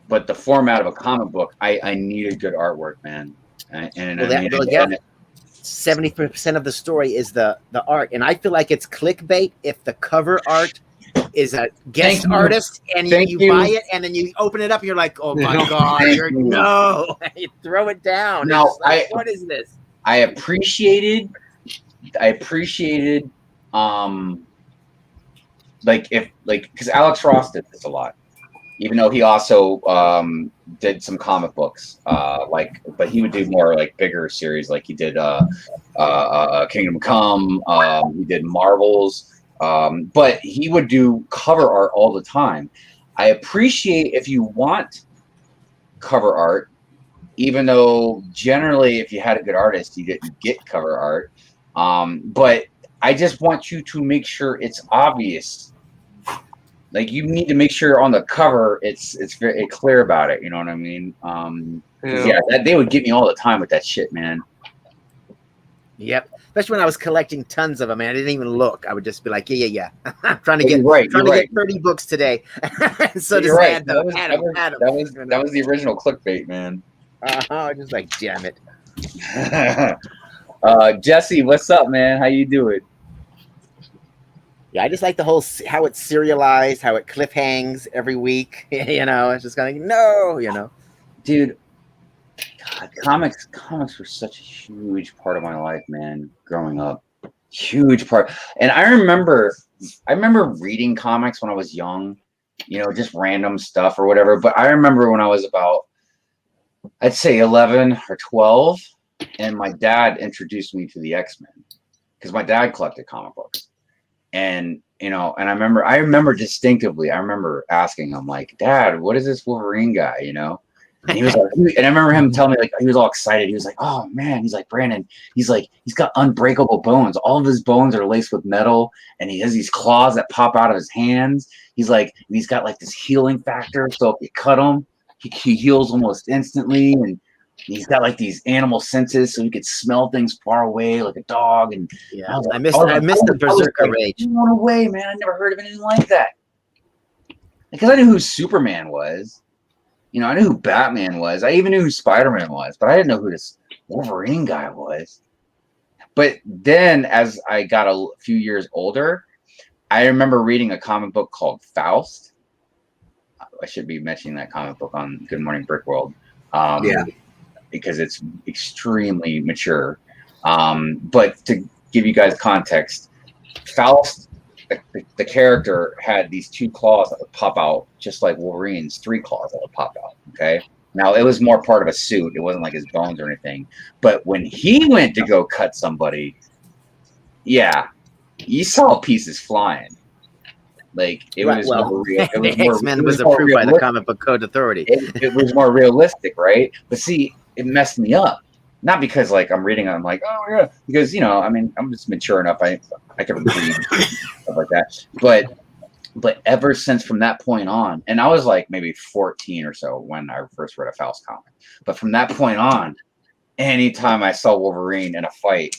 Speaker 1: but the format of a comic book, I needed good artwork, man.
Speaker 4: 70% of the story is the art, and I feel like it's clickbait if the cover art is a guest artist and you buy it and then you open it up and you're like, oh my god, you throw it down.
Speaker 1: Now,
Speaker 4: what is this?
Speaker 1: I appreciated because Alex Ross did this a lot, even though he also did some comic books, but he would do more like bigger series, like he did Kingdom Come, he did Marvels. But he would do cover art all the time. I appreciate if you want cover art, even though generally if you had a good artist, you didn't get cover art. But I just want you to make sure it's obvious. Like you need to make sure on the cover it's very clear about it. You know what I mean? 'Cause, yeah, they would get me all the time with that shit, man.
Speaker 4: Yep. Especially when I was collecting tons of them, man. I didn't even look. I would just be like, yeah. I'm trying to get get 30 books today. So
Speaker 1: you're right.
Speaker 4: That
Speaker 1: was the original clickbait, man.
Speaker 4: Just like, damn it.
Speaker 1: Jesse, what's up, man? How you doing?
Speaker 4: Yeah, I just like the whole how it's serialized, how it cliffhangs every week. It's just kind of no.
Speaker 1: Dude, God, comics were such a huge part of my life, man. Growing up, huge part. And I remember reading comics when I was young, just random stuff or whatever. But I remember when I was about, I'd say 11 or 12, and my dad introduced me to the X-Men because my dad collected comic books. And and I remember distinctly, I remember asking him, like, Dad, what is this Wolverine guy? And he was like, and I remember him telling me, like, he was all excited. He was like, oh man, he's like, Brandon, he's like, he's got unbreakable bones. All of his bones are laced with metal, and he has these claws that pop out of his hands. He's like, and he's got like this healing factor. So if you cut him, he heals almost instantly. And he's got like these animal senses, so he could smell things far away, like a dog. And
Speaker 4: yeah, I missed the Berserker Rage.
Speaker 1: No way, man! I never heard of anything like that. Because I knew who Superman was. I knew who Batman was. I even knew who Spider-Man was, but I didn't know who this Wolverine guy was. But then, as I got a few years older, I remember reading a comic book called Faust. I should be mentioning that comic book on Good Morning Brick World. Because it's extremely mature. But to give you guys context, Faust, the character, had these two claws that would pop out, just like Wolverine's 3 claws that would pop out. Okay. Now it was more part of a suit. It wasn't like his bones or anything. But when he went to go cut somebody, yeah, you saw pieces flying. Like it was more real. It was
Speaker 4: the X-Men was approved by the Comic Book Code Authority.
Speaker 1: It was more realistic, right? But see, it messed me up. Not because like I'm reading, I'm like, oh yeah, because I'm just mature enough. I can read stuff like that. But ever since from that point on, and I was like maybe 14 or so when I first read a Faust comic. But from that point on, anytime I saw Wolverine in a fight,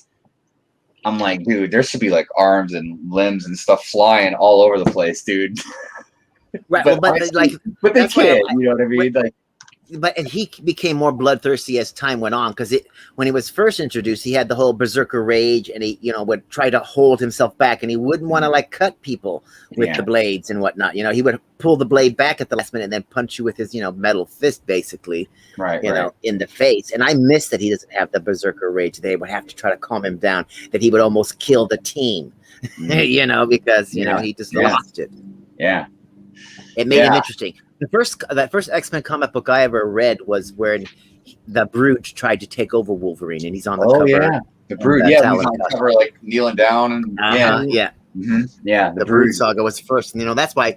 Speaker 1: I'm like, dude, there should be like arms and limbs and stuff flying all over the place, dude.
Speaker 4: Right,
Speaker 1: but they can't. You know what I mean?
Speaker 4: But he became more bloodthirsty as time went on, because when he was first introduced, he had the whole Berserker Rage, and he would try to hold himself back, and he wouldn't want to like cut people with the blades and whatnot. He would pull the blade back at the last minute and then punch you with his metal fist, basically, in the face. And I miss that he doesn't have the Berserker Rage. They would have to try to calm him down, that he would almost kill the team, because he just lost it.
Speaker 1: Yeah,
Speaker 4: it made him interesting. That first X-Men comic book I ever read was when the Brood tried to take over Wolverine, and he's on the cover.
Speaker 1: Yeah, the Brood. Yeah, he's on the cover, like kneeling down, and
Speaker 4: the Brood saga was first, and that's why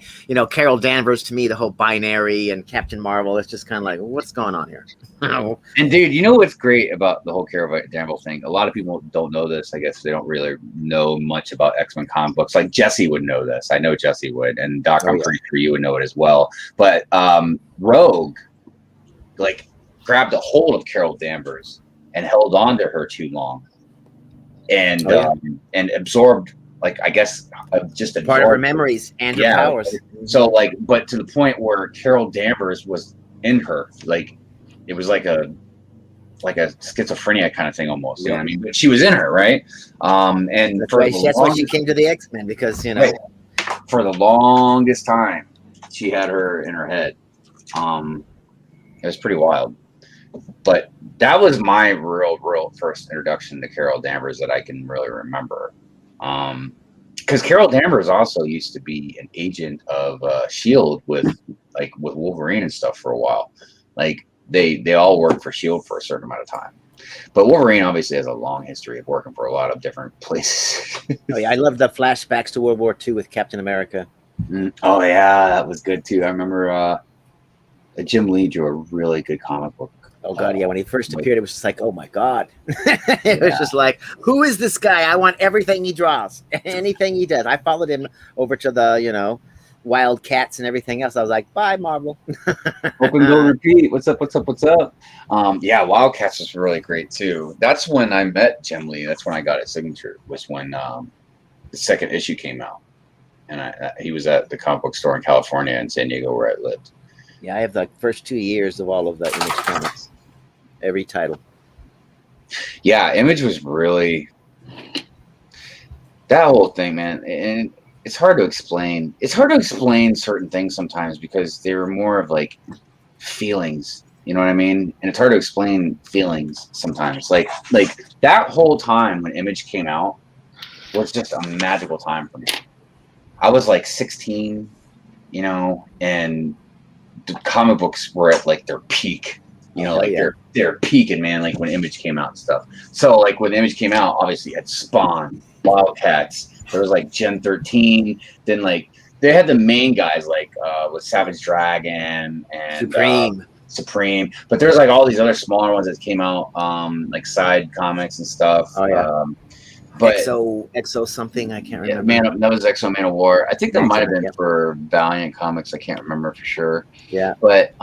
Speaker 4: Carol Danvers, to me, the whole Binary and Captain Marvel, it's just kind of like, what's going on here?
Speaker 1: And dude, what's great about the whole Carol Danvers thing? A lot of people don't know this. I guess they don't really know much about X-Men comic books. Like Jesse would know this. I know Jesse would, and Doc, I'm pretty sure you would know it as well. But Rogue, like, grabbed a hold of Carol Danvers and held on to her too long, and absorbed. Like, I guess just a
Speaker 4: part of her memories and her powers.
Speaker 1: So like, but to the point where Carol Danvers was in her, like it was like a schizophrenia kind of thing almost. You know what I mean? But she was in her, right? And
Speaker 4: that's why she came to the X-Men, because
Speaker 1: for the longest time she had her in her head. It was pretty wild. But that was my real first introduction to Carol Danvers that I can really remember. Because Carol Danvers also used to be an agent of Shield with Wolverine and stuff for a while. Like they all worked for Shield for a certain amount of time. But Wolverine obviously has a long history of working for a lot of different places.
Speaker 4: Oh yeah, I love the flashbacks to World War II with Captain America.
Speaker 1: Oh yeah, that was good too. I remember Jim Lee drew a really good comic book.
Speaker 4: Oh god, yeah. When he first appeared, it was just like, oh my god. It was just like, who is this guy? I want everything he draws, anything he does. I followed him over to the, Wildcats and everything else. I was like, bye, Marvel.
Speaker 1: Open Bill Repeat. What's up? What's up? What's up? Yeah, Wildcats was really great too. That's when I met Jim Lee. That's when I got his signature. Was when the second issue came out, and he was at the comic book store in California in San Diego where I lived.
Speaker 4: Yeah, I have the first 2 years of all of the Image comics, every title.
Speaker 1: Yeah, Image was really that whole thing, man, and it's hard to explain. It's hard to explain certain things sometimes because they were more of like feelings. You know what I mean? And it's hard to explain feelings sometimes. Like that whole time when Image came out was just a magical time for me. I was like 16, and the comic books were at like their peak. They're peaking, man. Like when Image came out and stuff. So like when Image came out, obviously at Spawn, Wildcats. There was like Gen 13. Then like they had the main guys like with Savage Dragon and Supreme. But there's like all these other smaller ones that came out, like side comics and stuff.
Speaker 4: Oh yeah.
Speaker 1: But
Speaker 4: Exo something, I can't remember.
Speaker 1: That was Exo Man of War. I think that might have been for Valiant Comics. I can't remember for sure.
Speaker 4: Yeah.
Speaker 1: But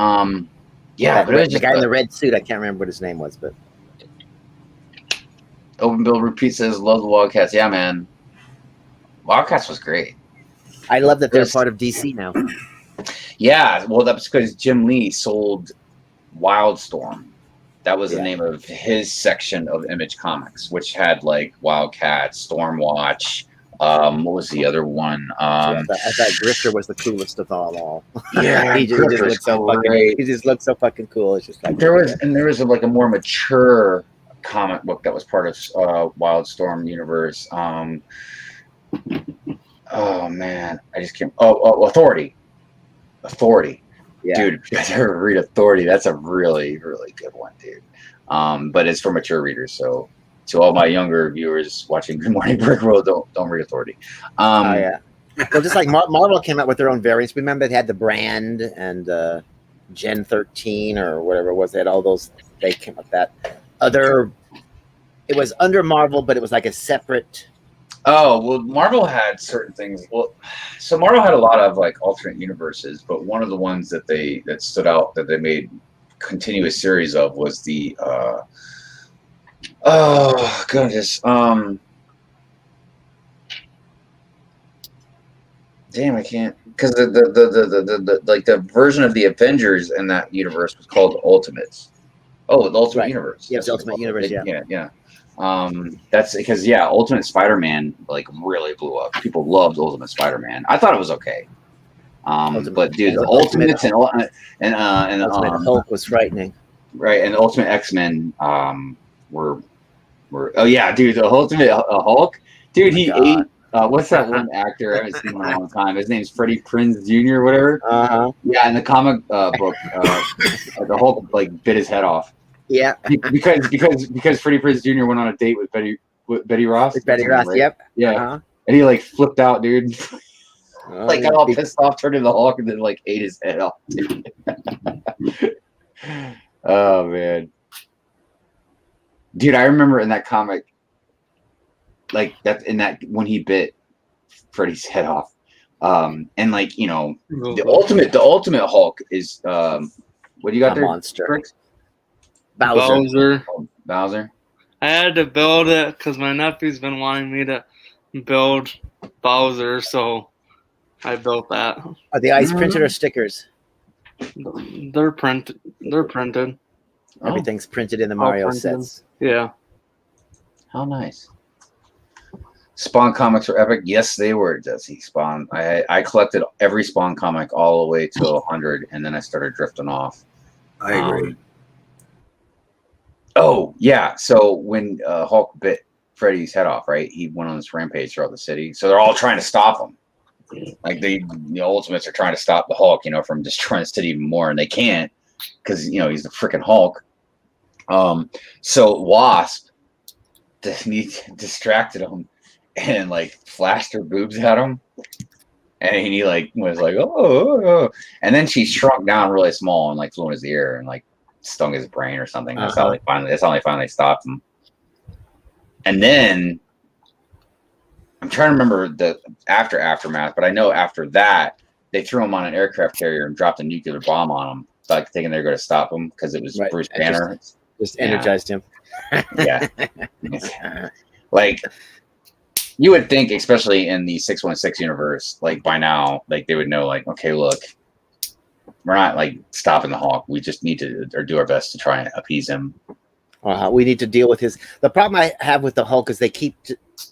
Speaker 1: yeah, but it was
Speaker 4: the
Speaker 1: just
Speaker 4: guy in the red suit. I can't remember what his name was, but
Speaker 1: Open Bill Repeat says love the Wildcats. Yeah, man. Wildcats was great.
Speaker 4: I love that they're part of DC now.
Speaker 1: Yeah, well, that's because Jim Lee sold Wildstorm. That was the name of his section of Image Comics, which had like Wildcats, Stormwatch. What was the other one?
Speaker 4: I thought Grifter was the coolest of all.
Speaker 1: Yeah,
Speaker 4: he just looked so fucking cool. It's just like
Speaker 1: there was like a more mature comic book that was part of Wildstorm universe. Oh man, I just can't. Authority. Yeah. Dude, if you guys ever read Authority, that's a really, really good one, dude. But it's for mature readers, so to all my younger viewers watching Good Morning Brick Road, don't read Authority.
Speaker 4: Well, just like Marvel came out with their own variants. Remember they had the Brand and Gen 13 or whatever it was. They had all those. They came up with that other. It was under Marvel, but it was like a separate.
Speaker 1: Oh, well, Marvel had certain things. Well, so Marvel had a lot of like alternate universes, but one of the ones that stood out that they made continuous series of was the oh goodness, damn, I can't, because the like the version of the Avengers in that universe was called Ultimates. Oh, the Ultimate Universe.
Speaker 4: Yes, Ultimate Universe.
Speaker 1: Yeah. That's because Ultimate Spider-Man like really blew up. People loved Ultimate Spider-Man. I thought it was okay. But dude, the Ultimates and
Speaker 4: Ultimate Hulk was frightening.
Speaker 1: Right, and the Ultimate X-Men were oh yeah, dude, the Ultimate Hulk, dude, he ate what's that one actor? I haven't seen him in a long time. His name's Freddie Prinze Jr. or whatever. Yeah, in the comic book, the Hulk like bit his head off.
Speaker 4: Yeah,
Speaker 1: because Freddie Prinze Jr. went on a date with Betty Ross.
Speaker 4: With Betty Ross, right? Yep.
Speaker 1: Yeah, and he like flipped out, dude. Like got all pissed off, turned into the Hulk, and then like ate his head off. Oh man, dude, I remember in that comic, like that when he bit Freddy's head off, and like the ultimate Hulk is what do you got there?
Speaker 4: Monster.
Speaker 1: Bricks?
Speaker 2: Bowser. I had to build it because my nephew's been wanting me to build Bowser, so I built that.
Speaker 4: Are the eyes printed or stickers?
Speaker 2: They're printed.
Speaker 4: Everything's printed in the Mario sets.
Speaker 2: Yeah.
Speaker 1: How nice. Spawn comics were epic. Yes, they were, Jesse. Spawn. I collected every Spawn comic all the way to 100, and then I started drifting off.
Speaker 6: I agree.
Speaker 1: Oh yeah. So when Hulk bit Freddy's head off, right? He went on this rampage throughout the city. So they're all trying to stop him. Like the Ultimates are trying to stop the Hulk, from destroying the city even more, and they can't because he's the freaking Hulk. So Wasp distracted him and like flashed her boobs at him, and he like was like, oh, and then she shrunk down really small and like flew in his ear and like stung his brain or something. That's how they finally stopped him. And then I'm trying to remember the aftermath, but I know after that they threw him on an aircraft carrier and dropped a nuclear bomb on him, like thinking they were going to stop him because it was Bruce Banner.
Speaker 4: Just energized him.
Speaker 1: Yeah. Like, you would think, especially in the 616 universe, like by now, like they would know, like, okay, look, we're not like stopping the Hulk. We just need to or do our best to try and appease him.
Speaker 4: We need to deal with the problem I have with the Hulk is they keep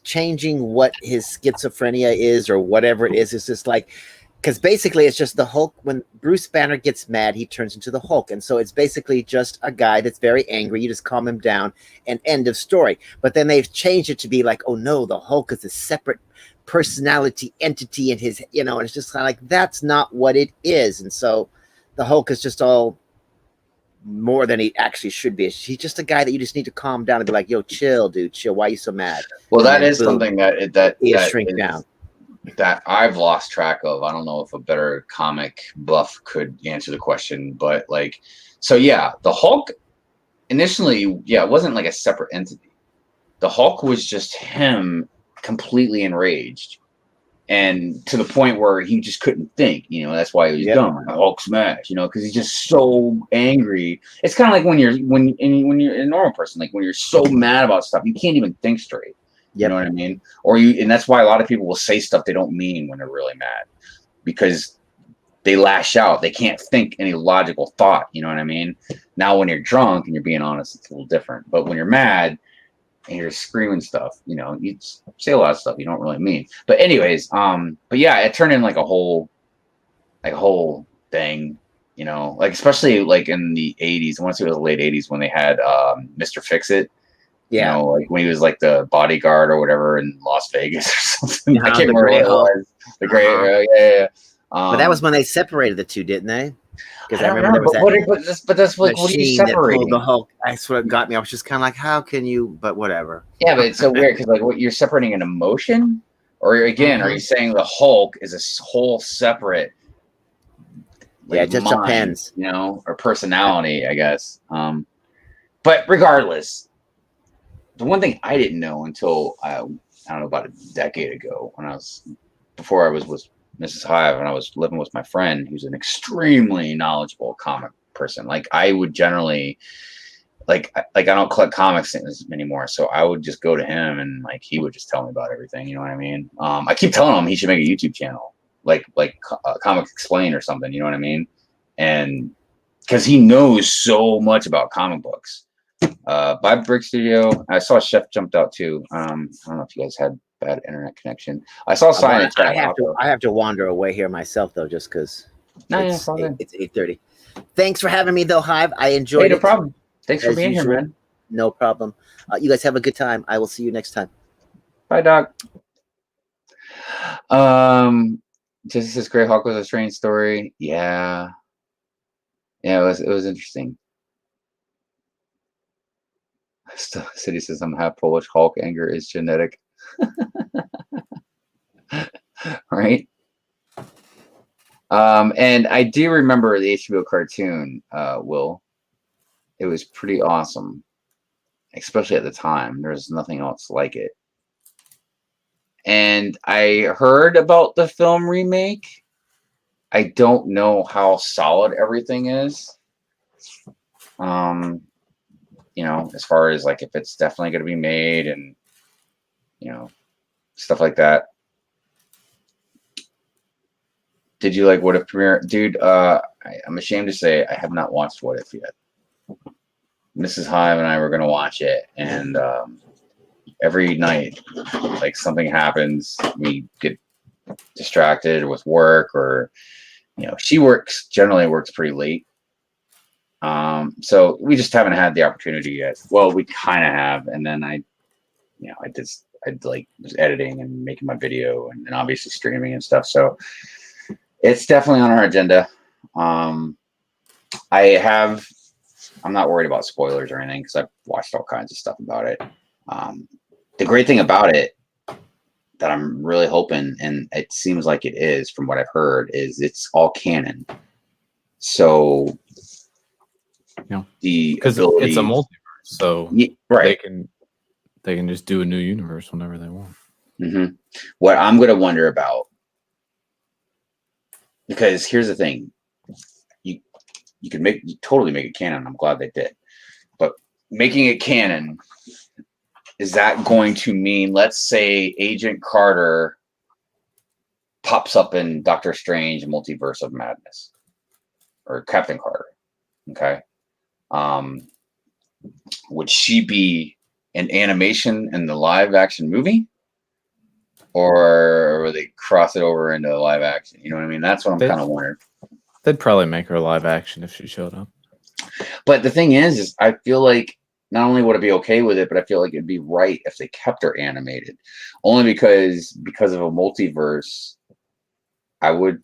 Speaker 4: changing what his schizophrenia is or whatever it is. It's just like, because basically it's just the Hulk. When Bruce Banner gets mad, he turns into the Hulk. And so it's basically just a guy that's very angry. You just calm him down and end of story. But then they've changed it to be like, oh no, the Hulk is a separate personality entity in his, and it's just kind of like, that's not what it is. And so the Hulk is just all more than he actually should be. He's just a guy that you just need to calm down and be like, yo, chill, dude, chill. Why are you so mad?
Speaker 1: Well, that is something that
Speaker 4: shrink down.
Speaker 1: That I've lost track of. I don't know if a better comic buff could answer the question, but like, so yeah, the Hulk initially, it wasn't like a separate entity. The Hulk was just him completely enraged, and to the point where he just couldn't think. That's why he was done. Hulk smash. Because he's just so angry. It's kind of like when you're a normal person, like when you're so mad about stuff, you can't even think straight. You know what I mean? And that's why a lot of people will say stuff they don't mean when they're really mad, because they lash out. They can't think any logical thought. You know what I mean? Now, when you're drunk and you're being honest, it's a little different. But when you're mad and you're screaming stuff, you say a lot of stuff you don't really mean. But anyways, but yeah, it turned in like a whole thing. Like especially like in the 80s. I want to say it was the late 80s when they had Mr. Fix-It.
Speaker 4: Yeah,
Speaker 1: like when he was like the bodyguard or whatever in Las Vegas or something. I can't remember what it was. The gray, yeah.
Speaker 4: But that was when they separated the two, didn't they? Because I remember
Speaker 1: there was
Speaker 4: but
Speaker 1: that's like, what are you separating?
Speaker 4: The Hulk. That's what got me. I was just kind of like, how can you? But whatever.
Speaker 1: Yeah, but it's so weird because like, what you're separating an emotion, or again, are you saying the Hulk is a whole separate? Like,
Speaker 4: it just depends.
Speaker 1: Or personality, I guess. But regardless. The one thing I didn't know until I don't know, about a decade ago, before I was with Mrs. Hive and I was living with my friend who's an extremely knowledgeable comic person. Like I would generally like I don't collect comics anymore, so I would just go to him and like he would just tell me about everything. You know what I mean? I keep telling him he should make a YouTube channel, like Comic Explain or something. You know what I mean? And because he knows so much about comic books. By Brick Studio, I saw Chef jumped out too. I don't know if you guys had bad internet connection. I saw sign in chat.
Speaker 4: I have to wander away here myself though, just because it's 8:30. Thanks for having me though, Hive. I enjoyed it.
Speaker 1: No problem. Thanks for being here, man.
Speaker 4: No problem. You guys have a good time. I will see you next time.
Speaker 1: Bye, Doc. Just this Grey Hawk was a strange story. Yeah, it was interesting. City says I'm half Polish. Hulk anger is genetic. Right? And I do remember the HBO cartoon, Will. It was pretty awesome. Especially at the time. There's nothing else like it. And I heard about the film remake. I don't know how solid everything is. As far as like if it's definitely going to be made and, stuff like that. Did you like What If premiere? Dude, I'm ashamed to say I have not watched What If yet. Mrs. Hive and I were going to watch it. And every night, like something happens, we get distracted with work or, she generally works pretty late. So we just haven't had the opportunity yet. Well, we kind of have, and then I was editing and making my video and obviously streaming and stuff. So it's definitely on our agenda. I have I'm not worried about spoilers or anything because I've watched all kinds of stuff about it. The great thing about it that I'm really hoping, and it seems like it is from what I've heard, is it's all canon. So the
Speaker 3: because
Speaker 1: ability,
Speaker 3: it's a multiverse, so
Speaker 1: right?
Speaker 3: they can just do a new universe whenever they want.
Speaker 1: Mm-hmm. What I'm going to wonder about, because here's the thing, you can totally make it canon. I'm glad they did, but making it canon, is that going to mean, let's say Agent Carter pops up in Doctor Strange Multiverse of Madness or Captain Carter? Okay. Would she be an animation in the live action movie, or will they cross it over into live action? You know what I mean? That's what I'm kind of wondering.
Speaker 3: They'd probably make her live action if she showed up.
Speaker 1: But the thing is I feel like not only would I be okay with it, but I feel like it'd be right if they kept her animated, only because of a multiverse. I would,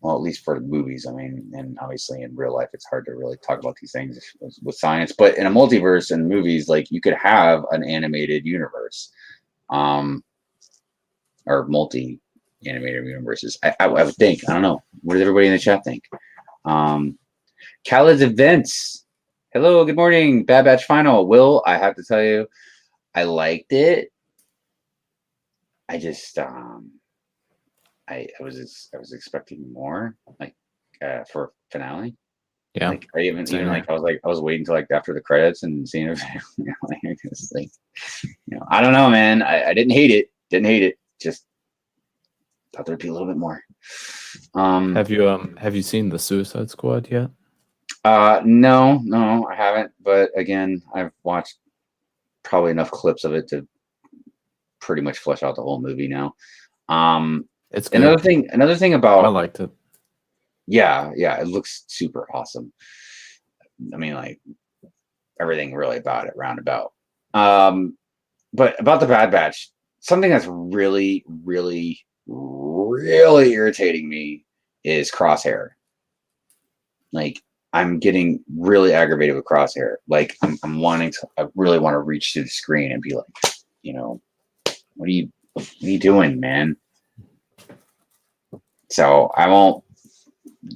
Speaker 1: well, at least for the movies. I mean, and obviously in real life, it's hard to really talk about these things with science. But in a multiverse and movies, like you could have an animated universe, or multi animated universes. I would think. I don't know. What does everybody in the chat think? Khaled's Events. Hello, good morning. Bad Batch Final. Will, I have to tell you, I liked it. I just I was expecting more, like for finale.
Speaker 3: Yeah.
Speaker 1: Like I even like I was waiting till like after the credits and seeing if I don't know, man. I didn't hate it. Didn't hate it. Just thought there'd be a little bit more.
Speaker 3: Have you seen the Suicide Squad yet?
Speaker 1: No, I haven't. But again, I've watched probably enough clips of it to pretty much flesh out the whole movie now.
Speaker 3: It's good.
Speaker 1: Another thing about,
Speaker 3: I liked it.
Speaker 1: Yeah, it looks super awesome. I mean, like everything really about it, roundabout. But about the Bad Batch, something that's really, really, really irritating me is Crosshair. Like, I'm getting really aggravated with Crosshair. Like, I really want to reach through the screen and be like, what are you doing, man? So I won't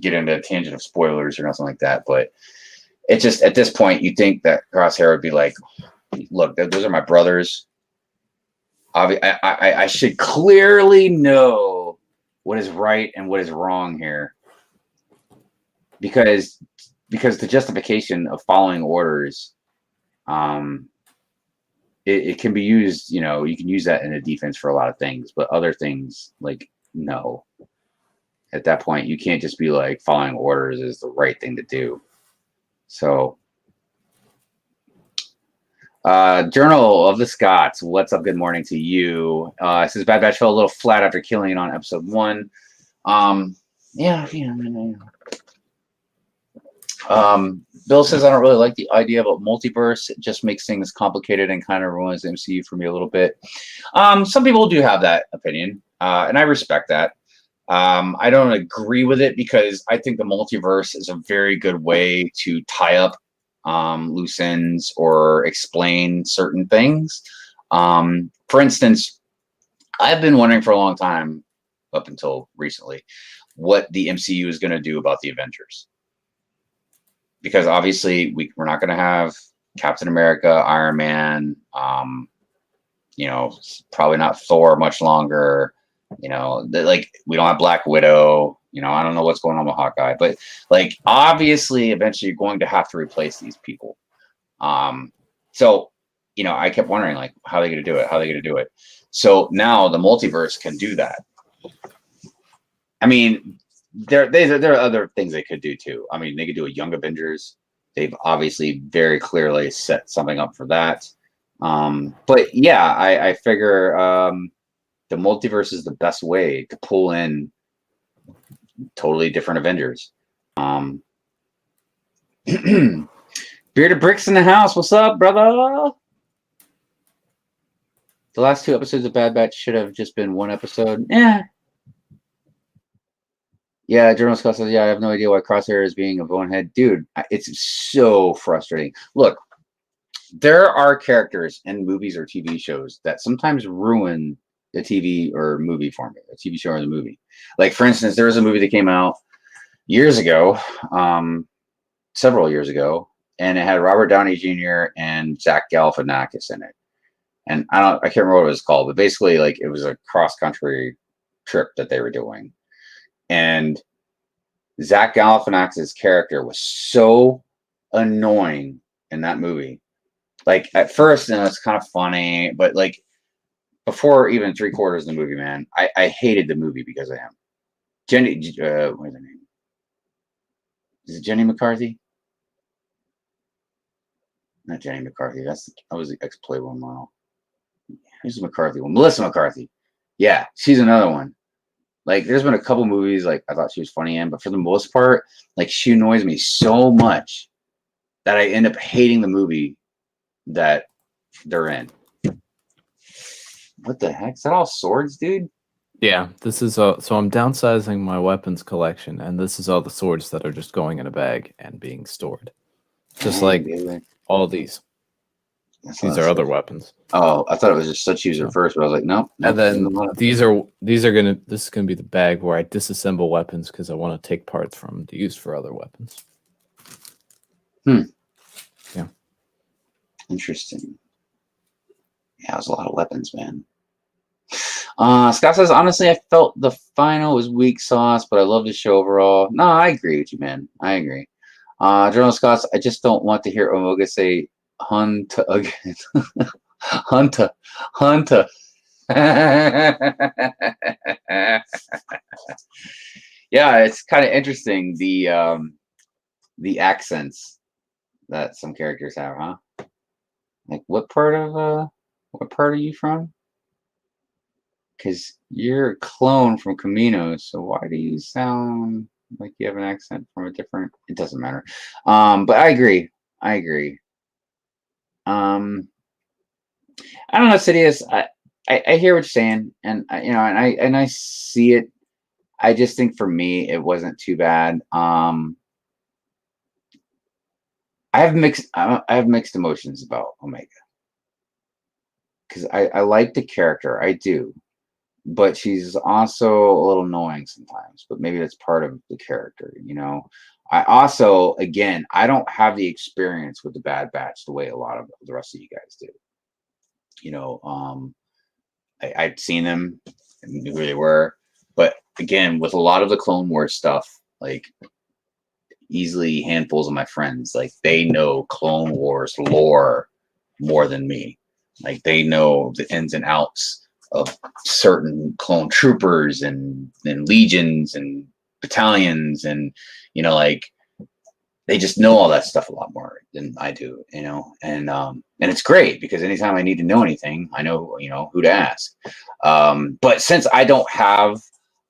Speaker 1: get into a tangent of spoilers or nothing like that, but it's just at this point you think that Crosshair would be like, look, those are my brothers. I should clearly know what is right and what is wrong here, because the justification of following orders, it can be used. You can use that in a defense for a lot of things, but other things, like, no. At that point, you can't just be like, following orders is the right thing to do. So, Journal of the Scots, what's up? Good morning to you. It says Bad Batch fell a little flat after killing it on episode 1. Bill says, I don't really like the idea of a multiverse. It just makes things complicated and kind of ruins the MCU for me a little bit. Some people do have that opinion, and I respect that. I don't agree with it because I think the multiverse is a very good way to tie up loose ends or explain certain things. For instance, I've been wondering for a long time, up until recently, what the MCU is going to do about the Avengers. Because obviously we're not going to have Captain America, Iron Man, probably not Thor much longer. We don't have Black Widow. I don't know what's going on with Hawkeye, but like obviously eventually you're going to have to replace these people. So I kept wondering, like, how are they going to do it? How are they going to do it? So now the multiverse can do that. I mean, there are other things they could do too. I mean, they could do a Young Avengers. They've obviously very clearly set something up for that. But yeah, I figure the multiverse is the best way to pull in totally different Avengers. Bearded Bricks in the house. What's up, brother? The last 2 episodes of Bad Batch should have just been 1 episode. Yeah. Yeah, Journal Scott says, yeah, I have no idea why Crosshair is being a bonehead. Dude, it's so frustrating. Look, there are characters in movies or TV shows that sometimes ruin the TV or movie for me, a TV show or the movie. Like, for instance, there was a movie that came out years ago, several years ago, and it had Robert Downey Jr. and Zach Galifianakis in it. And I can't remember what it was called, but basically, like, it was a cross-country trip that they were doing. And Zach Galifianakis' character was so annoying in that movie. Like, at first, it's kind of funny, but like before even 3/4 of the movie, man, I hated the movie because of him. Jenny, what's her name? Is it Jenny McCarthy? Not Jenny McCarthy. That was the ex-Playboy model. Who's the McCarthy one? Melissa McCarthy. Yeah, she's another one. Like, there's been a couple movies like I thought she was funny in, but for the most part, like, she annoys me so much that I end up hating the movie that they're in. What the heck? Is that all swords, dude?
Speaker 3: Yeah, this is so I'm downsizing my weapons collection, and this is all the swords that are just going in a bag and being stored. Just like all these. These are other weapons.
Speaker 1: Oh, I thought it was just such user first, but I was like, nope.
Speaker 3: And then these is gonna be the bag where I disassemble weapons because I want to take parts from them to use for other weapons. Yeah.
Speaker 1: Interesting. Yeah, it was a lot of weapons, man. Scott says, honestly, I felt the final was weak sauce, but I love the show overall. No, I agree with you, man. I agree. General Scott, I just don't want to hear Omega say Hunter again. Hunter. Yeah, it's kind of interesting, the accents that some characters have, huh? Like, what part are you from? Because you're a clone from Camino, so why do you sound like you have an accent from a different? It doesn't matter. But I agree. I don't know, Sidious. I hear what you're saying, and I see it. I just think for me, it wasn't too bad. I have mixed emotions about Omega because I like the character, I do, but she's also a little annoying sometimes. But maybe that's part of the character, I also, again, I don't have the experience with the Bad Batch the way a lot of the rest of you guys do. I'd seen them and knew who they were, but again, with a lot of the Clone Wars stuff, like, easily handfuls of my friends, like, they know Clone Wars lore more than me. Like, they know the ins and outs of certain clone troopers and legions and battalions, and like, they just know all that stuff a lot more than I do, and it's great because anytime I need to know anything, I know, who to ask. But since I don't have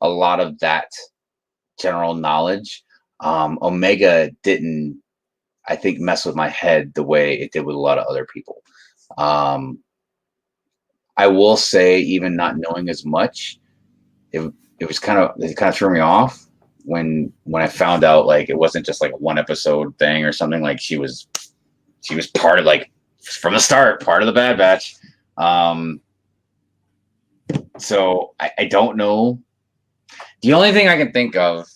Speaker 1: a lot of that general knowledge, Omega didn't, I think, mess with my head the way it did with a lot of other people. I will say, even not knowing as much, it kind of threw me off when I found out, like, it wasn't just like a one episode thing or something. Like, she was part of, like, from the start, part of the Bad Batch. So I don't know. The only thing I can think of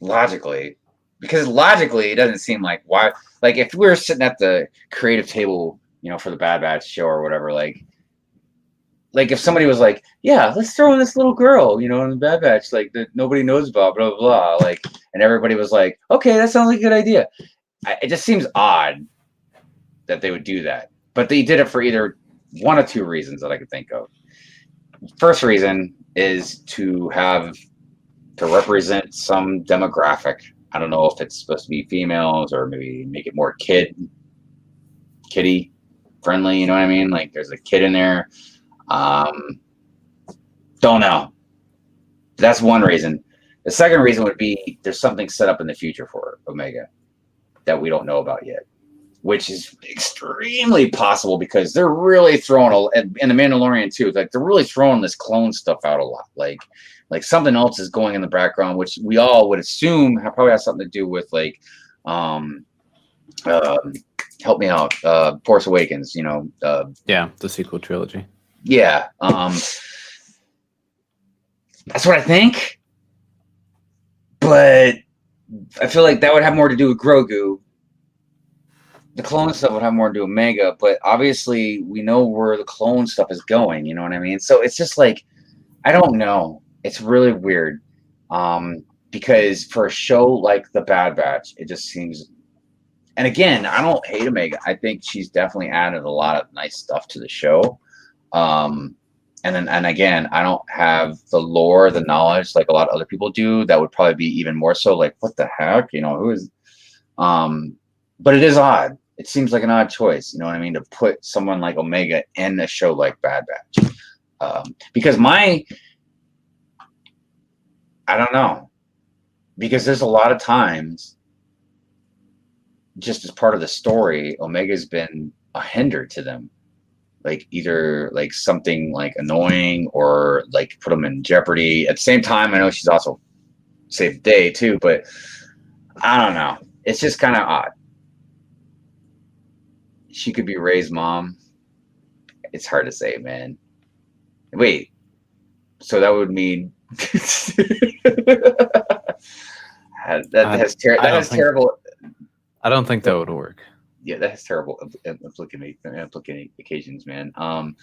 Speaker 1: logically, because logically it doesn't seem like, why, like, if we were sitting at the creative table, for the Bad Batch show or whatever, like if somebody was like, yeah, let's throw in this little girl, in the Bad Batch, like, that nobody knows about, blah, blah, blah, like, and everybody was like, okay, that sounds like a good idea. It just seems odd that they would do that, but they did it for either one of two reasons that I could think of. First reason is to represent some demographic. I don't know if it's supposed to be females or maybe make it more kiddie friendly, you know what I mean? Like, there's a kid in there. Don't know. That's one reason. The second reason would be there's something set up in the future for Omega that we don't know about yet. which is extremely possible because they're really throwing and the Mandalorian too. Like they're really throwing this clone stuff out a lot. Like something else is going in the background, which we all would assume probably has something to do with like, help me out, Force Awakens. You know,
Speaker 3: yeah, the sequel trilogy.
Speaker 1: Yeah, that's what I think. But I feel like that would have more to do with Grogu. The clone stuff would have more to do with Mega, but obviously we know where the clone stuff is going, you know what I mean? So it's just like, I don't know. It's really weird. Because for a show like The Bad Batch, it just seems, and again, I don't hate Omega. I think she's definitely added a lot of nice stuff to the show. And again, I don't have the lore, the knowledge like a lot of other people do. That would probably be even more so like, what the heck? You know, who is, but it is odd. It seems like an odd choice, you know what I mean, to put someone like Omega in a show like Bad Batch. Because I don't know. Because there's a lot of times, just as part of the story, Omega's been a hinder to them. Like either like something like annoying or like put them in jeopardy. At the same time, I know she's also saved the day too, but I don't know. It's just kind of odd. She could be Rey's mom. It's hard to say, man. Wait, so that would mean that has terrible.
Speaker 3: I don't think that would work.
Speaker 1: Yeah, that has terrible implications, man. Hold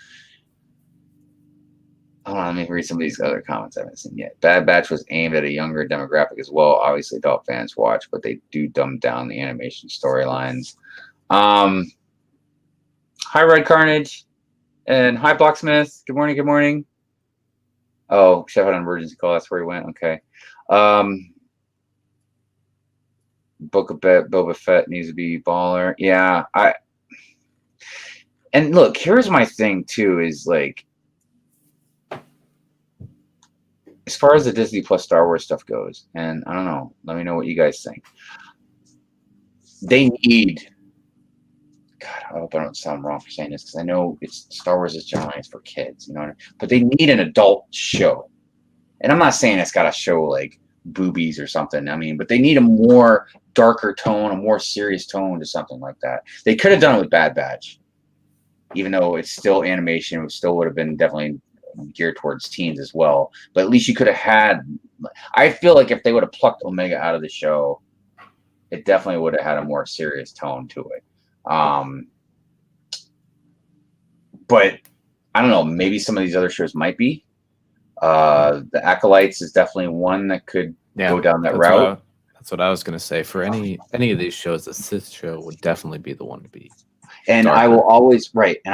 Speaker 1: on, let me read some of these other comments I haven't seen yet. Bad Batch was aimed at a younger demographic as well. Obviously, adult fans watch, but they do dumb down the animation storylines. Hi, Red Carnage, and hi, Blocksmith. Good morning. Good morning. Oh, Chef had an emergency call. That's where he went. Okay. Book of Boba Fett needs to be baller. Yeah, and look, here's my thing too, is like, as far as the Disney Plus Star Wars stuff goes, and I don't know, let me know what you guys think. They need, God, I hope I don't sound wrong for saying this, because I know it's Star Wars is generally for kids, you know what I mean? But they need an adult show. And I'm not saying it's got to show like boobies or something. I mean, but they need a more darker tone, a more serious tone to something like that. They could have done it with Bad Batch, even though it's still animation. It still would have been definitely geared towards teens as well. But at least you could have had. I feel like if they would have plucked Omega out of the show, it definitely would have had a more serious tone to it. But I don't know. Maybe some of these other shows might be. The Acolytes is definitely one that could go down that route.
Speaker 3: That's what I was going to say. For any of these shows, the Sith show would definitely be the one to be.
Speaker 1: And
Speaker 3: darker.
Speaker 1: I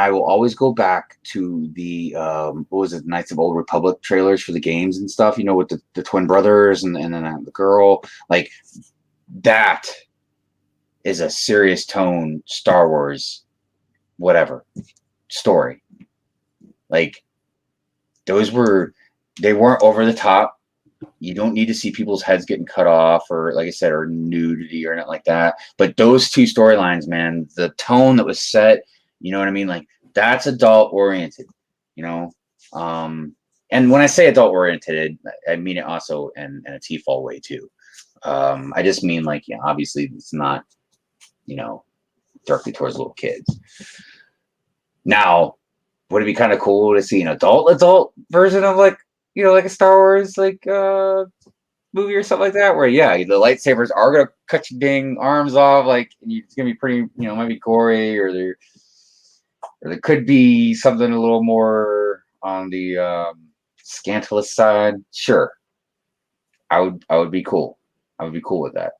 Speaker 1: will always go back to the what was it, Knights of Old Republic trailers for the games and stuff, you know, with the twin brothers and then the girl. Like, that is a serious tone Star Wars whatever story. Like, they weren't over the top. You don't need to see people's heads getting cut off or, like I said, or nudity or anything like that. But those two storylines, man, the tone that was set, you know what I mean? Like, that's adult oriented, you know? And when I say adult oriented, I mean it also in a T-fall way too. I just mean, like, yeah, obviously it's not, you know, directly towards little kids. Now, would it be kind of cool to see an adult version of, like, you know, like a Star Wars like movie or something like that, where the lightsabers are gonna cut your dang arms off, like, and it's gonna be pretty, you know, might be gory, or there could be something a little more on the scandalous side. Sure, I would be cool. I would be cool with that.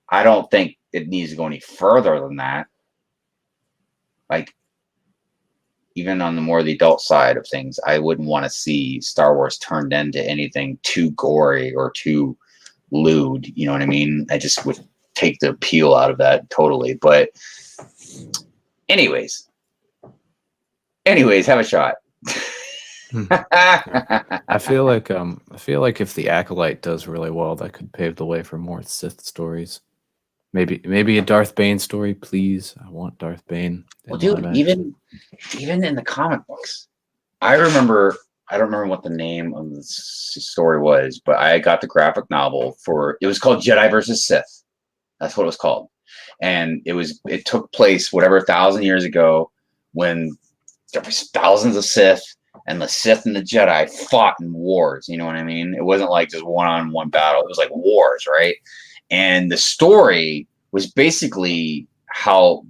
Speaker 1: I don't think it needs to go any further than that. Like, even on the more the adult side of things, I wouldn't want to see Star Wars turned into anything too gory or too lewd. You know what I mean? I just would take the appeal out of that totally. But anyways, have a shot.
Speaker 3: I feel like if the Acolyte does really well, that could pave the way for more Sith stories. Maybe a Darth Bane story, please. I want Darth Bane.
Speaker 1: Well,
Speaker 3: in
Speaker 1: dude,
Speaker 3: live action.
Speaker 1: even in the comic books, I don't remember what the name of the story was, but I got the graphic novel it was called Jedi versus Sith. That's what it was called. And it took place whatever 1,000 years ago when there was thousands of Sith, and the Sith and the Jedi fought in wars. You know what I mean? It wasn't like just one-on-one battle. It was like wars, right? And the story was basically right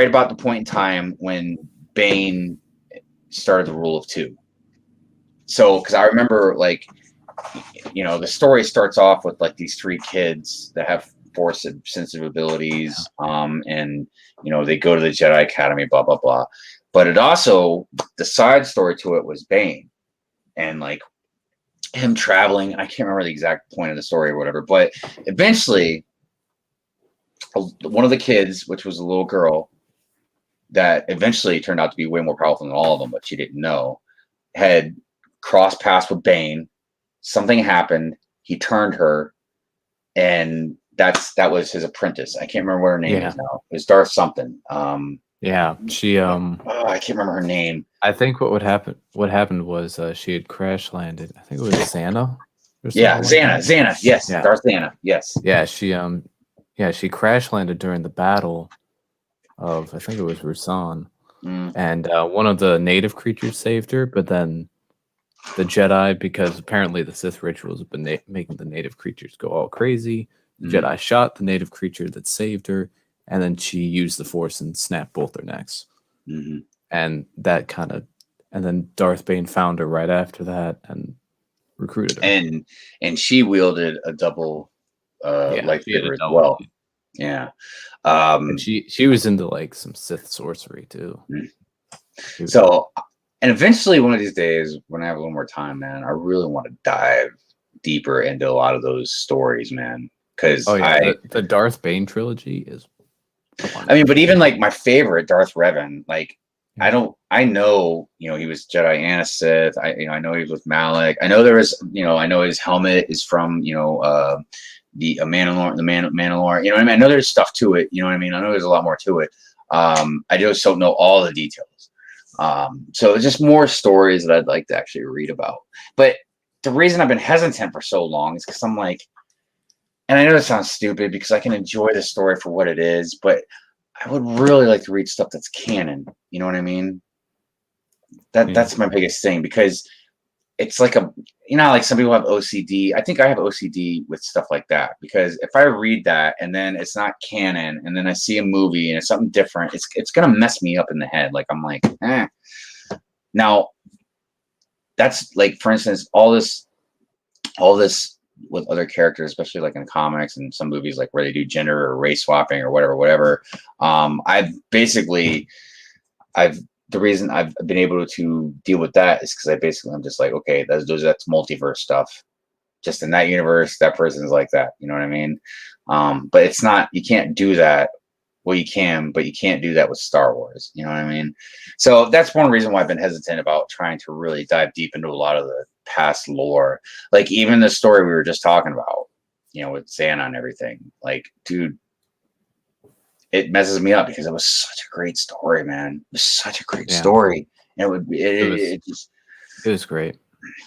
Speaker 1: about the point in time when Bane started the rule of two. So, because I remember, like, the story starts off with like these three kids that have force sensitive abilities, and they go to the Jedi Academy, blah blah blah. But it also, the side story to it was Bane, and like him traveling. I can't remember the exact point of the story or whatever, but eventually, one of the kids, which was a little girl, that eventually turned out to be way more powerful than all of them, but she didn't know, had crossed paths with Bane. Something happened. He turned her, and that was his apprentice. I can't remember what her name is now. It was Darth something.
Speaker 3: Yeah, she
Speaker 1: I can't remember her name.
Speaker 3: I think what happened was she had crash landed. I think it was Xana.
Speaker 1: Yeah, Xana. Yes,
Speaker 3: yeah.
Speaker 1: Darth Xana. Yes.
Speaker 3: Yeah, she crash landed during the battle of, I think it was Rusan, and one of the native creatures saved her, but then the Jedi, because apparently the Sith rituals have been making the native creatures go all crazy. The Jedi shot the native creature that saved her, and then she used the Force and snapped both their necks. And then Darth Bane found her right after that and recruited her.
Speaker 1: And she wielded a double lightsaber as well. Yeah.
Speaker 3: And she was into like some Sith sorcery too.
Speaker 1: So, and eventually one of these days, when I have a little more time, man, I really want to dive deeper into a lot of those stories, man. Because
Speaker 3: the Darth Bane trilogy is wonderful.
Speaker 1: I mean, but even like my favorite, Darth Revan, like I know, he was Jedi and a Sith. I know he was with Malak. I know there was, I know his helmet is from, the Mandalorian, Mandalorian. You know what I mean? I know there's stuff to it. You know what I mean? I know there's a lot more to it. I just don't know all the details. So it's just more stories that I'd like to actually read about. But the reason I've been hesitant for so long is because I'm like, and I know it sounds stupid because I can enjoy the story for what it is, but I would really like to read stuff that's canon. You know what I mean? That's my biggest thing, because it's like like some people have OCD. I think I have OCD with stuff like that, because if I read that and then it's not canon, and then I see a movie and it's something different, it's gonna mess me up in the head. Like I'm like, eh. Now, that's like, for instance, all this with other characters, especially like in comics and some movies, like where they do gender or race swapping or whatever. The reason I've been able to deal with that is because I'm just like, okay, that's multiverse stuff. Just in that universe, that person's like that. You know what I mean? But it's not, you can't do that. Well, you can, but you can't do that with Star Wars. You know what I mean? So that's one reason why I've been hesitant about trying to really dive deep into a lot of the past lore. Like even the story we were just talking about, with Xana and everything. Like, dude, it messes me up because it was such a great story, man. It was such a great story. And it
Speaker 3: was great.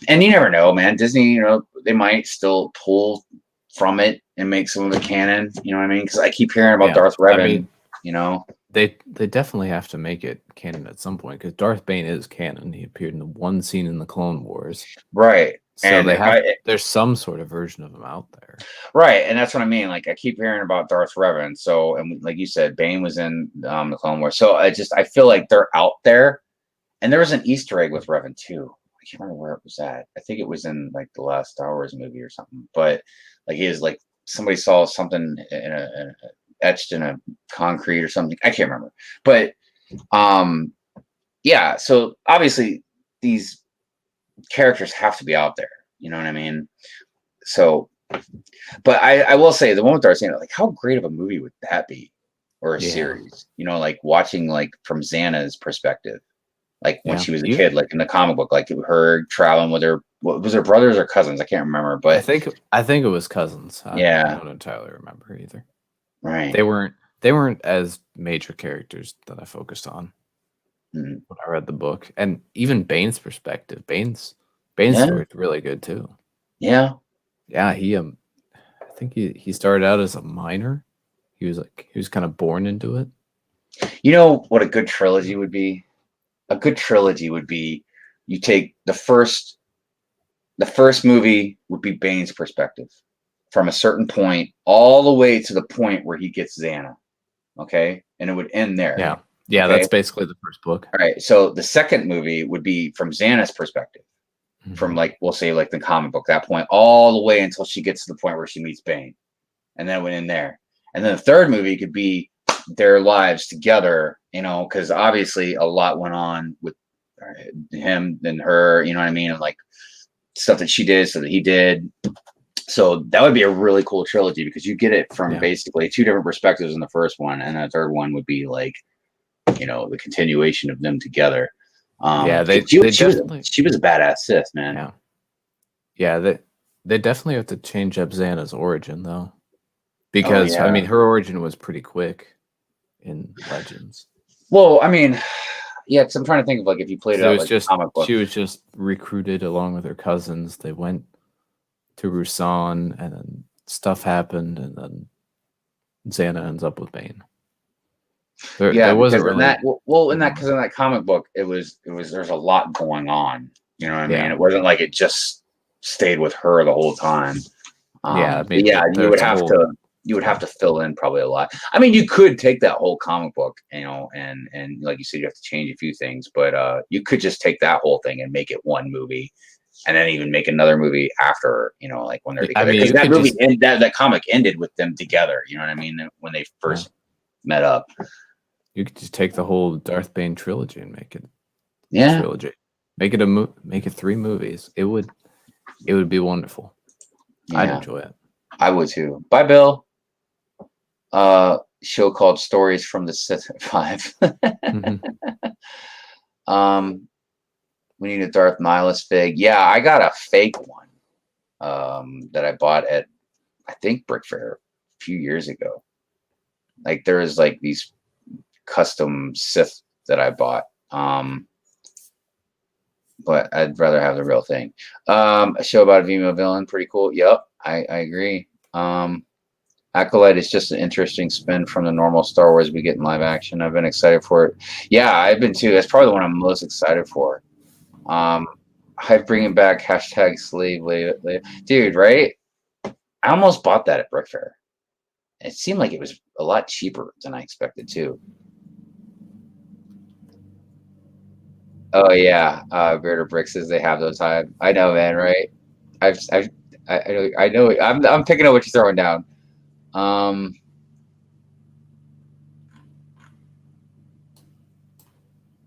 Speaker 1: And you never know, man. Disney, they might still pull from it and make some of it canon. You know what I mean? Because I keep hearing about Darth Revan.
Speaker 3: They definitely have to make it canon at some point, because Darth Bane is canon. He appeared in the one scene in the Clone Wars,
Speaker 1: right?
Speaker 3: So and there's some sort of version of him out there,
Speaker 1: right? And that's what I mean. Like I keep hearing about Darth Revan. So, and like you said, Bane was in the Clone Wars. So I feel like they're out there. And there was an Easter egg with Revan too. I can't remember where it was at. I think it was in like the last Star Wars movie or something. But like he is like, somebody saw something etched in a concrete or something. I can't remember. But yeah. So obviously these characters have to be out there. You know what I mean? So, but I will say the one with Darth Xana, like how great of a movie would that be, or a series? Like watching like from Xana's perspective. Like when she was a kid, like in the comic book, like her traveling with her what was their brothers or cousins? I can't remember, but
Speaker 3: I think it was cousins.
Speaker 1: Yeah.
Speaker 3: I don't entirely remember either.
Speaker 1: right.
Speaker 3: They weren't as major characters that I focused on
Speaker 1: Mhm.
Speaker 3: when I read the book, and even Bane's perspective. Bane's
Speaker 1: Yeah.
Speaker 3: story is really good too.
Speaker 1: Yeah.
Speaker 3: Yeah, I think he started out as a miner. He was kind of born into it.
Speaker 1: You know what a good trilogy would be? A good trilogy would be you take the first movie would be Bane's perspective from a certain point all the way to the point where he gets Xana. Okay? And it would end there.
Speaker 3: Yeah. Yeah,
Speaker 1: Okay?
Speaker 3: that's basically the first book.
Speaker 1: All right. So the second movie would be from Xana's perspective.
Speaker 3: Mhm.
Speaker 1: From like we'll say like the comic book that point all the way until she gets to the point where she meets Bane. And then it went in there. And then the third movie could be their lives together, because obviously a lot went on with him and her, you know what I mean? And like stuff that she did, so that he did. So that would be a really cool trilogy because you get it from basically two different perspectives in the first one. And the third one would be like, the continuation of them together. She was a badass Sith, man.
Speaker 3: Yeah, they definitely have to change up Xana's origin though. Because I mean her origin was pretty quick in Legends.
Speaker 1: Well, I mean, yeah, because I'm trying to think of like if you played it out like
Speaker 3: just
Speaker 1: comic book.
Speaker 3: She was just recruited along with her cousins. They went to Rusan, and then stuff happened, and then Xana ends up with Bane. There wasn't really
Speaker 1: because in that comic book, it was there's a lot going on. You know what I mean? It wasn't like it just stayed with her the whole time.
Speaker 3: I mean,
Speaker 1: you would have to fill in probably a lot. I mean, you could take that whole comic book, and like you said, you have to change a few things, but you could just take that whole thing and make it one movie, and then even make another movie after, like when they're together. Because that movie that comic ended with them together. You know what I mean? When they first met up.
Speaker 3: You could just take the whole Darth Bane trilogy and make it
Speaker 1: a
Speaker 3: trilogy. Make it make it 3 movies. It would be wonderful.
Speaker 1: Yeah.
Speaker 3: I'd enjoy it.
Speaker 1: I would too. Bye, Bill. Show called Stories from the Sith 5. We need a Darth Nihilus fig. Yeah, I got a fake one that I bought at, I think, Brick Fair a few years ago. Like there was like these custom Sith that I bought. But I'd rather have the real thing. A show about a female villain, pretty cool. Yep, I agree. Acolyte is just an interesting spin from the normal Star Wars we get in live action. I've been excited for it. Yeah, I've been too. That's probably the one I'm most excited for. Hive bringing back hashtag slave labor. Dude, right? I almost bought that at Brick Fair. It seemed like it was a lot cheaper than I expected too. Oh yeah, Bearder Brick says they have those Hive. I know, man. Right? I know. I'm picking up what you're throwing down.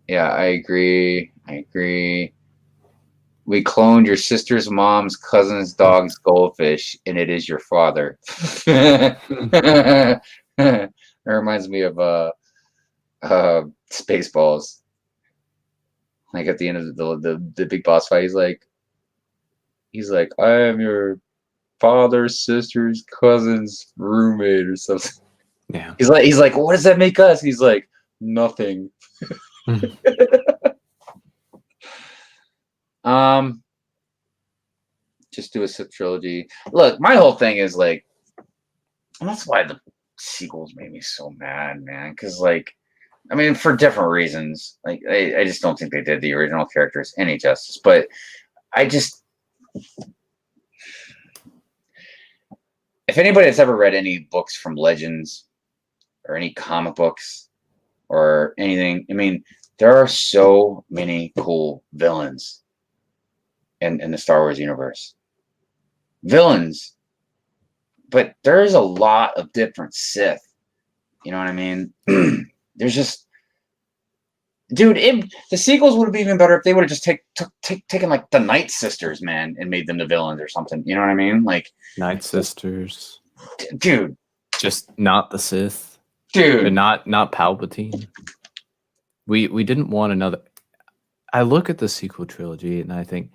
Speaker 1: Yeah, I agree. We cloned your sister's mom's cousin's dog's goldfish, and it is your father. That reminds me of Spaceballs. Like at the end of the big boss fight, he's like, I am your father's sister's cousin's roommate or something.
Speaker 3: Yeah.
Speaker 1: He's like, what does that make us? He's like, nothing. Just do a Sith trilogy. Look, my whole thing is like, and that's why the sequels made me so mad, man. Because I mean, for different reasons. Like, I just don't think they did the original characters any justice. But if anybody has ever read any books from Legends or any comic books or anything, I mean, there are so many cool villains in the Star Wars universe. Villains. But there's a lot of different Sith. You know what I mean? There's just, dude, the sequels would have been even better if they would have just taken like the Night Sisters, man, and made them the villains or something. You know what I mean? Like
Speaker 3: Night Sisters,
Speaker 1: dude.
Speaker 3: Just not the Sith,
Speaker 1: dude.
Speaker 3: And not Palpatine. We didn't want another. I look at the sequel trilogy and I think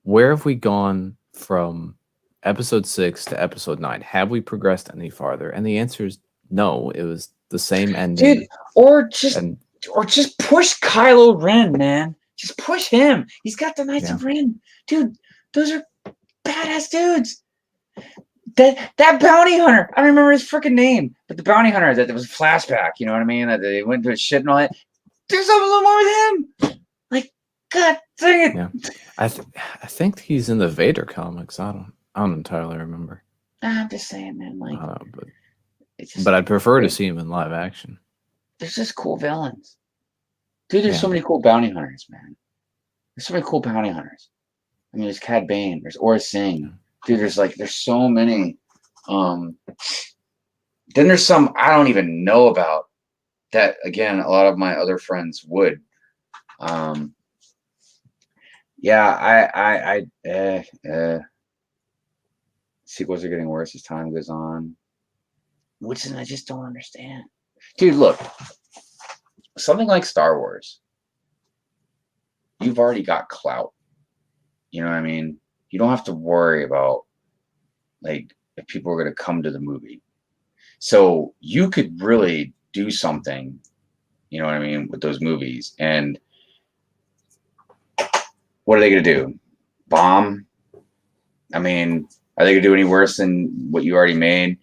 Speaker 3: where have we gone from episode 6 to episode 9? Have we progressed any farther? And the answer is no. It was the same ending.
Speaker 1: Dude, or just
Speaker 3: And
Speaker 1: push Kylo Ren, man. Just push him. He's got the Knights
Speaker 3: Yeah.
Speaker 1: of Ren. Dude, those are badass dudes. That bounty hunter, I don't remember his freaking name, but the bounty hunter that there was a flashback, you know what I mean? That they went to his ship and all that. Do something a little more with him. Like, God dang it.
Speaker 3: Yeah. I think he's in the Vader comics. I don't entirely remember.
Speaker 1: I'm just saying, man. Like, it's just,
Speaker 3: But I'd prefer to see him in live action.
Speaker 1: there's just cool villains. Dude, there's
Speaker 3: Yeah.
Speaker 1: so many cool bounty hunters, man. There's so many cool bounty hunters. I mean, there's Cad Bane, there's Aura Singh. Dude, there's so many. Then there's some I don't even know about that, again, a lot of my other friends would. Yeah, sequels are getting worse as time goes on. Which I just don't understand. Dude, look. Something like Star Wars. You've already got clout. You know what I mean? You don't have to worry about like if people are going to come to the movie. So you could really do something, you know what I mean, with those movies. And what are they going to do? Bomb? I mean, are they going to do any worse than what you already made?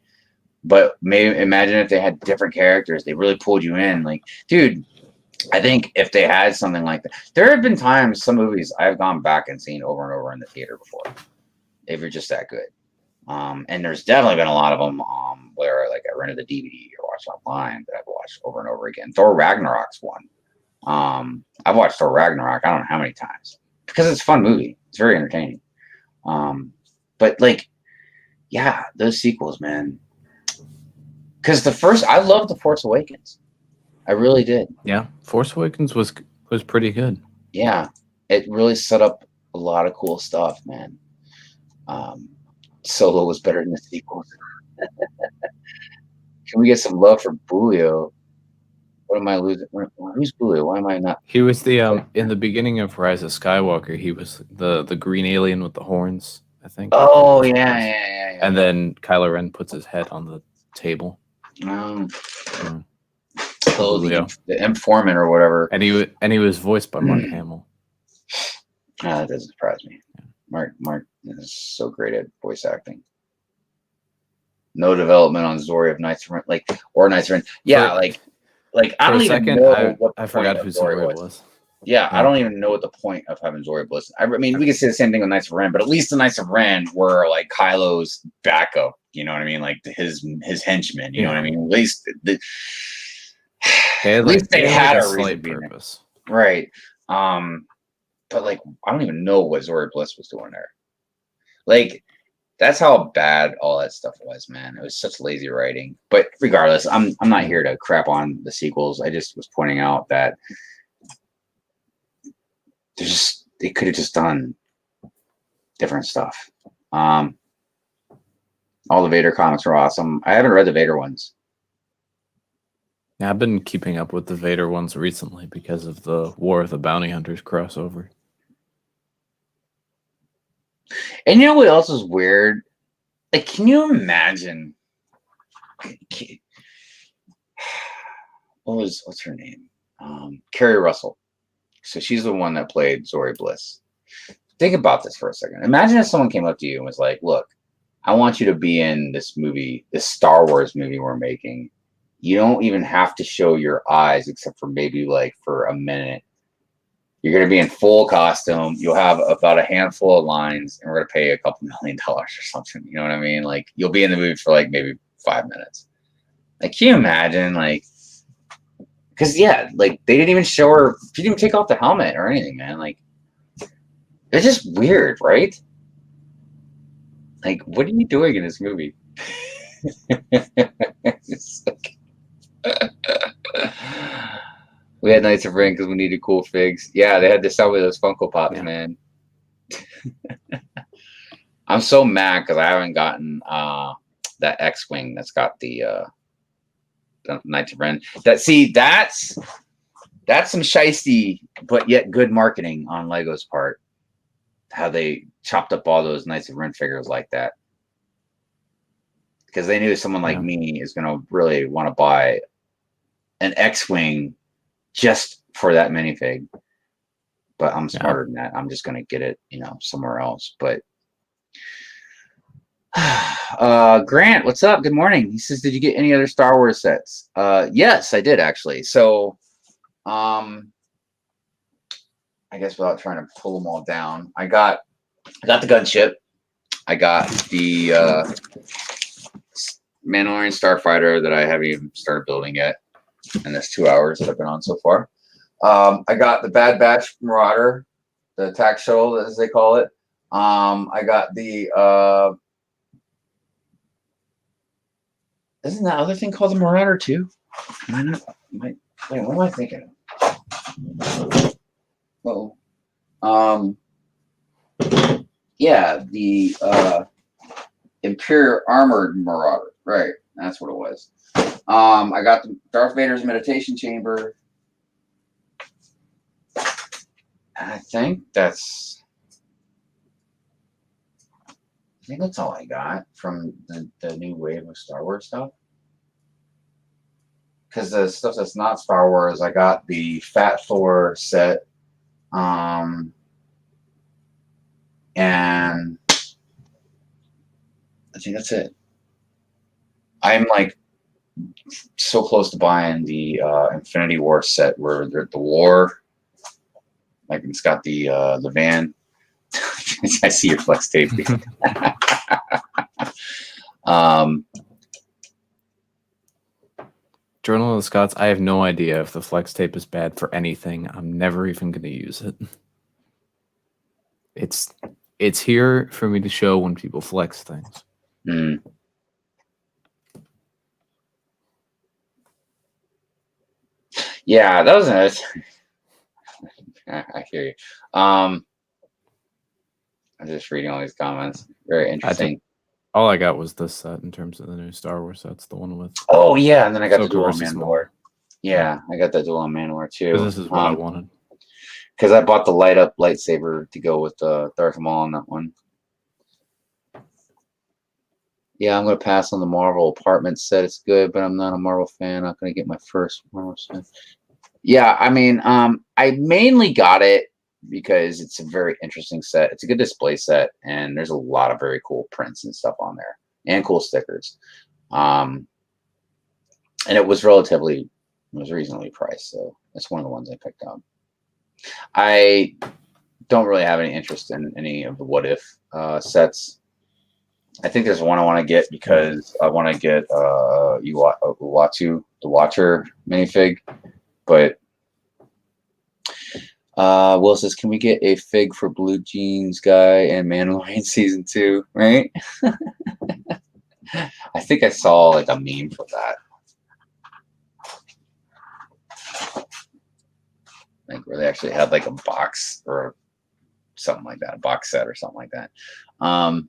Speaker 1: But maybe imagine if they had different characters. They really pulled you in. Like, dude, I think if they had something like that, there have been times some movies I've gone back and seen over and over in the theater before. They were just that good. And there's definitely been a lot of them where like I rented the DVD or watched online that I've watched over and over again. Thor Ragnarok's one. I've watched Thor Ragnarok I don't know how many times because it's a fun movie. It's very entertaining. But like, yeah, those sequels, man. Because I loved The Force Awakens. I really did.
Speaker 3: Yeah, Force Awakens was pretty good.
Speaker 1: Yeah, it really set up a lot of cool stuff, man. Solo was better than the sequels. Can we get some love for Bulio? What am I losing? Who's Bulio? Why am I not?
Speaker 3: He was the in the beginning of Rise of Skywalker. He was the green alien with the horns, I think.
Speaker 1: Oh yeah.
Speaker 3: And then Kylo Ren puts his head on the table.
Speaker 1: Oh, the informant or whatever.
Speaker 3: And he was voiced by Mark Hamill.
Speaker 1: That doesn't surprise me. Mark is so great at voice acting. No development on Zori of Knights of Ren, Knights of Ren. Yeah, like I don't even know what
Speaker 3: I forgot who Zori was.
Speaker 1: Yeah, I don't even know what the point of having Zori Bliss. I mean, we could say the same thing with Knights of Ren, but at least the Knights of Ren were like Kylo's backup. You know what I mean? Like his henchmen. You know what I mean? At least they had a slight
Speaker 3: purpose,
Speaker 1: right? But like, I don't even know what Zori Bliss was doing there. Like, that's how bad all that stuff was, man. It was such lazy writing. But regardless, I'm not here to crap on the sequels. I just was pointing out that they could have just done different stuff. All the Vader comics are awesome. I haven't read the Vader ones.
Speaker 3: Yeah, I've been keeping up with the Vader ones recently because of the War of the Bounty Hunters crossover.
Speaker 1: And you know what else is weird? Like, can you imagine? What's her name? Kerry Russell. So she's the one that played Zori Bliss. Think about this for a second. Imagine if someone came up to you and was like, "Look, I want you to be in this movie, this Star Wars movie we're making. You don't even have to show your eyes except for maybe like for a minute. You're going to be in full costume. You'll have about a handful of lines, and we're going to pay a couple $1 million or something. You know what I mean? Like, you'll be in the movie for like maybe 5 minutes. Like, can you imagine? Like, because yeah, like they didn't even show her. She didn't even take off the helmet or anything, man. Like, it's just weird, right? Like, what are you doing in this movie? It's like, we had Knights of Ren because we needed cool figs. Yeah, they had to sell me those Funko Pops, man. I'm so mad because I haven't gotten that X-Wing that's got the Knights of Ren. That's some shiesty but yet good marketing on Lego's part. How they chopped up all those Knights of Ren figures like that. Because they knew someone like me is going to really want to buy an X-Wing just for that minifig. But I'm smarter than that. I'm just going to get it, somewhere else. But Grant, what's up? Good morning. He says, did you get any other Star Wars sets? Yes, I did actually. So, I guess without trying to pull them all down, I got the gunship. I got the Mandalorian Starfighter that I haven't even started building yet, and that's 2 hours that I've been on so far. I got the Bad Batch Marauder, the attack shuttle, as they call it. I got the isn't that other thing called the Marauder too? Wait, what am I thinking of? Yeah, the Imperial Armored Marauder. Right, that's what it was. I got the Darth Vader's meditation chamber. I think that's all I got from the new wave of Star Wars stuff. Because the stuff that's not Star Wars, I got the Fat Thor set, and I think that's it. I'm like so close to buying the Infinity War set where the war, like it's got the van. I see your flex tape.
Speaker 3: Journal of the Scots, I have no idea if the flex tape is bad for anything. I'm never even going to use it. It's here for me to show when people flex things.
Speaker 1: Mm. Yeah, that was nice. I hear you. I'm just reading all these comments. Very interesting.
Speaker 3: All I got was this set in terms of the new Star Wars sets, the one with.
Speaker 1: Oh yeah, and then I got the
Speaker 3: Ahsoka
Speaker 1: dual
Speaker 3: versus
Speaker 1: Mandalore. Yeah, I got that dual on Mandalore too.
Speaker 3: This is what I wanted.
Speaker 1: Because I bought the light up lightsaber to go with Darth Maul on that one. Yeah, I'm going to pass on the Marvel apartment set. It's good, but I'm not a Marvel fan. Not going to get my first Marvel set. Yeah, I mean, I mainly got it because it's a very interesting set. It's a good display set, and there's a lot of very cool prints and stuff on there, and cool stickers. And it was reasonably priced, so it's one of the ones I picked up. I don't really have any interest in any of the What If sets. I think there's one I want to get because I want to get Uatu, the Watcher minifig. But Will says, can we get a fig for Blue Jeans Guy and Mandalorian season 2? Right? I think I saw like a meme for that. Like where they actually had like a box or something like that, a box set or something like that. $2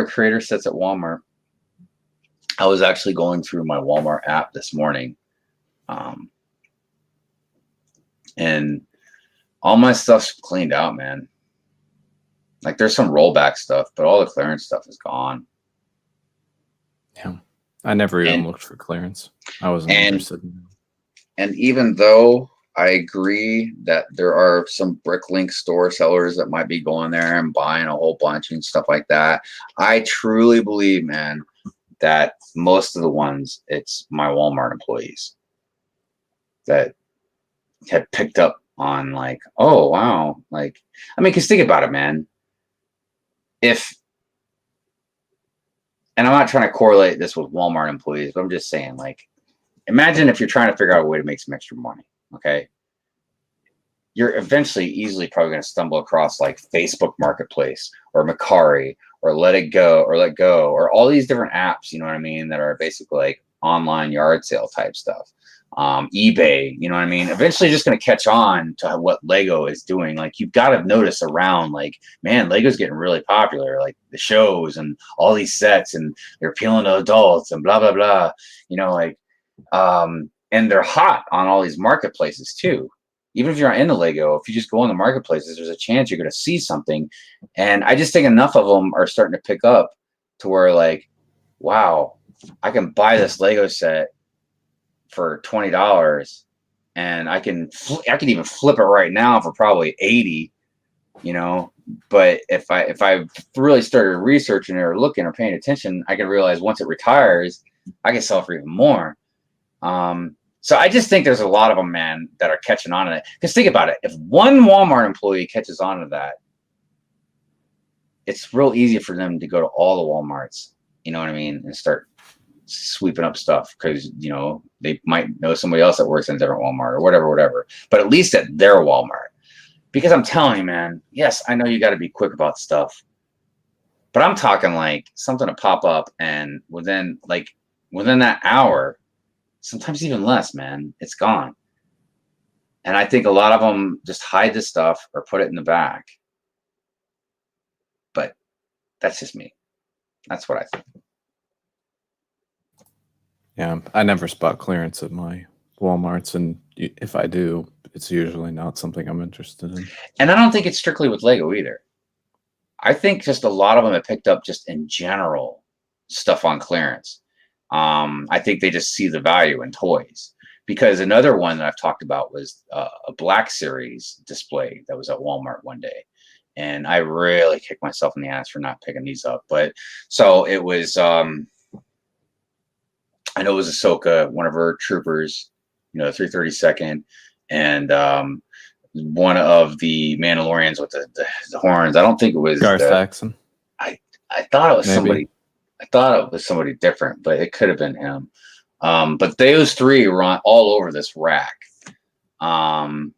Speaker 1: creator sets at Walmart. I was actually going through my Walmart app this morning, and all my stuff's cleaned out, man. Like there's some rollback stuff, but all the clearance stuff is gone.
Speaker 3: Yeah, I never even looked for clearance. I wasn't interested in it.
Speaker 1: And even though I agree that there are some Bricklink store sellers that might be going there and buying a whole bunch and stuff like that, I truly believe, man, that most of the ones, it's my Walmart employees that had picked up on like, oh, wow. Like, I mean, because think about it, man. And I'm not trying to correlate this with Walmart employees, but I'm just saying, like, imagine if you're trying to figure out a way to make some extra money, okay? You're eventually easily probably going to stumble across like Facebook Marketplace or Mercari or Let Go or all these different apps, you know what I mean, that are basically like online yard sale type stuff. eBay, you know what I mean? Eventually just going to catch on to what Lego is doing. Like you've got to notice around like, man, Lego's getting really popular, like the shows and all these sets and they're appealing to adults and blah, blah, blah, you know, like, and they're hot on all these marketplaces too. Even if you're not into Lego, if you just go on the marketplaces, there's a chance you're going to see something. And I just think enough of them are starting to pick up to where like, wow, I can buy this Lego set for $20 and I can even flip it right now for probably 80, you know. But if I really started researching it or looking or paying attention, I can realize once it retires, I can sell for even more. So I just think there's a lot of them, man, that are catching on to it. Because think about it. If one Walmart employee catches on to that, it's real easy for them to go to all the Walmarts, you know what I mean, and start sweeping up stuff because, you know, they might know somebody else that works in a different Walmart or whatever. But at least at their Walmart. Because I'm telling you, man, yes, I know you got to be quick about stuff. But I'm talking like something to pop up and within that hour, sometimes even less, man, it's gone. And I think a lot of them just hide this stuff or put it in the back. But that's just me. That's what I think.
Speaker 3: Yeah, I never spot clearance at my Walmarts, and if I do, it's usually not something I'm interested in.
Speaker 1: And I don't think it's strictly with Lego either. I think just a lot of them have picked up just in general stuff on clearance. I think they just see the value in toys. Because another one that I've talked about was a Black Series display that was at Walmart one day. And I really kicked myself in the ass for not picking these up. But so it was, I know it was Ahsoka, one of her troopers, you know, 332nd, and one of the Mandalorians with the horns. I don't think it was
Speaker 3: Garth Saxon.
Speaker 1: I thought it was
Speaker 3: Maybe.
Speaker 1: somebody. I thought it was somebody different, but it could have been him. But those three were all over this rack. And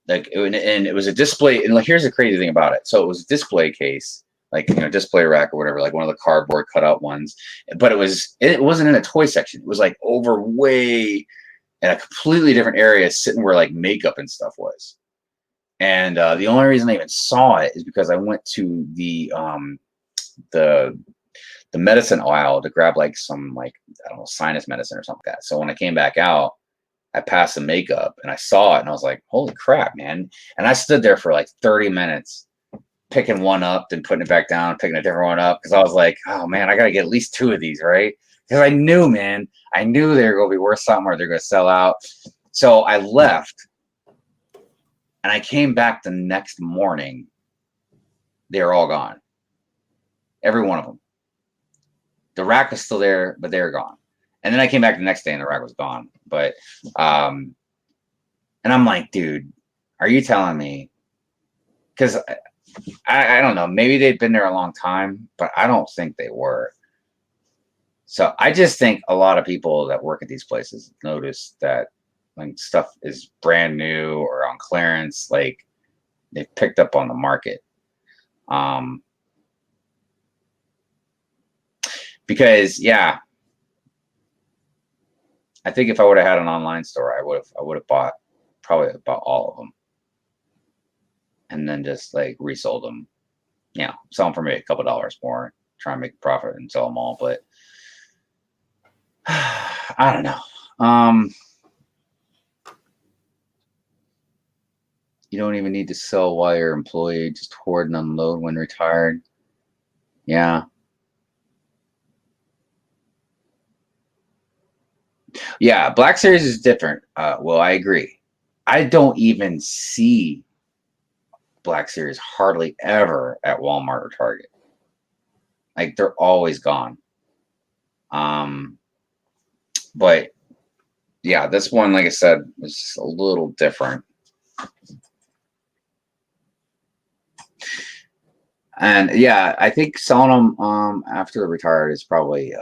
Speaker 1: it was a display. And like, here's the crazy thing about it. So it was a display case, like, you know, display rack or whatever, like one of the cardboard cutout ones. But it wasn't in a toy section. It was like over way in a completely different area, sitting where like makeup and stuff was. And the only reason I even saw it is because I went to the medicine aisle to grab like some, like, I don't know, sinus medicine or something like that. So when I came back out, I passed the makeup and I saw it and I was like, holy crap, man. And I stood there for like 30 minutes picking one up, then putting it back down, picking a different one up. Cause I was like, oh man, I got to get at least 2 of these, right? Cause I knew they were going to be worth something or they're going to sell out. So I left and I came back the next morning. They were all gone. Every one of them. The rack was still there, but they were gone. And then I came back the next day and the rack was gone. But, and I'm like, dude, are you telling me? Because I don't know, maybe they'd been there a long time, but I don't think they were. So I just think a lot of people that work at these places notice that when stuff is brand new or on clearance, like they've picked up on the market. Because yeah, I think if I would have had an online store, I would have bought all of them, and then just like resold them. Yeah, sell them for maybe a couple dollars more, try and make a profit and sell them all. But I don't know. You don't even need to sell while you're employed. Just hoard and unload when retired. Yeah. Yeah, Black Series is different. Well, I agree. I don't even see Black Series hardly ever at Walmart or Target. Like, they're always gone. But yeah, this one, like I said, is just a little different. And yeah, I think selling them after they're retired is probably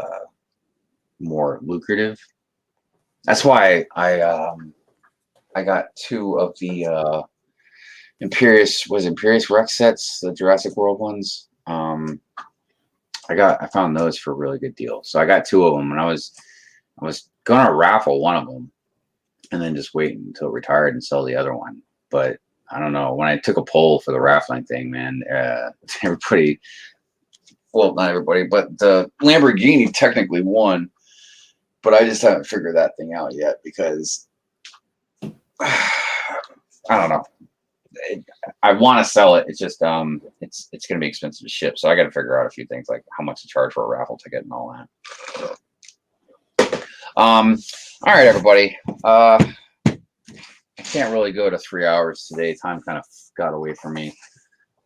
Speaker 1: more lucrative. That's why I got 2 of the Imperious Rex sets, the Jurassic World ones. I found those for a really good deal. So I got 2 of them, and I was gonna raffle one of them, and then just wait until retired and sell the other one. But I don't know. When I took a poll for the raffling thing, man, everybody, well, not everybody, but the Lamborghini technically won. But I just haven't figured that thing out yet because I don't know. I want to sell it. It's just it's going to be expensive to ship, so I got to figure out a few things like how much to charge for a raffle ticket and all that. All right, everybody. I can't really go to 3 hours today. Time kind of got away from me.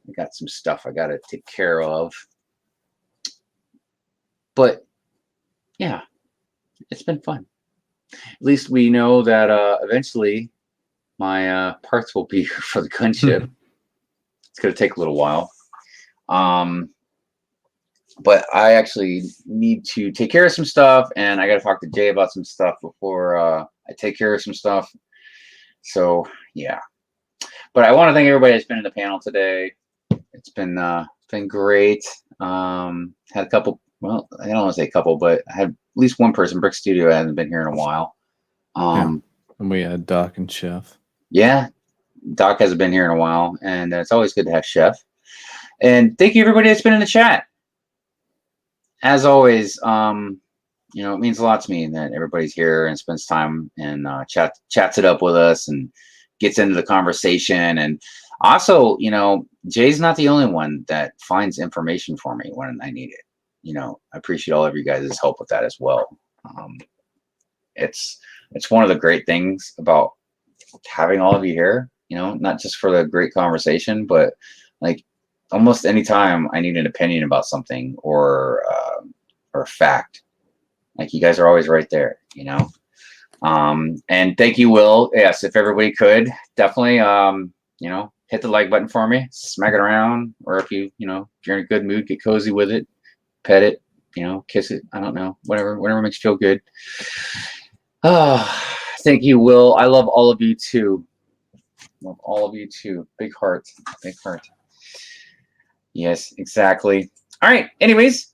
Speaker 1: I got some stuff I got to take care of. But yeah, it's been fun. At least we know that eventually my parts will be here for the gunship. It's going to take a little while. But I actually need to take care of some stuff, and I got to talk to Jay about some stuff before I take care of some stuff. So yeah. But I want to thank everybody that's been in the panel today. It's been great. Had a couple. Well, I don't want to say a couple, but I had at least one person. Brick Studio hasn't been here in a while.
Speaker 3: And we had Doc and Chef.
Speaker 1: Yeah, Doc hasn't been here in a while, and it's always good to have Chef. And thank you everybody that's been in the chat. As always, you know, it means a lot to me that everybody's here and spends time and chats it up with us and gets into the conversation. And also, you know, Jay's not the only one that finds information for me when I need it. You know, I appreciate all of you guys' help with that as well. It's one of the great things about having all of you here, you know, not just for the great conversation, but like almost any time I need an opinion about something or a fact, like you guys are always right there, you know. And thank you, Will. Yes, if everybody could definitely, you know, hit the like button for me, smack it around, or if you know, if you're in a good mood, get cozy with it, pet it, you know, kiss it. I don't know, whatever makes you feel good. Thank you, Will. I love all of you too. Love all of you too. Big heart, big heart. Yes, exactly. All right. Anyways,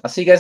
Speaker 1: I'll see you guys